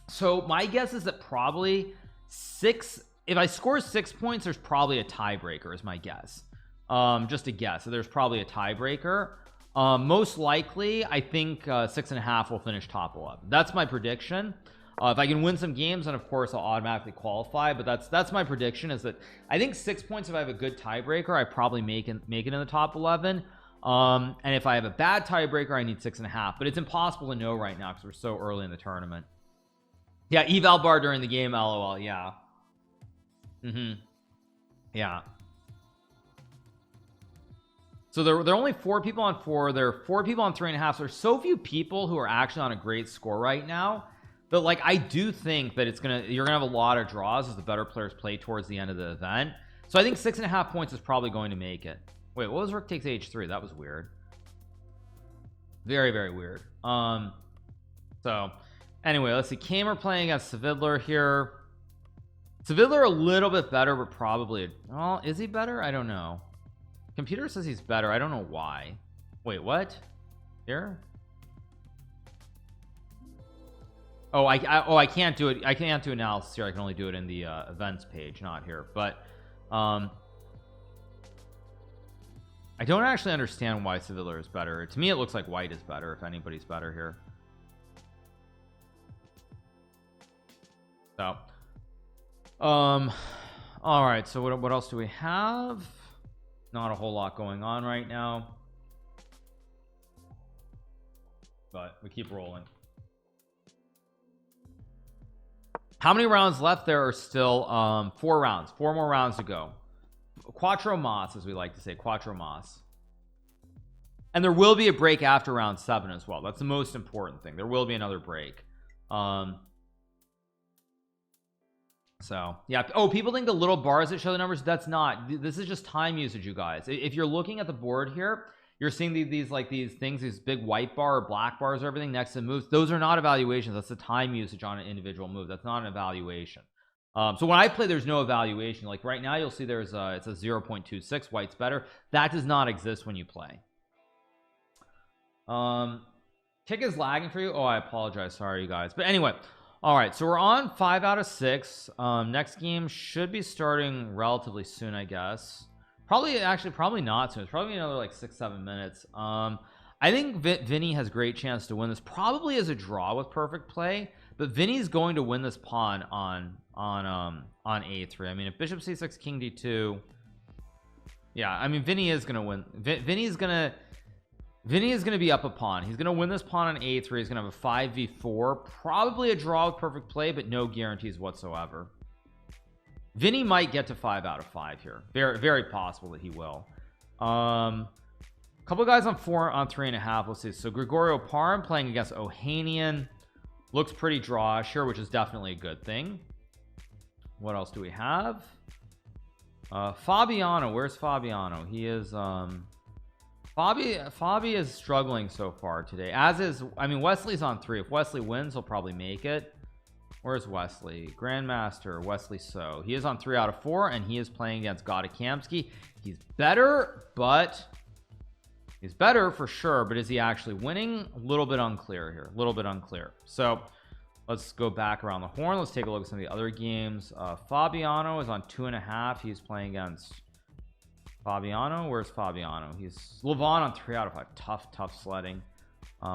So my guess is that probably if I score 6 points, there's probably a tiebreaker is my guess. Just a guess. So there's probably a tiebreaker. Most likely I think 6.5 will finish top 11. That's my prediction. If I can win some games, then of course I'll automatically qualify, but that's my prediction, is that I think 6 points, if I have a good tiebreaker, I probably make it in the top 11. And if I have a bad tiebreaker, I need 6.5, but it's impossible to know right now because we're so early in the tournament. Yeah, eval bar during the game, lol. Yeah. Yeah. So there are only 4 people on 4. There are 4 people on 3.5. So there's so few people who are actually on a great score right now that, like, I do think that you're gonna have a lot of draws as the better players play towards the end of the event. So I think 6.5 points is probably going to make it. Wait, what was rook takes h3? That was weird. Very, very weird. So anyway, let's see. Kamer playing against Savidler here. Savidler a little bit better, but probably, well, is he better? I don't know. Computer says he's better. I don't know why. Wait, what? Here? Oh, I can't do it. I can't do analysis here. I can only do it in the events page, not here. But I don't actually understand why Savidler is better. To me, it looks like white is better, if anybody's better here. So all right, so what else do we have? Not a whole lot going on right now, but we keep rolling. How many rounds left? There are still 4 rounds, 4 more rounds to go. Quattro mas, as we like to say, quattro mas. And there will be a break after round 7 as well. That's the most important thing. There will be another break. So yeah. Oh, people think the little bars that show the numbers, that's not, this is just time usage, you guys. If you're looking at the board here, you're seeing these like these things, these big white bar or black bars or everything next to moves. Those are not evaluations. That's the time usage on an individual move. That's not an evaluation. So when I play, there's no evaluation. Like right now you'll see there's it's a 0.26, white's better. That does not exist when you play. Kick is lagging for you. Oh, I apologize, sorry you guys. But anyway, all right, so we're on 5 out of 6. Next game should be starting relatively soon, I guess. Probably not soon. It's probably another like 6-7 minutes. I think Vinny has great chance to win this, probably as a draw with perfect play, but Vinny's going to win this pawn on a3. I mean, if bishop c6, king d2, yeah, I mean Vinny is gonna win. Vinny is gonna be up a pawn. He's gonna win this pawn on a3. He's gonna have a 5v4, probably a draw with perfect play, but no guarantees whatsoever. Vinny might get to 5 out of 5 here. Very possible that he will. Couple guys on 3.5. Let's see. So Grigoriy Oparin playing against Hovhannes. Looks pretty drawish here, which is definitely a good thing. What else do we have? Fabiano. Where's Fabiano? He is Fabi is struggling so far today, as is, I mean, Wesley's on 3. If Wesley wins, he'll probably make it. Where's Wesley? Grandmaster Wesley. So he is on 3 out of 4, and he is playing against Gabuzyan. He's better, but he's better for sure, but is he actually winning? A little bit unclear here, a little bit unclear. So let's go back around the horn. Let's take a look at some of the other games. Fabiano is on 2.5. He's playing against Fabiano. Where's Fabiano? He's Levon on 3 out of 5. Tough sledding.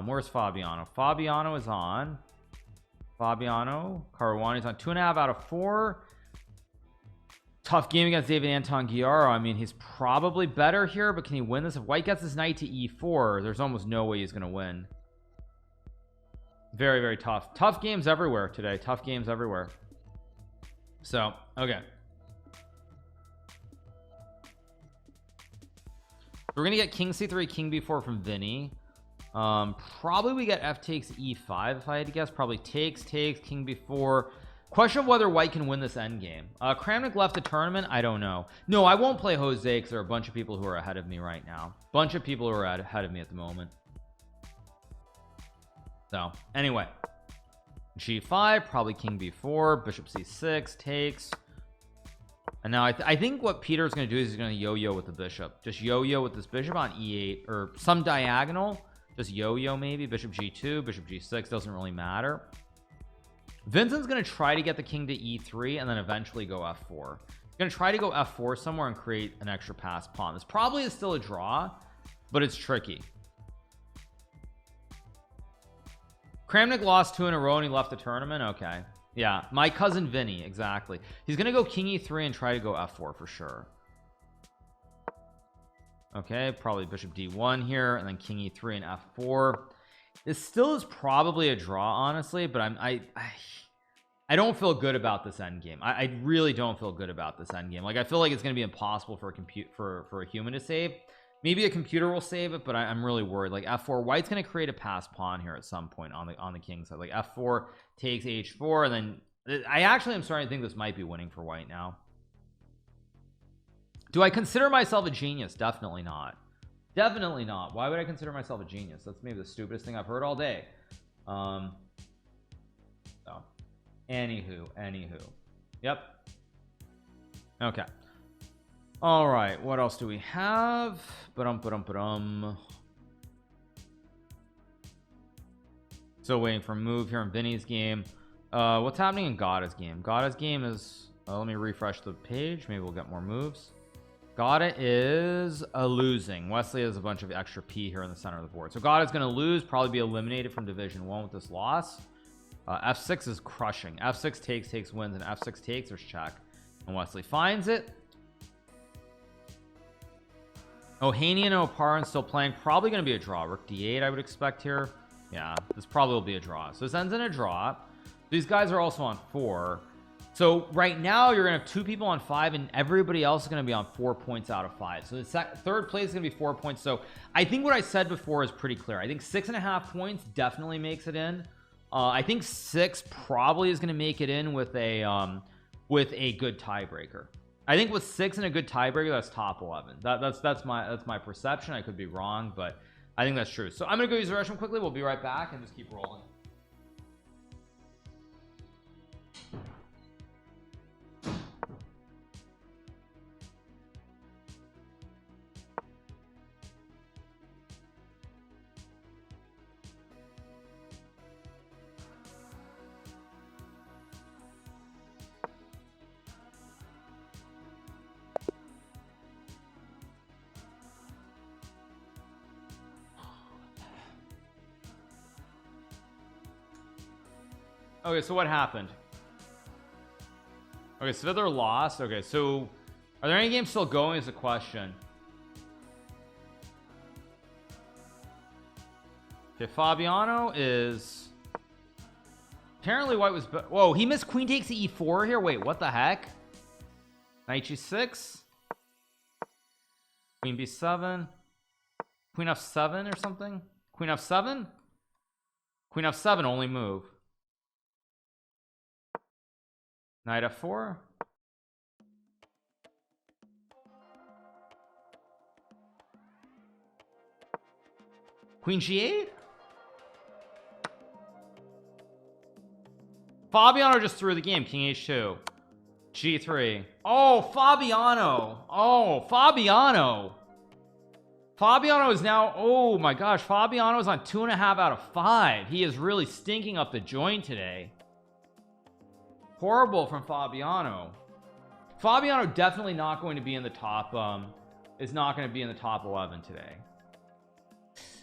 Where's Fabiano? Fabiano is on Caruani's on 2.5 out of 4. Tough game against David Anton Giaro. I mean, he's probably better here, but can he win this? If white gets his knight to e4, there's almost no way he's gonna win. Very tough games everywhere today. Tough games everywhere. So okay, we're gonna get king c3, king b4 from Vinny. Probably we get f takes e5 if I had to guess. Probably takes king b4. Question of whether white can win this endgame. Kramnik left the tournament. I don't know. No, I won't play Jose because there are a bunch of people who are ahead of me right now. Bunch of people who are ahead of me at the moment. So anyway, g5, probably king b4, bishop c6, takes. And now I think what Peter's going to do is he's going to yo-yo with the bishop. Just yo-yo with this bishop on e8 or some diagonal. Just yo-yo maybe. Bishop g2, bishop g6, doesn't really matter. Vincent's going to try to get the king to e3 and then eventually go f4. He's going to try to go f4 somewhere and create an extra pass pawn. This probably is still a draw, but it's tricky. Kramnik lost 2 in a row and he left the tournament. Okay, yeah, my cousin Vinny, exactly. He's gonna go king e3 and try to go f4 for sure. Okay, probably bishop d1 here and then king e3 and f4. This still is probably a draw, honestly, but I don't feel good about this endgame. I really don't feel good about this endgame. Like, I feel like it's going to be impossible for a human to save. Maybe a computer will save it, but I'm really worried. Like f4, white's going to create a pass pawn here at some point on the king side. Like f4 takes h4, and then I actually am starting to think this might be winning for white now. Do I consider myself a genius? Definitely not. Definitely not. Why would I consider myself a genius? That's maybe the stupidest thing I've heard all day. So anywho, yep. Okay, all right, what else do we have? Still waiting for a move here in Vinny's game. What's happening in Gada's game? Gada's game is let me refresh the page. Maybe we'll get more moves. Gada is losing. Wesley has a bunch of extra P here in the center of the board, so Gada's going to lose, probably be eliminated from Division 1 with this loss. F6 is crushing. F6 takes wins, and F6 takes, there's check, and Wesley finds it. Hovhannes and Oparin still playing, probably going to be a draw. Rook d8 I would expect here. Yeah, this probably will be a draw, so this ends in a draw. These guys are also on 4. So right now you're gonna have 2 people on 5 and everybody else is gonna be on 4 points out of 5. So the third place is gonna be 4 points. So I think what I said before is pretty clear. I think 6.5 points definitely makes it in. I think 6 probably is going to make it in with a good tiebreaker. I think with 6 and a good tiebreaker, that's top 11. That's my perception. I could be wrong, but I think that's true. So I'm gonna go use the restroom quickly. We'll be right back and just keep rolling. Okay, so what happened? Okay, so they're lost. Okay, so are there any games still going is the question. Okay, Fabiano is apparently white was whoa, he missed queen takes to e4 here. Wait, what the heck? Knight g6, queen b7, queen f7 or something. Queen f7, queen f7 only move. Knight f4, queen g8. Fabiano just threw the game. King h2, g3. Oh, Fabiano. Oh, Fabiano. Fabiano is now, oh my gosh, Fabiano is on 2.5 out of 5. He is really stinking up the joint today. Horrible from Fabiano. Fabiano definitely not going to be in the top is not going to be in the top 11 today.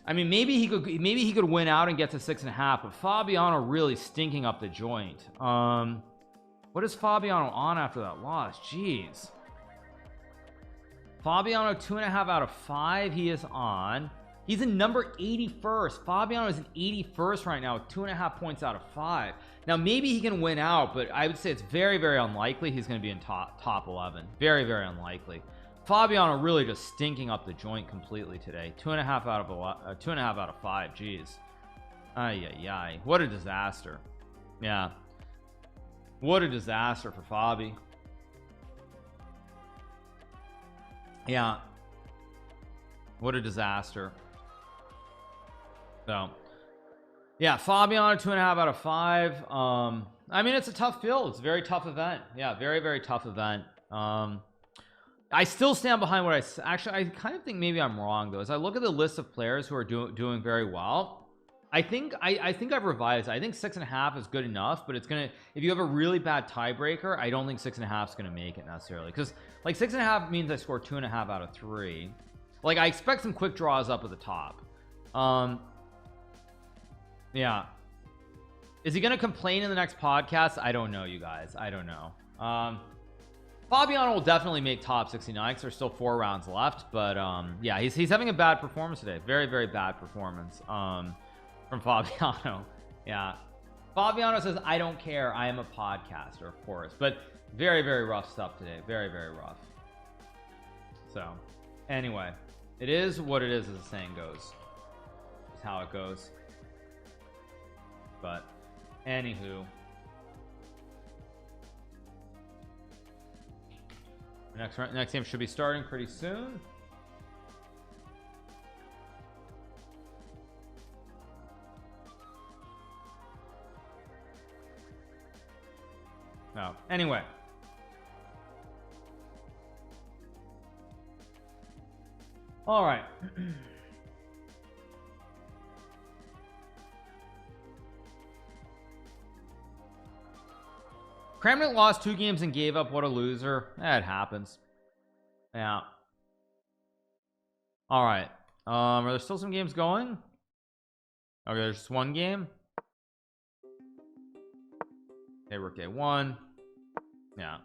I mean, maybe he could win out and get to 6.5, but Fabiano really stinking up the joint. What is Fabiano on after that loss? Jeez. Fabiano 2.5 out of 5 he is on. He's in number 81st. Fabiano is in 81st right now with 2.5 points out of 5. Now maybe he can win out, but I would say it's very, very unlikely he's going to be in top 11. Very, very unlikely. Fabiano really just stinking up the joint completely today. 2.5 out of 5. Jeez. Ay, ay, ay. What a disaster. Yeah. What a disaster for Fabi. Yeah. What a disaster. So yeah, Fabiano 2.5 out of 5. I mean, it's a tough field. It's a very tough event. Yeah, very, very tough event. I still stand behind what I kind of think maybe I'm wrong though. As I look at the list of players who are doing very well, I think I've revised. I think 6.5 is good enough, but it's gonna, if you have a really bad tiebreaker, I don't think 6.5 is gonna make it necessarily, because like 6.5 means I score 2.5 out of 3. Like I expect some quick draws up at the top. Yeah, is he gonna complain in the next podcast? I don't know, you guys. I don't know. Fabiano will definitely make top 69 because there's still 4 rounds left, but yeah, he's having a bad performance today. Very, very bad performance from Fabiano. Yeah, Fabiano says I don't care, I am a podcaster, of course, but very, very rough stuff today. Very, very rough. So anyway, it is what it is, as the saying goes. It's how it goes. But anywho, next game should be starting pretty soon. No, anyway. All right. Kramnik lost 2 games and gave up. What a loser. It happens. Yeah. All right. Are there still some games going? Okay, there's just 1 game. Okay, Rook A1. Yeah.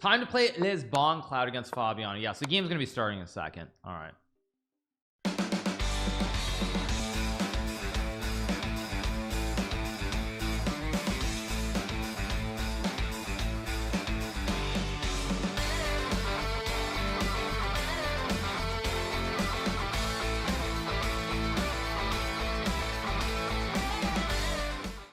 Time to play Les Bon Cloud against Fabiano. Yeah, so the game's gonna be starting in a second. All right.